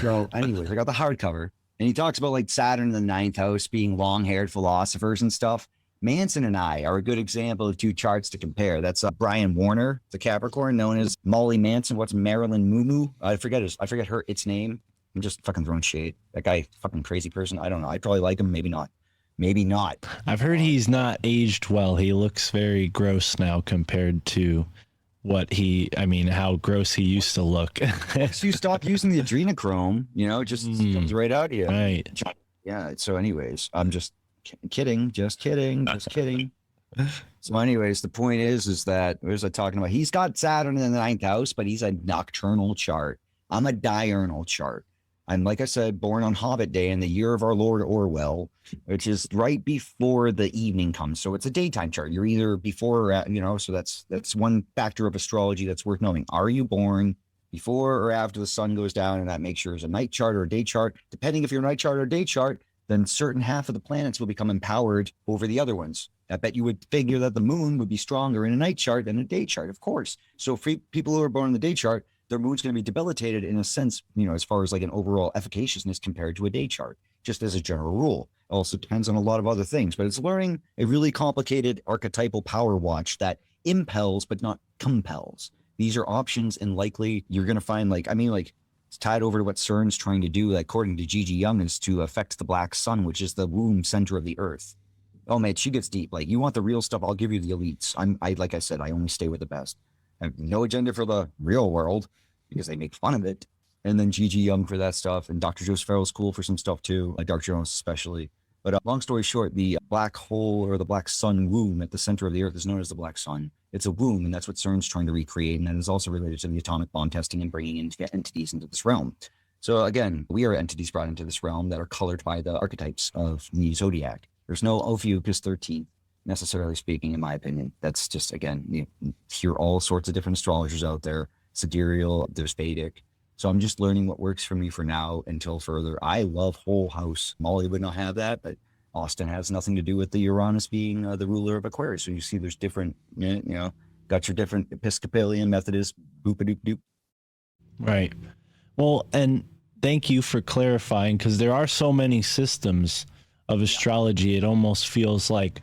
So anyways, I got the hardcover, and he talks about like Saturn in the ninth house being long-haired philosophers and stuff. Manson and I are a good example of two charts to compare. That's Brian Warner, the Capricorn, known as Molly Manson. What's Marilyn Mumu? I forget its name. I'm just fucking throwing shade. That guy, fucking crazy person. I don't know. I probably like him. Maybe not. Maybe not. I've heard he's not aged well. He looks very gross now compared to how gross he used to look. So you stop using the adrenochrome, just comes right out of you. Right. Yeah. So anyways, I'm just kidding. So anyways, the point is that, what was I talking about? He's got Saturn in the ninth house, but he's a nocturnal chart. I'm a diurnal chart. I'm, like I said, born on Hobbit Day in the year of our Lord Orwell, which is right before the evening comes. So it's a daytime chart. You're either before or so that's one factor of astrology that's worth knowing. Are you born before or after the sun goes down? And that makes sure it's a night chart or a day chart. Depending if you're a night chart or a day chart, then certain half of the planets will become empowered over the other ones. I bet you would figure that the moon would be stronger in a night chart than a day chart, of course. So for people who are born in the day chart, their moon's going to be debilitated in a sense, as far as like an overall efficaciousness compared to a day chart, just as a general rule. It also depends on a lot of other things, but it's learning a really complicated archetypal power watch that impels but not compels. These are options, and likely you're going to find it's tied over to what CERN's trying to do, according to Gigi Young, is to affect the black sun, which is the womb center of the earth. Oh man, she gets deep. Like, you want the real stuff, I'll give you the elites. Like I said, I only stay with the best. I have no agenda for the real world because they make fun of it. And then Gigi Young for that stuff. And Dr. Joseph Farrell's cool for some stuff too, like Dark Jones especially. But long story short, the black hole or the black sun womb at the center of the earth is known as the black sun. It's a womb, and that's what CERN's trying to recreate. And that is also related to the atomic bomb testing and bringing entities into this realm. So again, we are entities brought into this realm that are colored by the archetypes of the zodiac. There's no Ophiuchus 13th, necessarily speaking, in my opinion. That's just, again, you hear all sorts of different astrologers out there. Sidereal, there's Vedic. So I'm just learning what works for me for now until further. I love whole house. Molly would not have that, but Austin has nothing to do with the Uranus being the ruler of Aquarius. So you see there's different, got your different Episcopalian, Methodist, boop-a-doop-doop. Right. Well, and thank you for clarifying, because there are so many systems of astrology. It almost feels like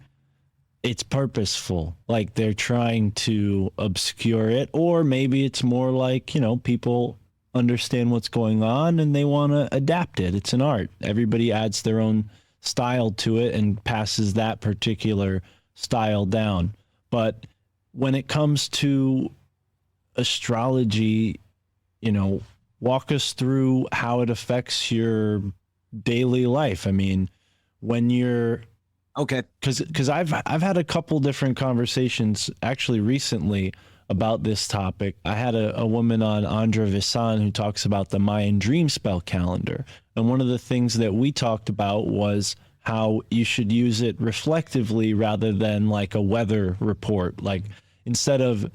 it's purposeful, like they're trying to obscure it, or maybe it's more like, people understand what's going on and they want to adapt it. It's an art. Everybody adds their own style to it and passes that particular style down. But when it comes to astrology, walk us through how it affects your daily life. I mean, when you're okay, because I've had a couple different conversations actually recently about this topic. I had a woman on, Andra Visan, who talks about the Mayan dream spell calendar, and one of the things that we talked about was how you should use it reflectively rather than like a weather report. Like, instead of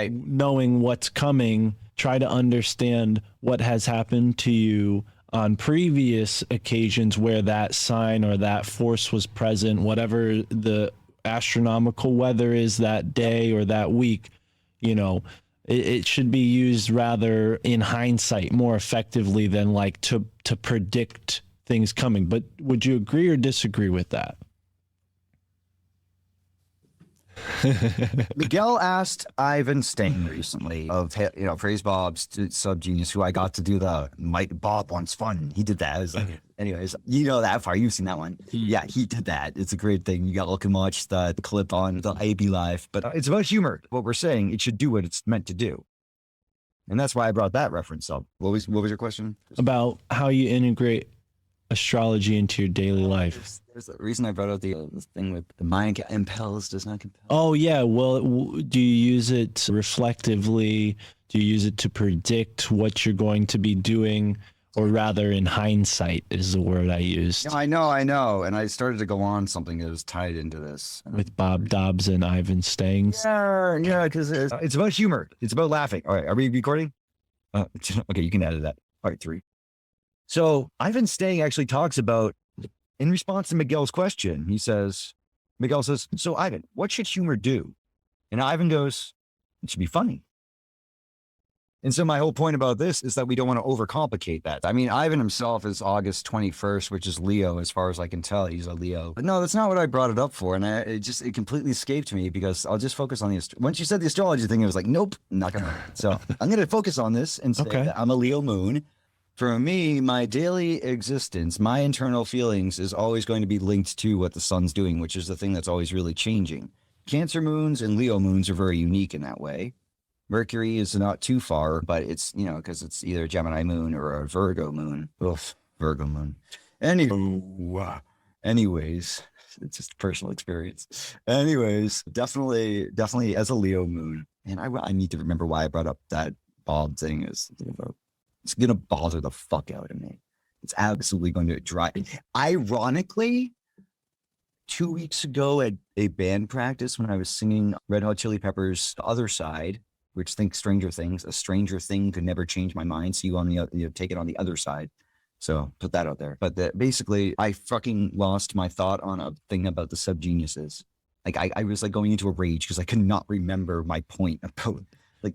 knowing what's coming, try to understand what has happened to you on previous occasions where that sign or that force was present, whatever the astronomical weather is that day or that week. It should be used rather in hindsight more effectively than like to predict things coming. But would you agree or disagree with that? Miguel asked Ivan Stain recently of, Praise Bob's Subgenius, who I got to do the Mike Bob Wants Fun. He did that. I was like, anyways, that far. You've seen that one. Yeah, he did that. It's a great thing. You got to look and watch the clip on the AB Live. But it's about humor. What we're saying, it should do what it's meant to do. And that's why I brought that reference up. What was your question? About how you integrate astrology into your daily life. There's the reason I brought out the thing with the mind impels does not compel. Oh yeah, well, do you use it reflectively? Do you use it to predict what you're going to be doing, or rather in hindsight is the word I used. No, I know. And I started to go on something that was tied into this. With Bob Dobbs and Ivan Stangs. Yeah, because it's about humor. It's about laughing. All right, are we recording? Okay, you can edit that. All right, 3. So Ivan Stang actually talks about, in response to Miguel's question, Miguel says, so Ivan, what should humor do? And Ivan goes, it should be funny. And so my whole point about this is that we don't want to overcomplicate that. I mean, Ivan himself is August 21st, which is Leo, as far as I can tell. He's a Leo. But no, that's not what I brought it up for. And it completely escaped me because I'll just focus on once you said the astrology thing, it was like, nope, not going to. So I'm going to focus on this and say that I'm a Leo moon. For me, my daily existence, my internal feelings is always going to be linked to what the sun's doing, which is the thing that's always really changing. Cancer moons and Leo moons are very unique in that way. Mercury is not too far, but it's, because it's either a Gemini moon or a Virgo moon. Oof, Virgo moon. Anyways, it's just personal experience. Anyways, definitely as a Leo moon. And I need to remember why I brought up that Bob thing. It's going to bother the fuck out of me. It's absolutely going to drive. Ironically, 2 weeks ago at a band practice when I was singing Red Hot Chili Peppers' The Other Side, which think Stranger Things, a stranger thing could never change my mind. So you take it on the other side. So put that out there. But basically, I fucking lost my thought on a thing about the subgeniuses. Like I was like going into a rage because I could not remember my point about.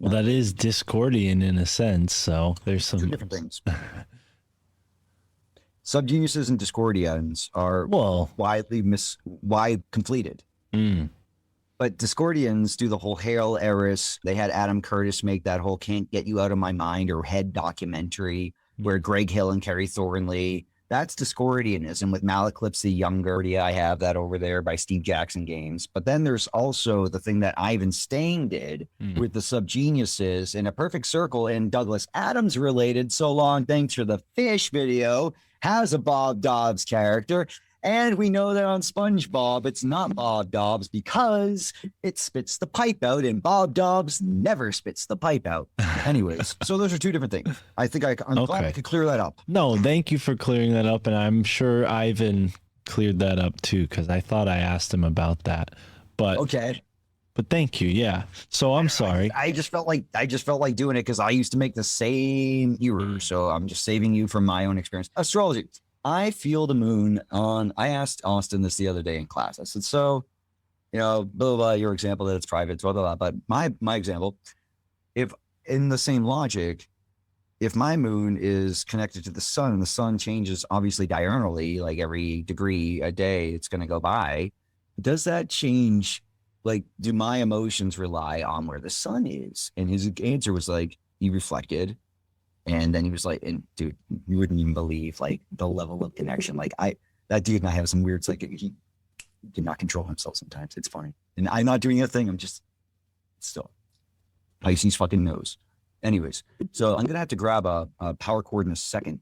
Well, that is Discordian in a sense. So there's some 2 different things. Subgeniuses and Discordians are widely completed. But Discordians do the whole Hail Eris. They had Adam Curtis make that whole Can't Get You Out of My Mind or Head documentary where Greg Hill and Kerry Thornley. That's Discordianism with Malaclips the Younger. Yeah, I have that over there by Steve Jackson Games. But then there's also the thing that Ivan Stang did with the subgeniuses in A Perfect Circle, and Douglas Adams related So Long Thanks for the Fish video has a Bob Dobbs character. And we know that on SpongeBob, it's not Bob Dobbs because it spits the pipe out, and Bob Dobbs never spits the pipe out. Anyways, so those are 2 different things. I think I'm glad I could clear that up. No, thank you for clearing that up. And I'm sure Ivan cleared that up too, because I thought I asked him about that. But okay. But thank you. Yeah. So I'm sorry. I just felt like doing it because I used to make the same error. So I'm just saving you from my own experience. Astrology. I feel the moon on, I asked Austin this the other day in class. I said, so, blah, blah, blah, your example that it's private, blah, blah, blah. But my example, if in the same logic, if my moon is connected to the sun and the sun changes obviously diurnally, like every degree a day it's going to go by, does that change? Like, do my emotions rely on where the sun is? And his answer was like, he reflected. And then he was like, and dude, you wouldn't even believe like the level of connection. Like that dude and I have some weird, like he cannot control himself sometimes. It's funny. And I'm not doing a thing. I'm just still Pisces fucking knows. Anyways, so I'm going to have to grab a power cord in a second.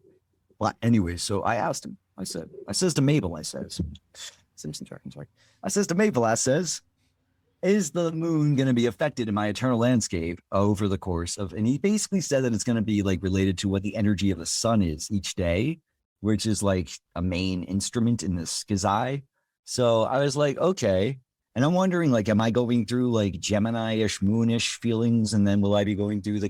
Well, anyways, so I asked him, I says to Mabel, I says to Mabel, is the moon going to be affected in my eternal landscape over the course of, and he basically said that it's going to be like related to what the energy of the sun is each day, which is like a main instrument in the schizi. So I was like, okay. And I'm wondering, like, am I going through like Gemini-ish, moonish feelings? And then will I be going through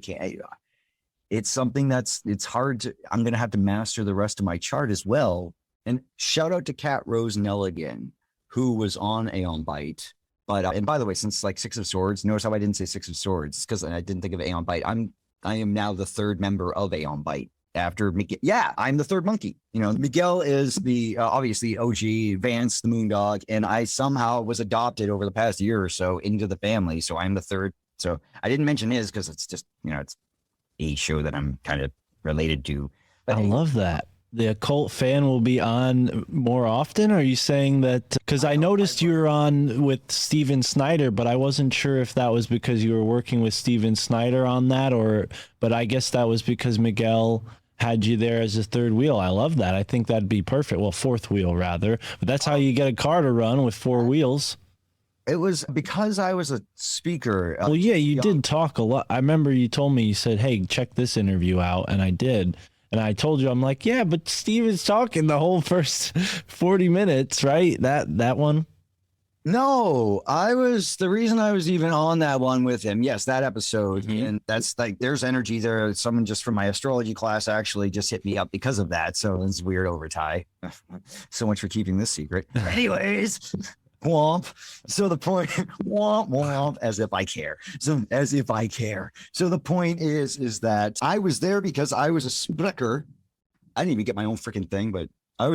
it's something it's hard to, I'm going to have to master the rest of my chart as well. And shout out to Kat Rose Nelligan, who was on Aeon Byte. But, and by the way, since like 6 of Swords, notice how I didn't say 6 of Swords. It's because I didn't think of Aeon Byte. I am now the 3rd member of Aeon Byte after Miguel. Yeah, I'm the 3rd monkey. Miguel is the, obviously OG, Vance, the Moondog. And I somehow was adopted over the past year or so into the family. So I'm the 3rd. So I didn't mention his because it's just, it's a show that I'm kind of related to. But I love that. The Occult Fan will be on more often? Are you saying that? Because I noticed you were on with Steven Snyder, but I wasn't sure if that was because you were working with Steven Snyder on that, but I guess that was because Miguel had you there as a 3rd wheel. I love that. I think that'd be perfect. Well, 4th wheel rather, but that's how you get a car to run with 4 wheels. It was because I was a speaker. Well, yeah, you did talk a lot. I remember you told me, you said, hey, check this interview out. And I did. And I told you, I'm like, yeah, but Steve is talking the whole first 40 minutes, right? That one. No, the reason I was even on that one with him. Yes, that episode. And that's like, there's energy there. Someone just from my astrology class actually just hit me up because of that. So it's weird over Ty. So much for keeping this secret. Anyways, womp. So the point, womp, womp, as if I care. So as if I care. So the point is that I was there because I was a sprecher. I didn't even get my own freaking thing, but I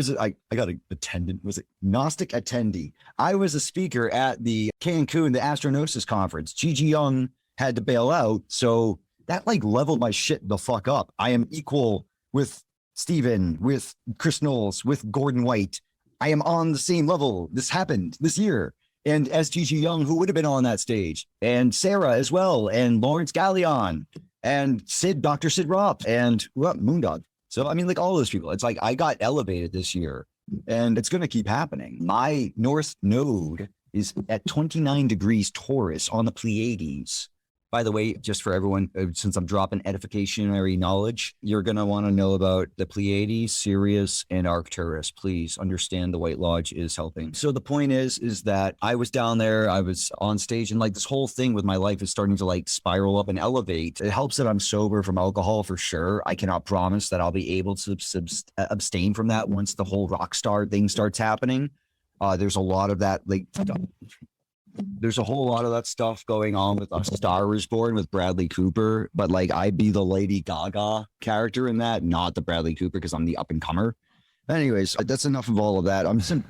got an attendant. Was it Gnostic attendee? I was a speaker at the Cancun, the Astronosis conference. Gigi Young had to bail out. So that like leveled my shit the fuck up. I am equal with Steven, with Chris Knowles, with Gordon White. I am on the same level. This happened this year. And as Gigi Young, who would have been on that stage, and Sarah as well, and Lawrence Gallion, and Dr. Sid Roth, and Moondog. So, I mean, like all those people, it's like I got elevated this year and it's going to keep happening. My North Node is at 29 degrees Taurus on the Pleiades. By the way, just for everyone, since I'm dropping edificationary knowledge, you're going to want to know about the Pleiades, Sirius, and Arcturus. Please understand the White Lodge is helping. So the point is that I was down there, I was on stage, and like this whole thing with my life is starting to like spiral up and elevate. It helps that I'm sober from alcohol for sure. I cannot promise that I'll be able to abstain from that once the whole rock star thing starts happening. There's a lot of that, like... There's a whole lot of that stuff going on with A Star Is Born with Bradley Cooper, but like I'd be the Lady Gaga character in that, not the Bradley Cooper because I'm the up and comer. Anyways, that's enough of all of that.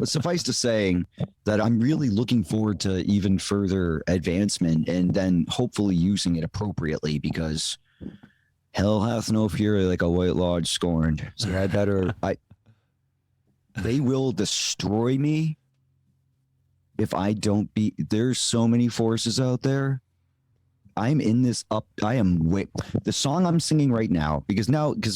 Suffice to saying that I'm really looking forward to even further advancement and then hopefully using it appropriately because hell hath no fury like a White Lodge scorned. So they will destroy me. If I don't there's so many forces out there. I'm in this the song I'm singing right now, because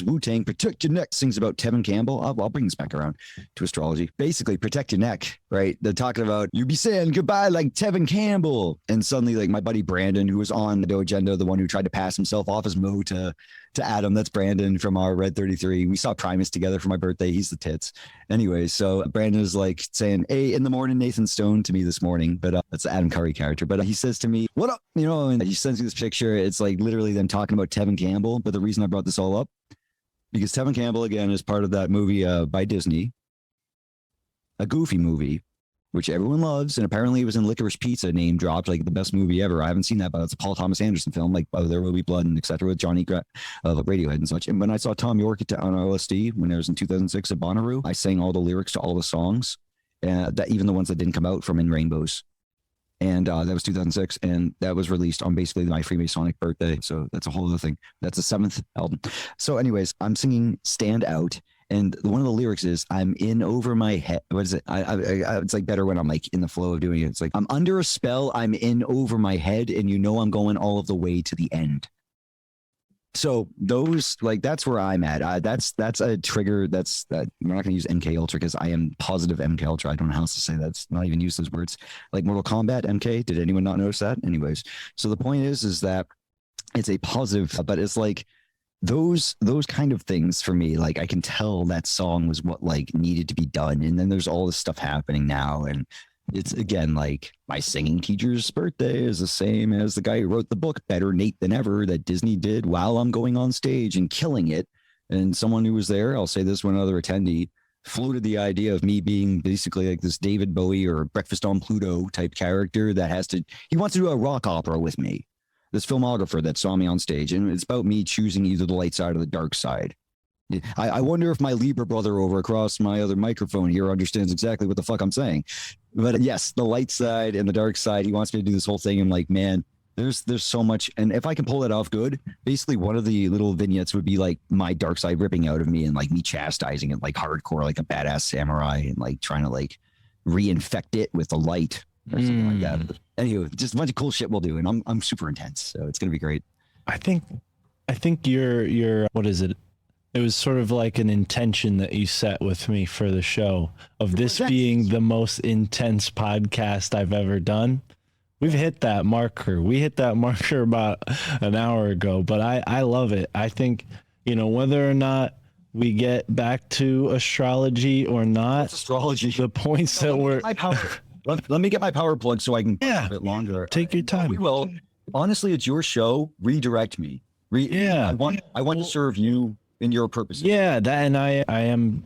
Wu-Tang, Protect Your Neck sings about Tevin Campbell. I'll bring this back around to astrology. Basically, protect your neck, right? They're talking about, you be saying goodbye like Tevin Campbell. And suddenly, like my buddy Brandon, who was on the Do Agenda, the one who tried to pass himself off as Mo to Adam, that's Brandon from our Red 33. We saw Primus together for my birthday. He's the tits. Anyway, so Brandon is like saying, hey, in the morning, Nathan Stone to me this morning, but that's the Adam Curry character. But he says to me, what up? You know, and he sends me this picture. It's like literally them talking about Tevin Campbell. But the reason I brought this all up, because Tevin Campbell, again, is part of that movie by Disney, a Goofy movie, which everyone loves. And apparently it was in Licorice Pizza, name dropped, like the best movie ever. I haven't seen that, but it's a Paul Thomas Anderson film, like There Will Be Blood and etc. with Johnny Radiohead and such. And when I saw Tom York on LSD, when it was in 2006 at Bonnaroo, I sang all the lyrics to all the songs, that even the ones that didn't come out from In Rainbows. And that was 2006, and that was released on basically my Freemasonic birthday. So that's a whole other thing. That's the 7th album. So anyways, I'm singing Stand Out. And one of the lyrics is, I'm in over my head. What is it? It's like better when I'm like in the flow of doing it. It's like, I'm under a spell. I'm in over my head. And you know, I'm going all of the way to the end. So those, like, that's where I'm at. That's a trigger. We're not going to use MK Ultra because I am positive MK Ultra. I don't know how else to say that. It's not even use those words. Like Mortal Kombat MK. Did anyone not notice that? Anyways. So the point is that it's a positive, but it's like, those kind of things for me, like I can tell that song was what like needed to be done. And then there's all this stuff happening now. And it's again, like my singing teacher's birthday is the same as the guy who wrote the book Better Nate Than Ever that Disney did while I'm going on stage and killing it. And someone who was there, I'll say this, one other attendee floated the idea of me being basically like this David Bowie or Breakfast on Pluto type character that he wants to do a rock opera with me. This filmographer that saw me on stage, and it's about me choosing either the light side or the dark side. I wonder if my Libra brother over across my other microphone here understands exactly what the fuck I'm saying. But yes, the light side and the dark side, he wants me to do this whole thing. I'm like, man, there's so much. And if I can pull it off good, basically one of the little vignettes would be like my dark side ripping out of me and like me chastising it like hardcore, like a badass samurai, and like trying to like reinfect it with the light or something like that. Anyway, just a bunch of cool shit we'll do, and I'm super intense, so it's gonna be great. I think you're what is it? It was sort of like an intention that you set with me for the show of this being the most intense podcast I've ever done. We've hit that marker. We hit that marker about an hour ago, but I love it. I think, you know, whether or not we get back to astrology or not. What's astrology? The points that were. Let me get my power plug so I can Yeah. a bit longer. Take your time. We will. Honestly, it's your show. Redirect me. Yeah. I want to serve you in your purposes. Yeah, that, and I am,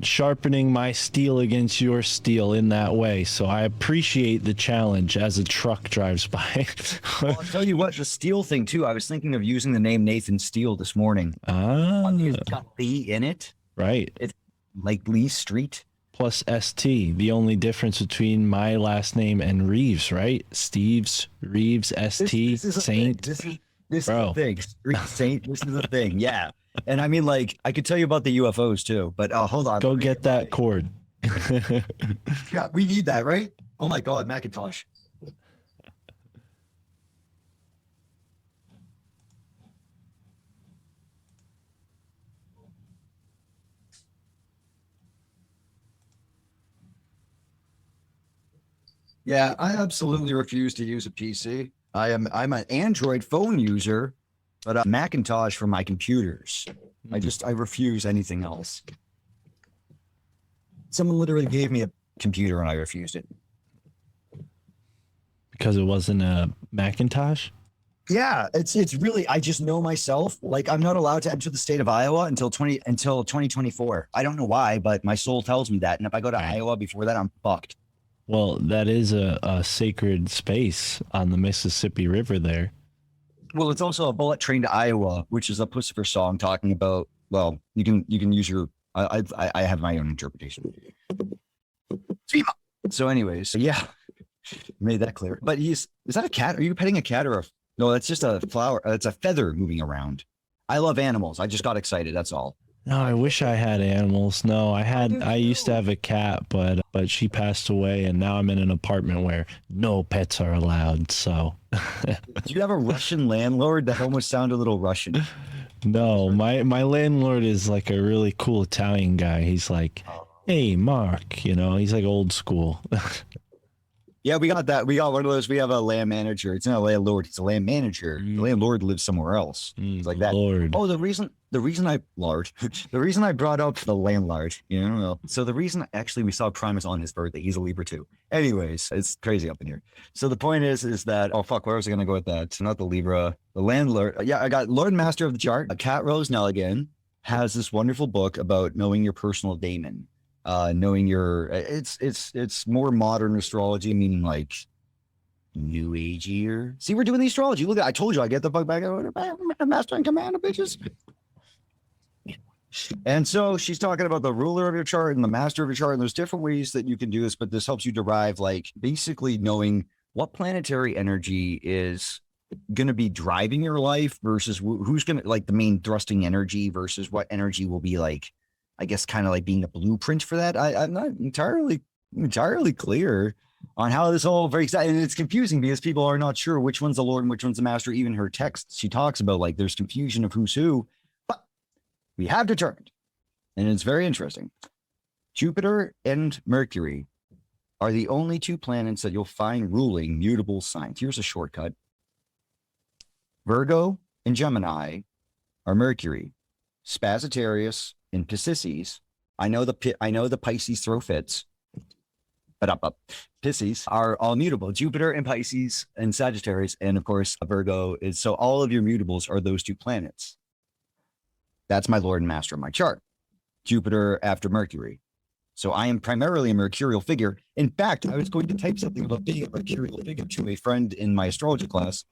sharpening my steel against your steel in that way. So I appreciate the challenge as a truck drives by. Well, I'll tell you what, the Steele thing too. I was thinking of using the name Nathan Steele this morning. It's got Lee in it. Right. It's like Lee Street. Plus ST. The only difference between my last name and Reeves, right? Steve's, Reeves, ST, Saint. This is Bro. the thing. Street Saint. This is the thing. Yeah. And I mean, like, I could tell you about the UFOs too, but hold on. Go get that cord. Yeah, we need that, right? Oh my God, Macintosh. Yeah, I absolutely refuse to use a PC. I'm an Android phone user, but a Macintosh for my computers. I refuse anything else. Someone literally gave me a computer and I refused it. Because it wasn't a Macintosh? Yeah, it's really, I just know myself. Like, I'm not allowed to enter the state of Iowa until 2024. I don't know why, but my soul tells me that. And if I go to Iowa before that, I'm fucked. Well, that is a sacred space on the Mississippi River there. Well, it's also a bullet train to Iowa, which is a Pussifer song talking about, well, you can use your, I have my own interpretation. So anyways, yeah, made that clear. But is that a cat? Are you petting a cat or no, that's just a flower. It's a feather moving around. I love animals. I just got excited. That's all. No, I wish I had animals. No, I used to have a cat, but she passed away, and now I'm in an apartment where no pets are allowed. So, do you have a Russian landlord? That almost sounded a little Russian. No, my landlord is like a really cool Italian guy. He's like, hey, Mark, he's like old school. Yeah, we got that. We got one of those. We have a land manager. It's not a landlord. It's a land manager. The landlord lives somewhere else. It's like that. Lord. Oh, the reason I brought up the landlord, so the reason actually we saw Primus on his birthday. He's a Libra too. Anyways, it's crazy up in here. So the point is that, oh fuck, where was I going to go with that? So not the Libra, the landlord. Yeah, I got Lord and Master of the Chart. Cat Rose Nelligan has this wonderful book about knowing your personal daemon. Knowing your, it's more modern astrology, meaning like new age year. See, we're doing the astrology. Look, I told you, I get the fuck back. Master and commander, bitches. And so she's talking about the ruler of your chart and the master of your chart. And there's different ways that you can do this, but this helps you derive, like, basically knowing what planetary energy is going to be driving your life versus who's going to, like, the main thrusting energy versus what energy will be, like, I guess, kind of like being the blueprint for that. I'm not entirely clear on how this all breaks out. And it's confusing because people are not sure which one's the Lord and which one's the Master. Even her text, she talks about, like, there's confusion of who's who, but we have determined, and it's very interesting. Jupiter and Mercury are the only two planets that you'll find ruling mutable signs. Here's a shortcut. Virgo and Gemini are Mercury. Sagittarius and Pisces. I know the Pisces throw fits, but Pisces are all mutable. Jupiter and Pisces and Sagittarius, and of course Virgo is. So all of your mutables are those two planets. That's my Lord and Master of my chart. Jupiter after Mercury. So I am primarily a mercurial figure. In fact, I was going to type something about being a mercurial figure to a friend in my astrology class.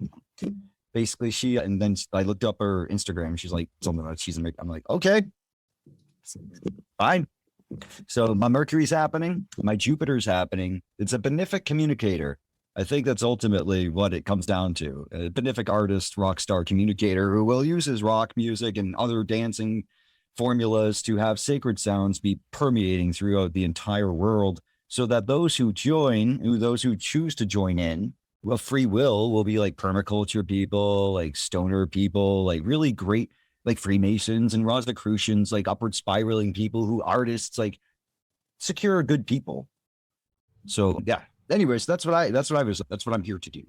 Basically, and then I looked up her Instagram. She's like, something like she's I'm like, okay, fine. So my Mercury's happening, my Jupiter's happening. It's a benefic communicator. I think that's ultimately what it comes down to. A benefic artist, rock star communicator who will use his rock music and other dancing formulas to have sacred sounds be permeating throughout the entire world, so that those who choose to join in, well, free will be like permaculture people, like stoner people, like really great, like Freemasons and Rosicrucians, like upward spiraling people who artists, like secure good people. So yeah. Anyways, that's what I'm here to do.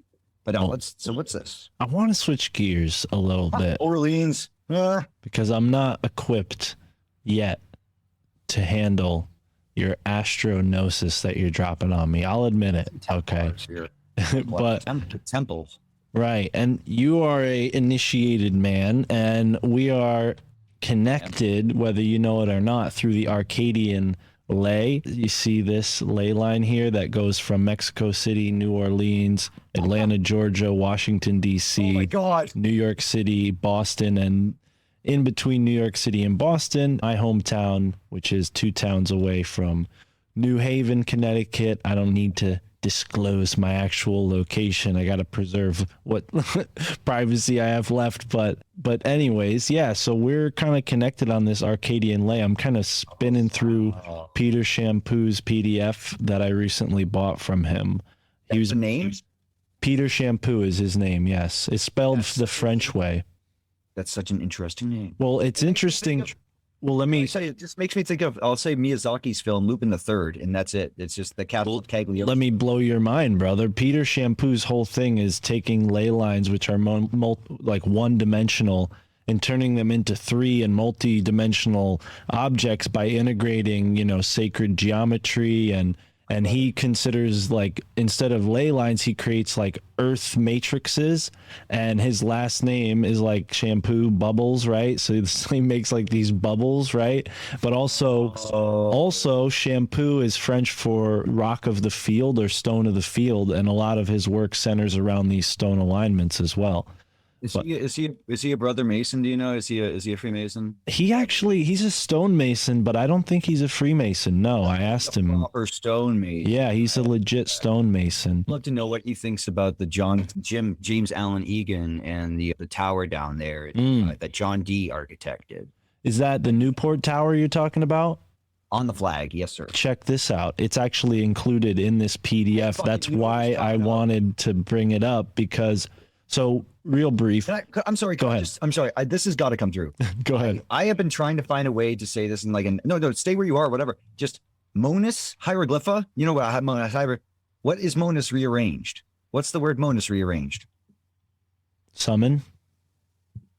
But now what's this? I want to switch gears a little bit. Orleans. because I'm not equipped yet to handle your astro-gnosis that you're dropping on me. I'll admit it. Okay. But temples. right, and you are a initiated man, and we are connected, whether you know it or not, through the Arcadian ley. You see this ley line here that goes from Mexico City, New Orleans, Atlanta, Georgia, Washington, D.C., Oh my God. New York City, Boston, and in between New York City and Boston, my hometown, which is 2 towns away from New Haven, Connecticut. I don't need to disclose my actual location. I got to preserve what privacy I have left. But anyways, yeah, so we're kind of connected on this Arcadian ley. I'm kind of spinning through Peter Shampoo's PDF that I recently bought from him. He was the name? Peter Shampoo is his name. Yes. It's spelled the French way. That's such an interesting name. Well, it's interesting. Well, let me say it just makes me think of, I'll say Miyazaki's film Lupin the Third, and that's it. It's just the Cagliostro. Let me blow your mind, brother. Peter Shampoo's whole thing is taking ley lines, which are like one-dimensional, and turning them into 3 and multi-dimensional objects by integrating, you know, sacred geometry, and he considers, like, instead of ley lines, he creates like earth matrices, and his last name is like Shampoo Bubbles, right? So he makes like these bubbles, right? But also Shampoo is French for rock of the field or stone of the field, and a lot of his work centers around these stone alignments as well. Is he a brother Mason? Do you know? Is he a Freemason? He's a stonemason, but I don't think he's a Freemason. No, I asked him. Proper stonemason. Yeah, he's a legit stonemason. I'd love to know what he thinks about the James Allen Egan and the tower down there that John Dee architected. Is that the Newport Tower you're talking about? On the flag, yes, sir. Check this out. It's actually included in this PDF. That's why I wanted to bring it up, because so real brief. I'm sorry. Go ahead. I'm sorry. This has got to come through. Go ahead. I have been trying to find a way to say this in like no, stay where you are, whatever. Just Monas hieroglypha. You know what? Monas what is Monas rearranged? What's the word Monas rearranged? Summon.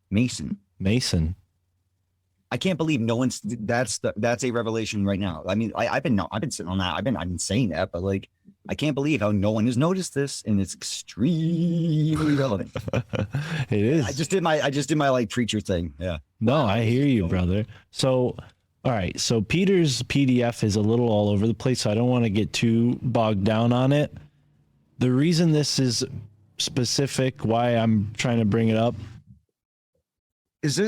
Mason. I can't believe no one's that's a revelation right now. I mean, I've been sitting on that. I've been saying that, but like, I can't believe how no one has noticed this, and it's extremely relevant. It is. I just did my like preacher thing. Yeah. No, I hear you, brother. So, all right. So Peter's PDF is a little all over the place, so I don't want to get too bogged down on it. The reason this is specific, why I'm trying to bring it up.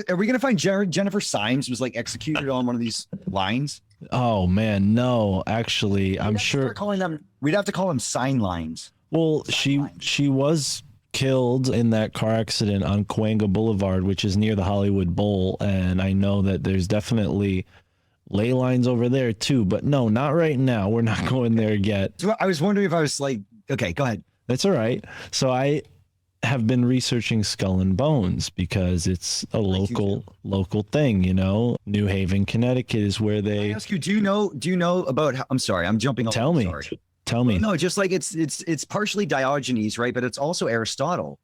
Are we gonna find Jennifer Symes was like executed on one of these lines? Oh man, no. Actually, I'm sure we'd have to call them sign lines. Well, she was killed in that car accident on Cahuenga Boulevard, which is near the Hollywood Bowl, and I know that there's definitely ley lines over there too. But no, not right now. We're not going there yet. So I was wondering if I was like, okay, go ahead. That's all right. So I have been researching Skull and Bones because it's a local thing, you know. New Haven, Connecticut is where they. I ask you, do you know about how, I'm sorry, I'm jumping. Tell me. No, just like it's partially Diogenes, right? But it's also Aristotle.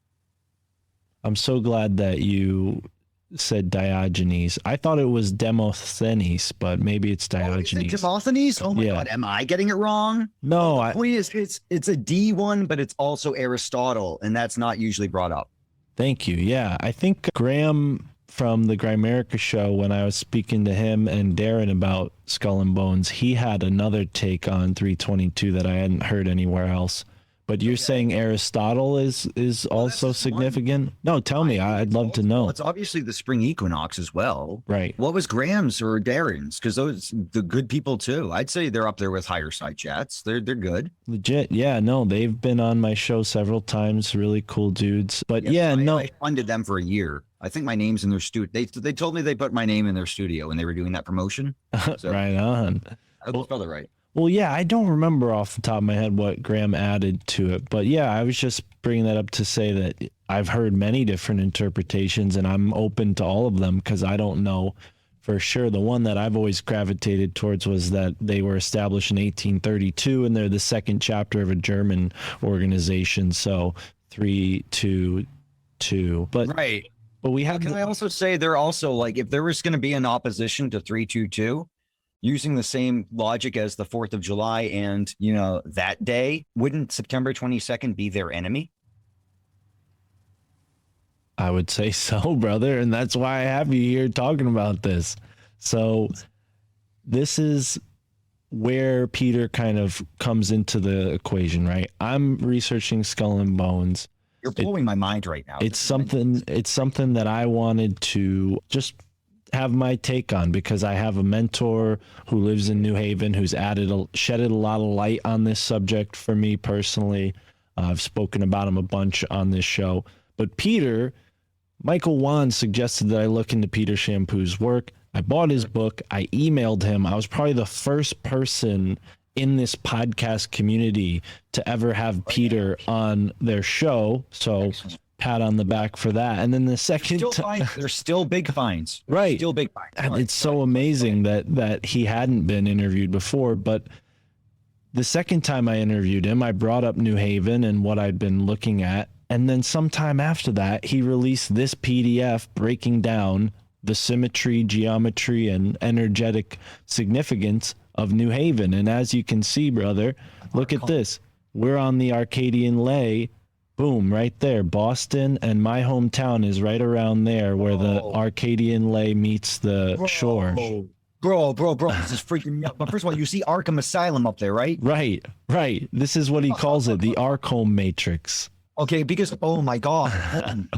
I'm so glad that you said Diogenes. I thought it was Demosthenes, but maybe it's Diogenes. Demosthenes? Oh my God, am I getting it wrong? No, the point is it's a D one, but it's also Aristotle, and that's not usually brought up. Thank you. Yeah, I think Graham from the Grimerica show, when I was speaking to him and Darren about Skull and Bones, he had another take on 322 that I hadn't heard anywhere else. But you're saying Aristotle is also significant? One. No, tell me. I'd love to know. Well, it's obviously the spring equinox as well. Right. What was Graham's or Darren's? Because those the good people too. I'd say they're up there with higher side chats. They're good. Legit. Yeah. No, they've been on my show several times. Really cool dudes. But I funded them for a year. I think my name's in their studio. They told me they put my name in their studio when they were doing that promotion. So, right on. I will spell it right. Well, yeah, I don't remember off the top of my head what Graham added to it. But yeah, I was just bringing that up to say that I've heard many different interpretations, and I'm open to all of them because I don't know for sure. The one that I've always gravitated towards was that they were established in 1832, and they're the second chapter of a German organization. So 322. But right. But we have. Can I also say they're also like, if there was going to be an opposition to 322, using the same logic as the 4th of July and, you know, that day, wouldn't September 22nd be their enemy? I would say so, brother. And that's why I have you here talking about this. So this is where Peter kind of comes into the equation, right? I'm researching Skull and Bones. You're blowing my mind right now. It's something that I wanted to just have my take on, because I have a mentor who lives in New Haven who's shedded a lot of light on this subject for me personally. I've spoken about him a bunch on this show. But Michael Wan suggested that I look into Peter Shampoo's work. I bought his book. I emailed him. I was probably the first person in this podcast community to ever have Peter on their show. So pat on the back for that. And then the second time, there's still big fines. Right. Still big fines. And it's so amazing that he hadn't been interviewed before. But the second time I interviewed him, I brought up New Haven and what I'd been looking at. And then sometime after that, he released this PDF breaking down the symmetry, geometry, and energetic significance of New Haven. And as you can see, brother, look at this. We're on the Arcadian ley. Boom, right there. Boston, and my hometown is right around there where the Arcadian ley meets the shore. Bro, this is freaking me out. But first of all, you see Arkham Asylum up there, right? Right. This is what he calls it, the Arkham Matrix. Okay, because, oh my God.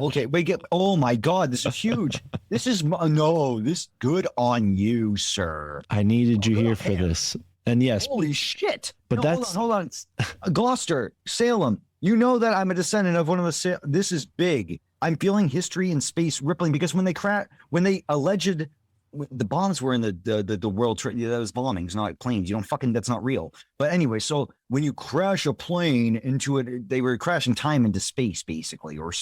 Okay, oh my God, this is huge. This good on you, sir. I needed you here for this. And yes. Holy shit. But hold on. Gloucester, Salem, you know that I'm a descendant of one of the, this is big. I'm feeling history and space rippling, because when they alleged the bombs were in the world trade, those bombings, not planes. That's not real. But anyway, so when you crash a plane into it, they were crashing time into space, basically, or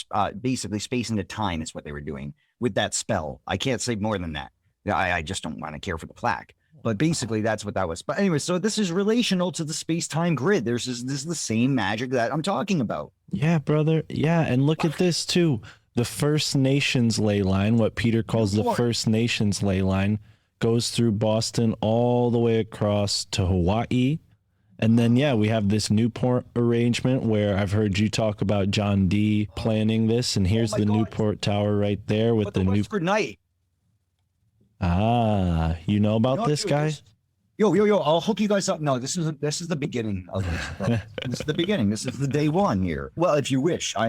basically space into time is what they were doing with that spell. I can't say more than that. I just don't want to care for the plaque. But basically, that's what that was. But anyway, so this is relational to the space-time grid. This is the same magic that I'm talking about. Yeah, brother. Yeah, and look at this too. The First Nations ley line, what Peter calls the First Nations ley line, goes through Boston all the way across to Hawaii. And then, yeah, we have this Newport arrangement where I've heard you talk about John D. planning this. And here's the Newport Tower right there with the Westford Knight. Ah, you know about this guy? Yo, I'll hook you guys up. No, this is the beginning of this. This is the beginning. This is the day one here. Well, if you wish, I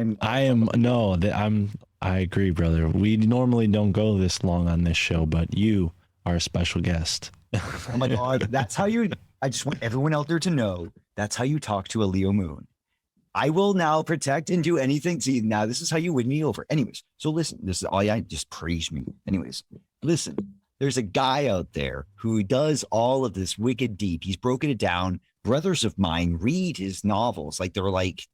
agree, brother. We normally don't go this long on this show, but you are a special guest. Oh my God. I just want everyone out there to know that's how you talk to a Leo moon. I will now protect and do anything. See, now this is how you win me over. Anyways, so listen, this is all I just praise me. Anyways, listen. There's a guy out there who does all of this wicked deep. He's broken it down. Brothers of mine read his novels.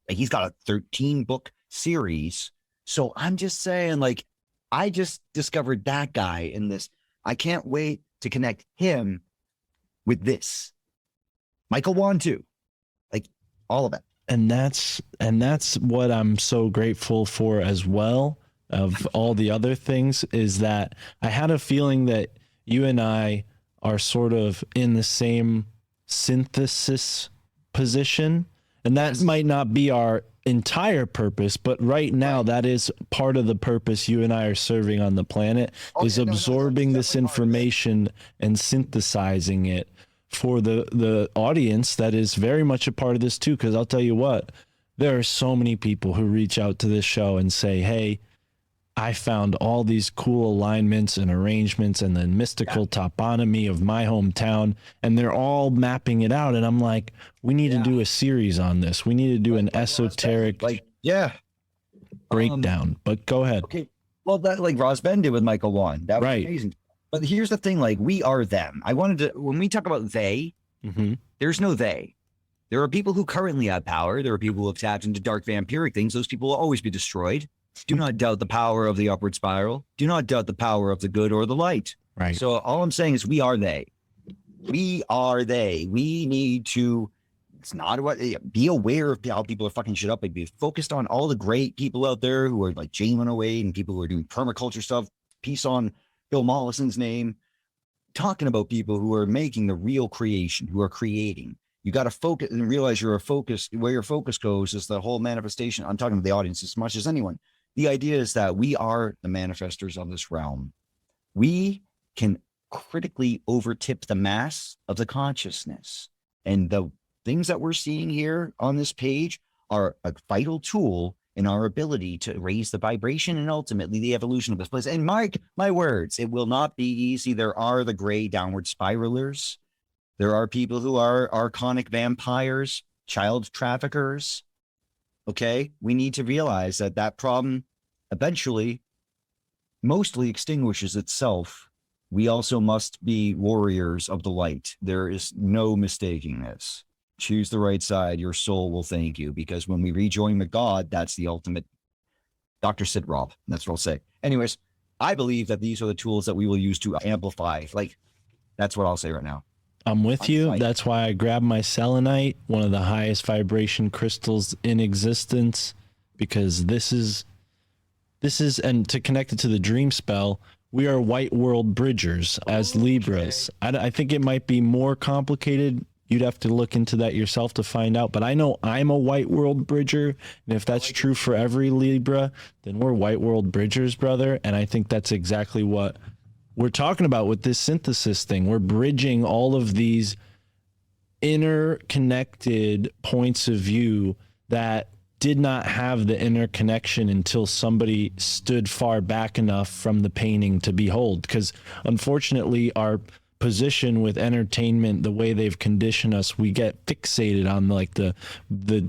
He's got a 13-book series. So I'm just saying, I just discovered that guy in this. I can't wait to connect him with this. Michael Wan too. All of it. And that's what I'm so grateful for as well. Of all the other things, is that I had a feeling that you and I are sort of in the same synthesis position, and that might not be our entire purpose, but right now that is part of the purpose you and I are serving on the planet, is absorbing this information and synthesizing it for the audience that is very much a part of this too. Because I'll tell you what, there are so many people who reach out to this show and say, hey, I found all these cool alignments and arrangements and the mystical toponymy of my hometown, and they're all mapping it out. And I'm like, we need to do a series on this. We need to do an esoteric breakdown. But go ahead. Okay. Well, that Ross Ben did with Michael Wan. That was amazing. But here's the thing, we are them. I wanted to, when we talk about they, there's no they. There are people who currently have power. There are people who have tapped into dark vampiric things. Those people will always be destroyed. Do not doubt the power of the upward spiral. Do not doubt the power of the good or the light. Right. So all I'm saying is we are they. We are they. We need to It's not what. Be aware of how people are fucking shit up. Like, be focused on all the great people out there who are like J108 and people who are doing permaculture stuff. Peace on Bill Mollison's name. Talking about people who are making the real creation, who are creating. You got to focus and realize you're a focus. Where your focus goes is the whole manifestation. I'm talking to the audience as much as anyone. The idea is that we are the manifestors of this realm. We can critically overtip the mass of the consciousness. And the things that we're seeing here on this page are a vital tool in our ability to raise the vibration and ultimately the evolution of this place. And mark my words, it will not be easy. There are the gray downward spiralers. There are people who are archonic vampires, child traffickers. Okay, we need to realize that that problem eventually mostly extinguishes itself. We also must be warriors of the light. There is no mistaking this. Choose the right side. Your soul will thank you, because when we rejoin with God, that's the ultimate. Dr. Sid Rob, that's what I'll say. Anyways, I believe that these are the tools that we will use to amplify. Like, that's what I'll say right now. I'm with you. That's why I grabbed my selenite, one of the highest vibration crystals in existence, because this is, and to connect it to the dream spell, we are white world bridgers as Libras. I think it might be more complicated. You'd have to look into that yourself to find out. But I know I'm a white world bridger. And if that's true for every Libra, then we're white world bridgers, brother. And I think that's exactly what we're talking about with this synthesis thing. We're bridging all of these interconnected points of view that did not have the interconnection until somebody stood far back enough from the painting to behold. Because unfortunately, our position with entertainment, the way they've conditioned us, we get fixated on like the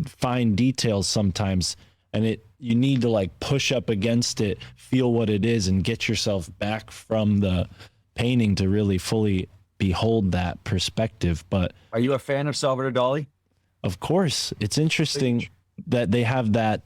fine details sometimes, and you need to like push up against it, feel what it is, and get yourself back from the painting to really fully behold that perspective. But Are you a fan of Salvador Dali? of course, it's interesting that they have that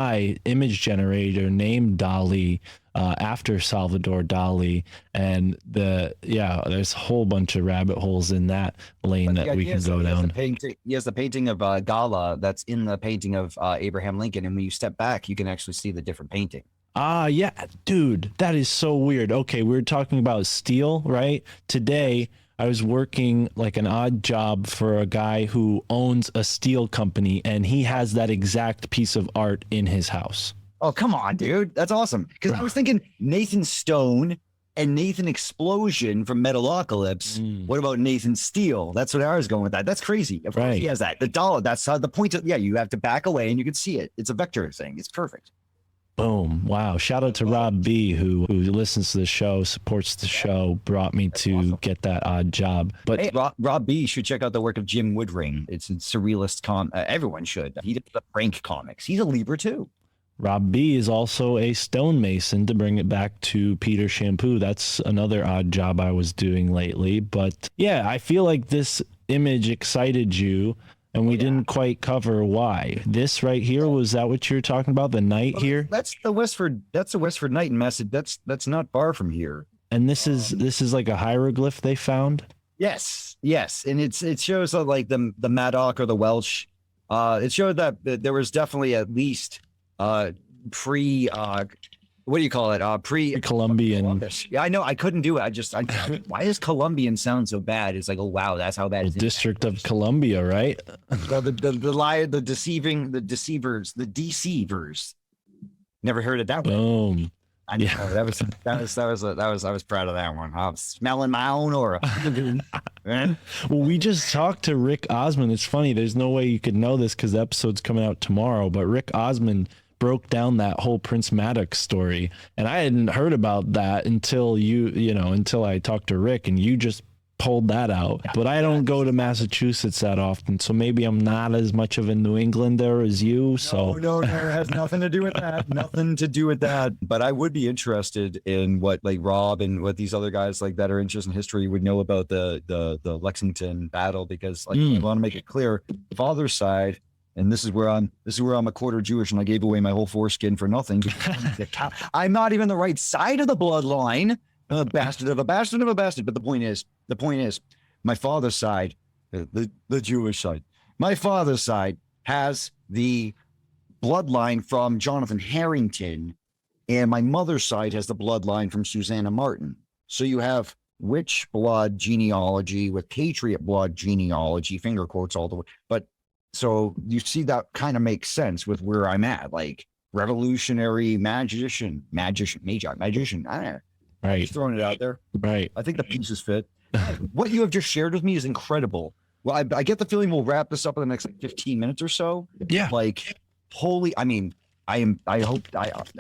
image generator named Dali after Salvador Dali, and there's a whole bunch of rabbit holes in that lane that we can go down. He has the painting of Gala that's in the painting of Abraham Lincoln, and when you step back, you can actually see the different painting. Yeah, dude, that is so weird. Okay, we were talking about steel, right? Today, I was working like an odd job for a guy who owns a steel company, and he has that exact piece of art in his house. Oh, come on, dude. That's awesome. Because I was thinking Nathan Stone and Nathan Explosion from Metalocalypse. What about Nathan Steele? That's what I was going with that. That's crazy. Of course he has that. The dollar, that's how the point of, you have to back away and you can see it. It's a vector thing. It's perfect. Boom. Wow. Shout out to Rob B, who listens to the show, supports the show, brought me to get that odd job. But hey, Rob B should check out the work of Jim Woodring. It's a surrealist everyone should. He did the Frank comics. He's a Libra too. Rob B is also a stonemason, to bring it back to Peter Shampoo. That's another odd job I was doing lately. But yeah, I feel like this image excited you, and we didn't quite cover why. This right here, was that what you're talking about? The knight here? That's the Westford Knight message. That's not far from here. And this is like a hieroglyph they found? Yes. And it shows like the Madoc or the Welsh. It showed that there was definitely at least pre what do you call it? Pre-Columbian. Yeah, I know. I couldn't do it. Why does Columbian sound so bad? It's like, oh wow, that's how bad it is. District of Columbia, right? Well, the liar, the deceivers. Never heard it that way. Boom. I know. I was proud of that one. I was smelling my own aura. Well, we just talked to Rick Osmond. It's funny. There's no way you could know this because the episode's coming out tomorrow, but Rick Osmond broke down that whole Prince Maddox story, and I hadn't heard about that until until I talked to Rick, and you just pulled that out. But I don't go to Massachusetts that often, so maybe I'm not as much of a New Englander as you. No, it has nothing to do with that. Nothing to do with that. But I would be interested in what like Rob and what these other guys like that are interested in history would know about the Lexington battle, because like I want to make it clear, the father's side. And this is where I'm a quarter Jewish, and I gave away my whole foreskin for nothing. I'm not even the right side of the bloodline. A bastard of a bastard. But the point is, my father's side, the Jewish side, My father's side has the bloodline from Jonathan Harrington, and my mother's side has the bloodline from Susanna Martin. So you have witch blood genealogy with patriot blood genealogy, finger quotes all the way. But so you see that kind of makes sense with where I'm at, like revolutionary magician. I don't know. Right. Just throwing it out there. Right. I think the pieces fit. What you have just shared with me is incredible. Well, I get the feeling we'll wrap this up in the next 15 minutes or so. Yeah. Like, holy, I mean, I hope,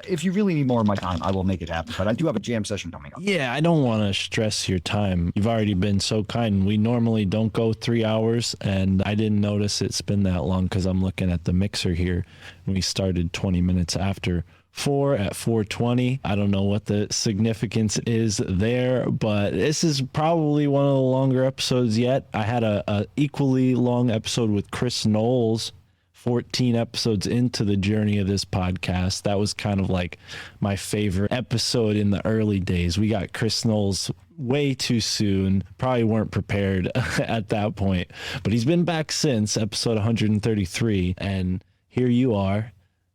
if you really need more of my time, I will make it happen. But I do have a jam session coming up. Yeah, I don't want to stress your time. You've already been so kind. We normally don't go 3 hours, and I didn't notice it's been that long because I'm looking at the mixer here. We started 20 minutes after 4 at 4:20. I don't know what the significance is there, but this is probably one of the longer episodes yet. I had a equally long episode with Chris Knowles 14 episodes into the journey of this podcast. That was kind of like my favorite episode in the early days. We got Chris Knowles way too soon. Probably weren't prepared at that point, but he's been back since episode 133. And here you are,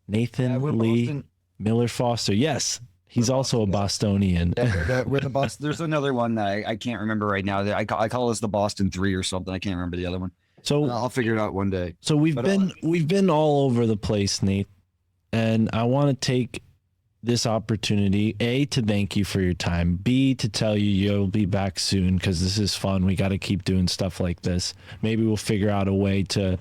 Nathan Lee Boston. Miller Foster. Yes, he's also a Bostonian. We're the Boston. There's another one that I can't remember right now. I call this the Boston 3 or something. I can't remember the other one. So I'll figure it out one day. So we've been all over the place, Nate, and I want to take this opportunity, A, to thank you for your time, B, to tell you you'll be back soon because this is fun. We got to keep doing stuff like this. Maybe we'll figure out a way to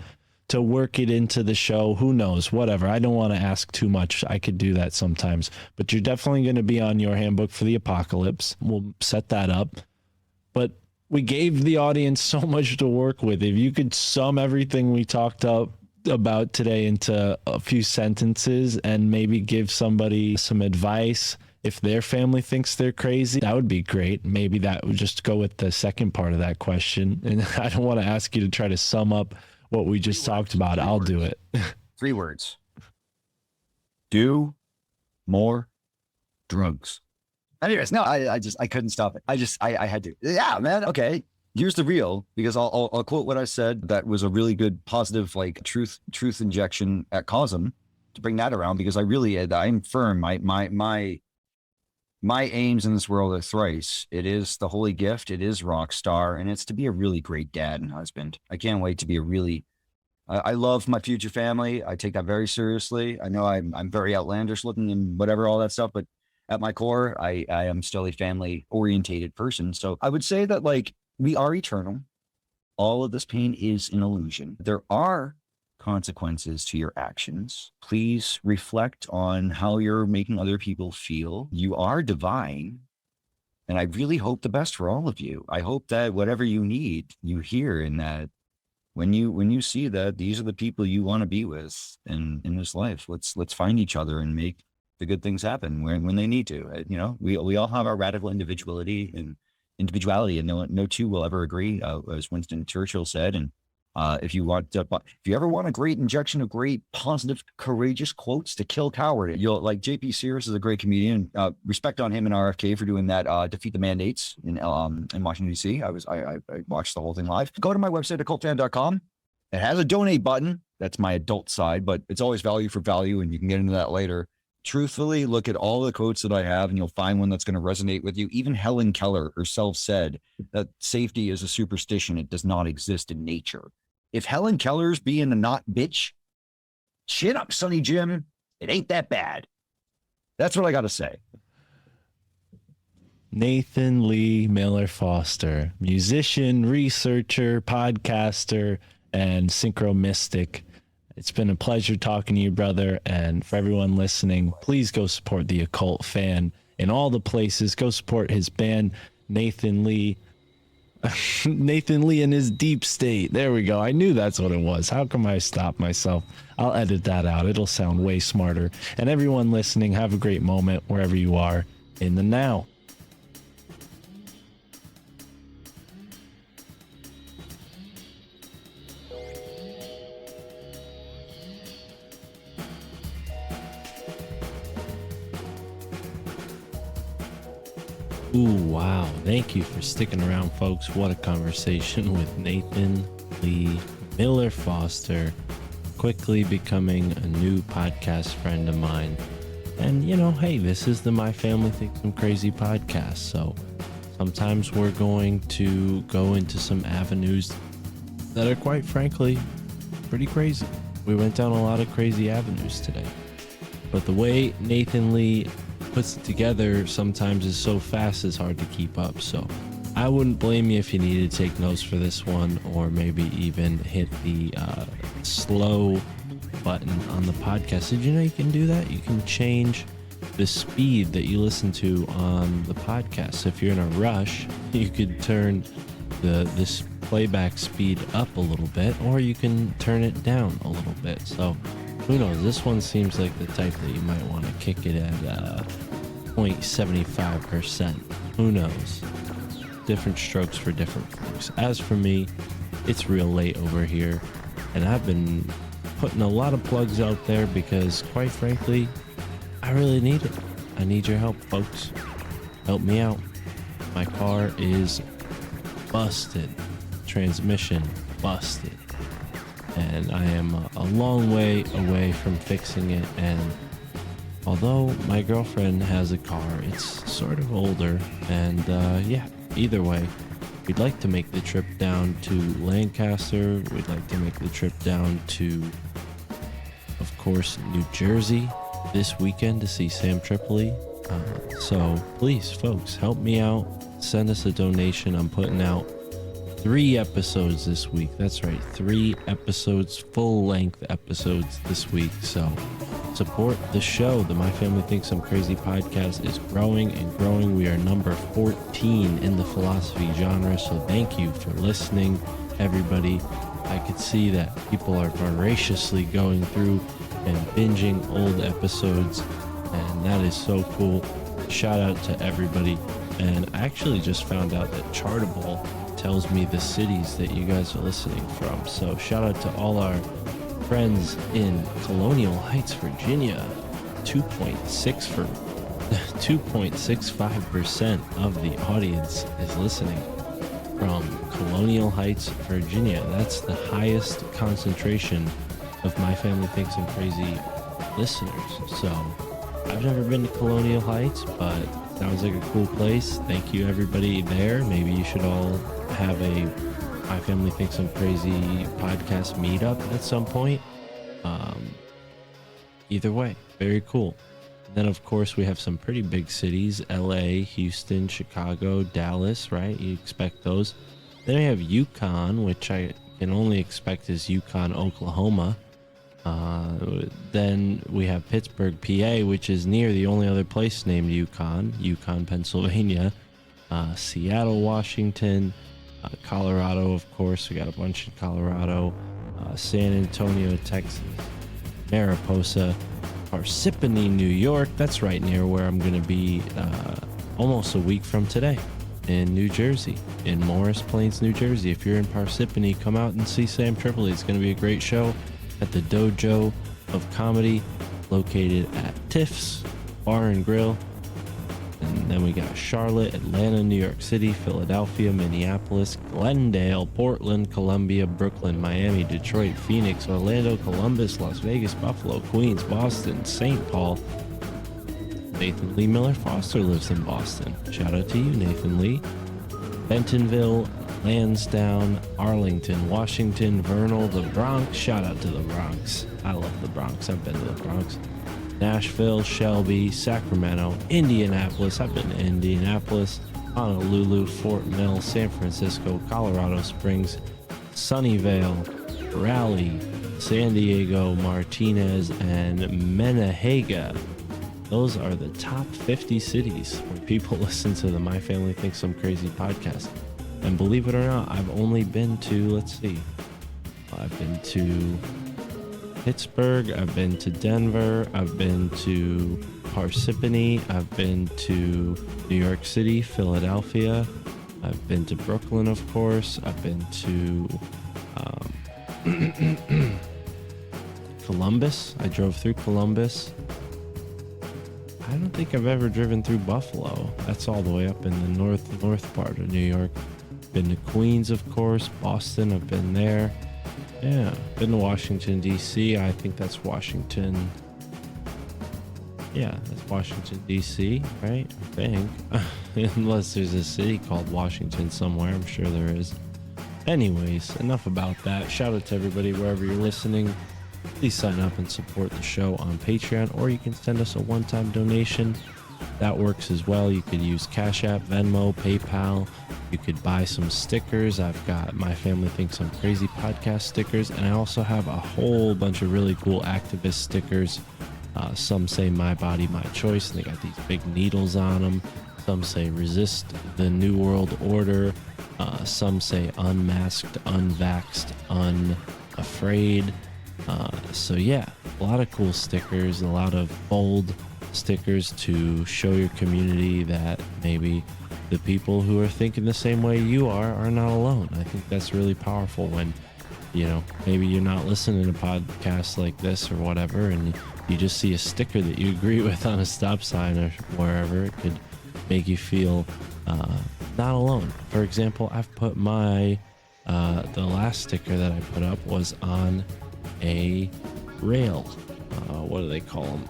work it into the show. Who knows? Whatever. I don't want to ask too much. I could do that sometimes, but you're definitely going to be on your handbook for the apocalypse. We'll set that up. But we gave the audience so much to work with. If you could sum everything we talked about today into a few sentences and maybe give somebody some advice if their family thinks they're crazy, that would be great. Maybe that would just go with the second part of that question. And I don't want to ask you to try to sum up what we just talked about. I'll do it. 3 words. Do more drugs. Anyways, no, I couldn't stop it. I had to. Yeah, man. Okay. Here's the real, because I'll quote what I said. That was a really good, positive, like truth injection at Cosm to bring that around, because I'm firm. My aims in this world are thrice. It is the holy gift. It is rock star, and it's to be a really great dad and husband. I can't wait to be a really. I love my future family. I take that very seriously. I know I'm very outlandish looking and whatever, all that stuff, but at my core, I am still a family orientated person. So I would say that, like, we are eternal. All of this pain is an illusion. There are consequences to your actions. Please reflect on how you're making other people feel. You are divine. And I really hope the best for all of you. I hope that whatever you need, you hear, and that when you see that these are the people you want to be with in this life, let's find each other and make the good things happen when they need to. You know, we all have our radical individuality, and no two will ever agree, as Winston Churchill said. And if you ever want a great injection of great, positive, courageous quotes to kill coward, you'll like JP Sears is a great comedian. Respect on him and RFK for doing that. Defeat the mandates in Washington D.C. I watched the whole thing live. Go to my website, occultfan.com. It has a donate button. That's my adult side, but it's always value for value, and you can get into that later. Truthfully, look at all the quotes that I have, and you'll find one that's going to resonate with you. Even Helen Keller herself said that safety is a superstition. It does not exist in nature. If Helen Keller's being a not bitch, shit up, Sonny Jim. It ain't that bad. That's what I got to say. Nathan Lee Miller Foster, musician, researcher, podcaster, and synchro mystic. It's been a pleasure talking to you, brother. And for everyone listening, please go support the Occult Fan in all the places. Go support his band, Nathan Lee. Nathan Lee and his Deep State. There we go. I knew that's what it was. How come I stopped myself? I'll edit that out. It'll sound way smarter. And everyone listening, have a great moment wherever you are in the now. Ooh, wow. Thank you for sticking around, folks. What a conversation with Nathan Lee Miller Foster, quickly becoming a new podcast friend of mine. And hey, this is the My Family Thinks I'm Crazy podcast, so sometimes we're going to go into some avenues that are, quite frankly, pretty crazy. We went down a lot of crazy avenues today, but the way Nathan Lee puts it together sometimes is so fast it's hard to keep up. So I wouldn't blame you if you need to take notes for this one, or maybe even hit the slow button on the podcast. Did you know you can do that? You can change the speed that you listen to on the podcast. So if you're in a rush, you could turn this playback speed up a little bit, or you can turn it down a little bit. So who knows? This one seems like the type that you might want to kick it at 0.75%. Who knows? Different strokes for different folks. As for me, it's real late over here, and I've been putting a lot of plugs out there because, quite frankly, I really need it. I need your help, folks. Help me out. My car is busted. Transmission busted. And I am a long way away from fixing it. And although my girlfriend has a car, it's sort of older. And either way, we'd like to make the trip down to Lancaster. We'd like to make the trip down to, of course, New Jersey this weekend to see Sam Tripoli. So please, folks, help me out. Send us a donation. I'm putting out 3 episodes this week. That's right, 3 episodes, full-length episodes this week. So support the show. The My Family Thinks I'm Crazy podcast is growing and growing. We are number 14 in the philosophy genre. So thank you for listening, everybody. I could see that people are voraciously going through and binging old episodes, and that is so cool. Shout out to everybody. And I actually just found out that Chartable tells me the cities that you guys are listening from. So shout out to all our friends in Colonial Heights, Virginia. 2.65% of the audience is listening from Colonial Heights, Virginia. That's the highest concentration of My Family Thinks I'm Crazy listeners. So I've never been to Colonial Heights, but sounds like a cool place. Thank you, everybody there. Maybe you should all have a My Family Thinks I'm Crazy podcast meetup at some point. Either way, very cool. And then, of course, we have some pretty big cities: LA, Houston, Chicago, Dallas, right? You expect those. Then we have Yukon, which I can only expect is Yukon, Oklahoma. Then we have Pittsburgh, PA, which is near the only other place named Yukon, Pennsylvania. Seattle, Washington, Colorado, of course. We got a bunch in Colorado. San Antonio, Texas, Mariposa, Parsippany, New York. That's right near where I'm going to be almost a week from today, in New Jersey, in Morris Plains, New Jersey. If you're in Parsippany, come out and see Sam Tripoli. It's going to be a great show at the Dojo of Comedy, located at Tiff's Bar and Grill. And then we got Charlotte, Atlanta, New York City, Philadelphia, Minneapolis, Glendale, Portland, Columbia, Brooklyn, Miami, Detroit, Phoenix, Orlando, Columbus, Las Vegas, Buffalo, Queens, Boston, St. Paul. Nathan Lee Miller Foster lives in Boston. Shout out to you, Nathan Lee. Bentonville, Lansdowne, Arlington, Washington, Vernal, the Bronx. Shout out to the Bronx. I love the Bronx. I've been to the Bronx. Nashville, Shelby, Sacramento, Indianapolis. I've been to Indianapolis. Honolulu, Fort Mill, San Francisco, Colorado Springs, Sunnyvale, Raleigh, San Diego, Martinez, and Menahaga. Those are the top 50 cities where people listen to the My Family Thinks I'm Crazy podcast. And believe it or not, I've only been to, I've been to Pittsburgh, I've been to Denver, I've been to Parsippany, I've been to New York City, Philadelphia, I've been to Brooklyn, of course, I've been to Columbus. I drove through Columbus. I don't think I've ever driven through Buffalo. That's all the way up in the north part of New York. Been to Queens, of course. Boston, I've been there. Yeah, been to Washington, D.C. I think that's Washington. Yeah, that's Washington, D.C., right? I think. Unless there's a city called Washington somewhere. I'm sure there is. Anyways, enough about that. Shout out to everybody wherever you're listening. Please sign up and support the show on Patreon, or you can send us a one-time donation. That works as well. You could use Cash App, Venmo, PayPal. You could buy some stickers. I've got My Family Thinks I'm Crazy podcast stickers, and I also have a whole bunch of really cool activist stickers. Some say My Body, My Choice, and they got these big needles on them. Some say Resist the New World Order. Some say Unmasked, Unvaxxed, Unafraid. So yeah, a lot of cool stickers, a lot of bold stickers to show your community that maybe the people who are thinking the same way you are not alone. I think that's really powerful when, you know, maybe you're not listening to podcasts like this or whatever, and you just see a sticker that you agree with on a stop sign or wherever. It could make you feel not alone. For example, I've put my the last sticker that I put up was on a rail. What do they call them?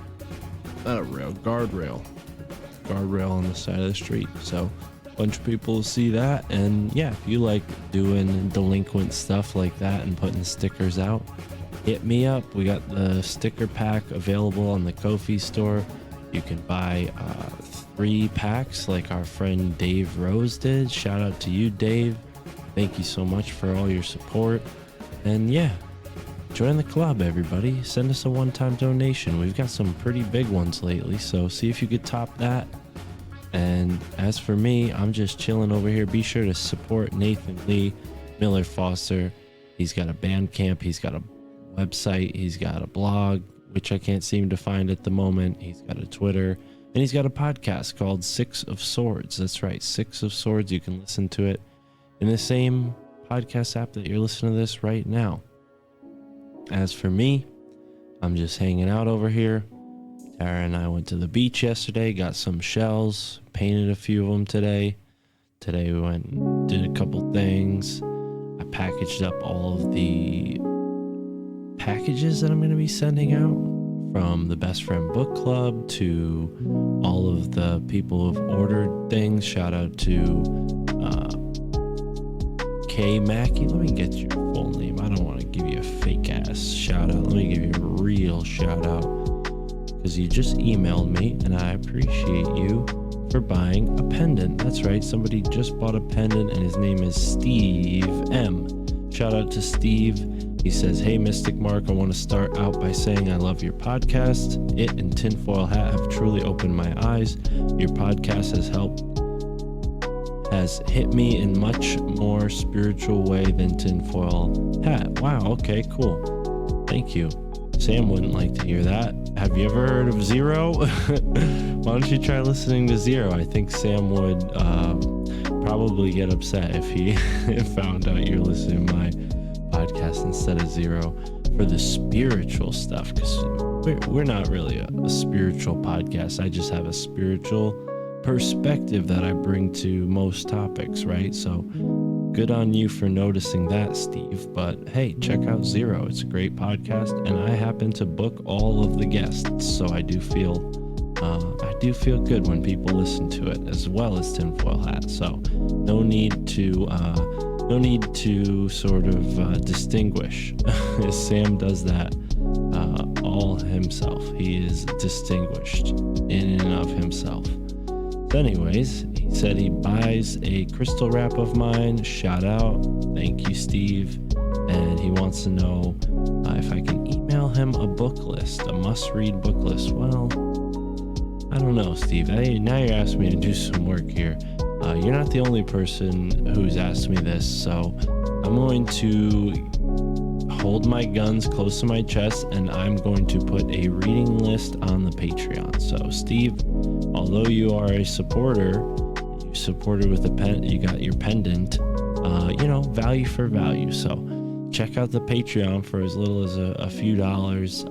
Not a rail, guardrail on the side of the street. So a bunch of people see that, and yeah, if you like doing delinquent stuff like that and putting stickers out, hit me up. We got the sticker pack available on the Ko-fi store. You can buy 3 packs like our friend Dave Rose did. Shout out to you, Dave. Thank you so much for all your support. And yeah, join the club, everybody. Send us a one-time donation. We've got some pretty big ones lately, so see if you could top that. And as for me, I'm just chilling over here. Be sure to support Nathan Lee Miller Foster. He's got a Bandcamp. He's got a website. He's got a blog, which I can't seem to find at the moment. He's got a Twitter. And he's got a podcast called Six of Swords. That's right, Six of Swords. You can listen to it in the same podcast app that you're listening to this right now. As for me, I'm just hanging out over here. Tara and I went to the beach yesterday, got some shells, painted a few of them today. Today we went and did a couple things. I packaged up all of the packages that I'm going to be sending out, from the Best Friend Book Club to all of the people who've ordered things. Shout out to K Mackey. Let me get your full name. I don't want to give you a fake ass shout out. Let me give you a real shout out, because you just emailed me and I appreciate you for buying a pendant. That's right, somebody just bought a pendant and his name is Steve M. Shout out to Steve. He says, "Hey Mystic Mark, I want to start out by saying I love your podcast. It and Tinfoil Hat have truly opened my eyes. Your podcast has hit me in much more spiritual way than Tinfoil Hat." Wow, okay, cool. Thank you. Sam wouldn't like to hear that. Have you ever heard of Zero? Why don't you try listening to Zero? I think Sam would probably get upset if he found out you're listening to my podcast instead of Zero for the spiritual stuff, because we're not really a spiritual podcast. I just have a spiritual perspective that I bring to most topics, right? So good on you for noticing that, Steve. But hey, check out Zero. It's a great podcast, and I happen to book all of the guests, so I do feel good when people listen to it, as well as Tinfoil Hat. So no need to sort of distinguish. Sam does that all himself. He is distinguished in and of himself. So anyways, he said he buys a crystal wrap of mine. Shout out. Thank you, Steve. And he wants to know if I can email him a book list, a must-read book list. Well, I don't know, Steve. Now you're asking me to do some work here. You're not the only person who's asked me this, so I'm going to hold my guns close to my chest, and I'm going to put a reading list on the Patreon. So, Steve, although you are a supporter, you supported with a pen, you got your pendant, value for value. So check out the Patreon for as little as a few dollars,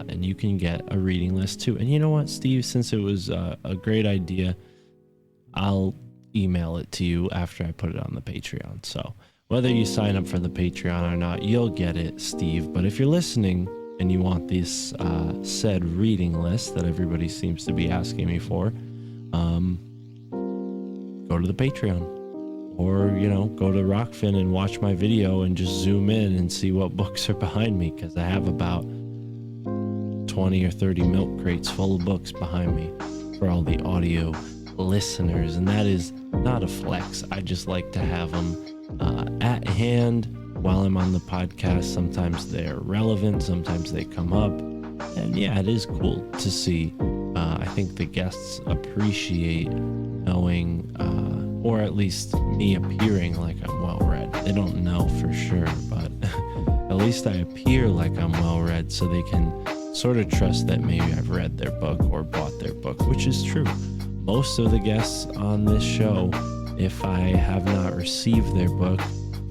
and you can get a reading list too. And you know what, Steve, since it was a great idea, I'll email it to you after I put it on the Patreon. So whether you sign up for the Patreon or not, you'll get it, Steve. But if you're listening and you want this said reading list that everybody seems to be asking me for, go to the Patreon. Or, go to Rockfin and watch my video and just zoom in and see what books are behind me, because I have about 20 or 30 milk crates full of books behind me for all the audio listeners. And that is not a flex. I just like to have them at hand while I'm on the podcast. Sometimes they're relevant, sometimes they come up. And yeah, it is cool to see. I think the guests appreciate knowing, or at least me appearing like I'm well-read. They don't know for sure, but at least I appear like I'm well-read, so they can sort of trust that maybe I've read their book or bought their book, which is true. Most of the guests on this show, if I have not received their book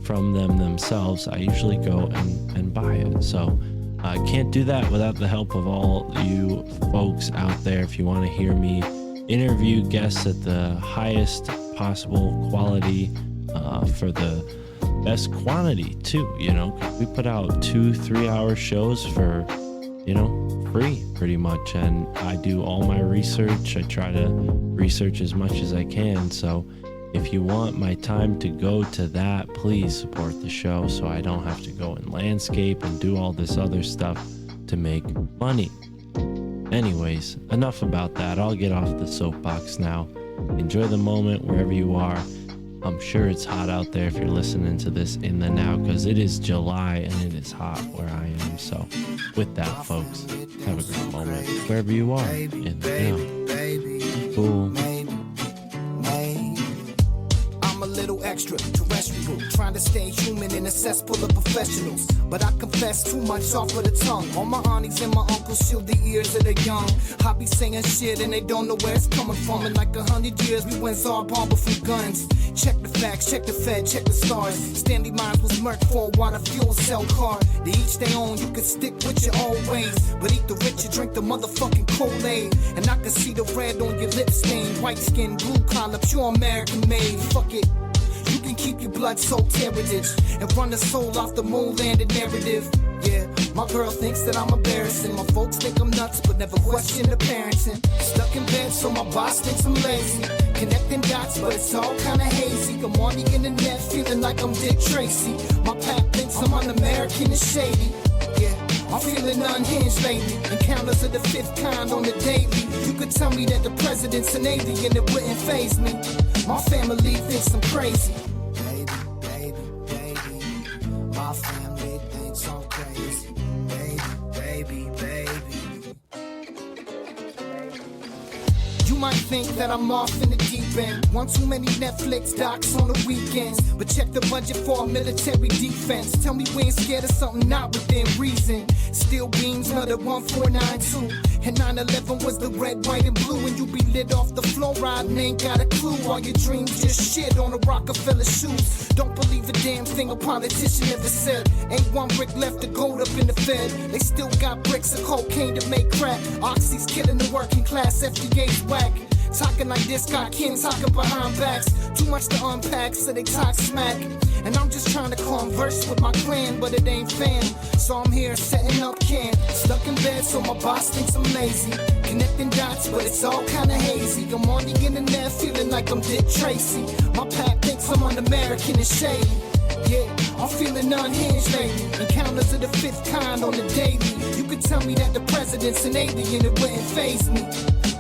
from them themselves, I usually go and buy it. So I can't do that without the help of all you folks out there. If you want to hear me interview guests at the highest possible quality for the best quantity too, 'cause we put out 2-3 hour shows for free pretty much, and I do all my research. I try to research as much as I can. So if you want my time to go to that, please support the show so I don't have to go and landscape and do all this other stuff to make money. Anyways, enough about that. I'll get off the soapbox now. Enjoy the moment wherever you are. I'm sure it's hot out there if you're listening to this in the now, because it is July and it is hot where I am. So with that, folks, have a great moment wherever you are in the now. Cool. I'm a little extraterrestrial, trying to stay human in a cesspool of professionals. But I confess too much off of the tongue. All my aunties and my uncles shield the ears of the young. I be saying shit and they don't know where it's coming from. In like 100 years we went Zarbon before guns. Check the facts, check the Fed, check the stars. Stanley Mines was murked for a water fuel cell car. They each their own, you could stick with your own ways. But eat the rich, you drink the motherfucking Kool-Aid. And I can see the red on your lip stain. White skin, blue collar, pure American made. Fuck it. You can keep your blood-soaked heritage and run the soul off the moon-landed narrative. Yeah, my girl thinks that I'm embarrassing. My folks think I'm nuts, but never question the parenting. Stuck in bed, so my boss thinks I'm lazy. Connecting dots, but it's all kinda hazy. I'm on the internet, feeling like I'm Dick Tracy. My pap thinks I'm un-American and shady. Yeah, I'm feeling unhinged lately. Encounters of the fifth kind on the daily. You could tell me that the president's an alien, it wouldn't faze me. My family thinks I'm crazy. Baby, baby, baby. My family thinks I'm crazy. Baby, baby, baby. You might think that I'm off in the deep end. One too many Netflix docs on the weekends. But check the budget for a military defense. Tell me we ain't scared of something not within reason. Steel beams, another 1492. And 9/11 was the red, white, and blue. And you be lit off the floor riding, ain't got a clue. All your dreams just shit on a Rockefeller shoes. Don't believe a damn thing a politician ever said. Ain't one brick left to gold up in the Fed. They still got bricks of cocaine to make crack. Oxy's killing the working class, FDA's whack. Talking like this, got kin talking behind backs. Too much to unpack, so they talk smack. And I'm just trying to converse with my clan, but it ain't fan. So I'm here setting up camp. Stuck in bed, so my boss thinks I'm lazy. Connecting dots, but it's all kinda hazy. I'm on the internet, feeling like I'm Dick Tracy. My pack thinks I'm un-American and shady. Yeah, I'm feeling unhinged lately. Encounters of the fifth kind on the daily. You could tell me that the president's an alien, it wouldn't faze me.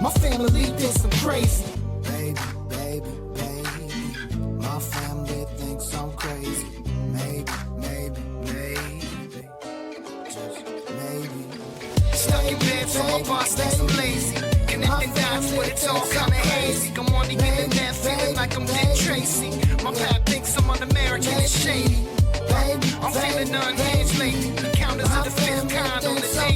My family thinks I'm crazy. Baby, baby, baby. My family thinks I'm crazy. Maybe, maybe, maybe. Just maybe. Stuck in bed, so my boss thinks I'm lazy. Connecting dots, but it's all kinda hazy. I'm on the internet, feeling like I'm Dick Tracy. My pap thinks I'm un-American and shady. I'm feeling unhinged lately. Encounters of the fifth kind on the daily.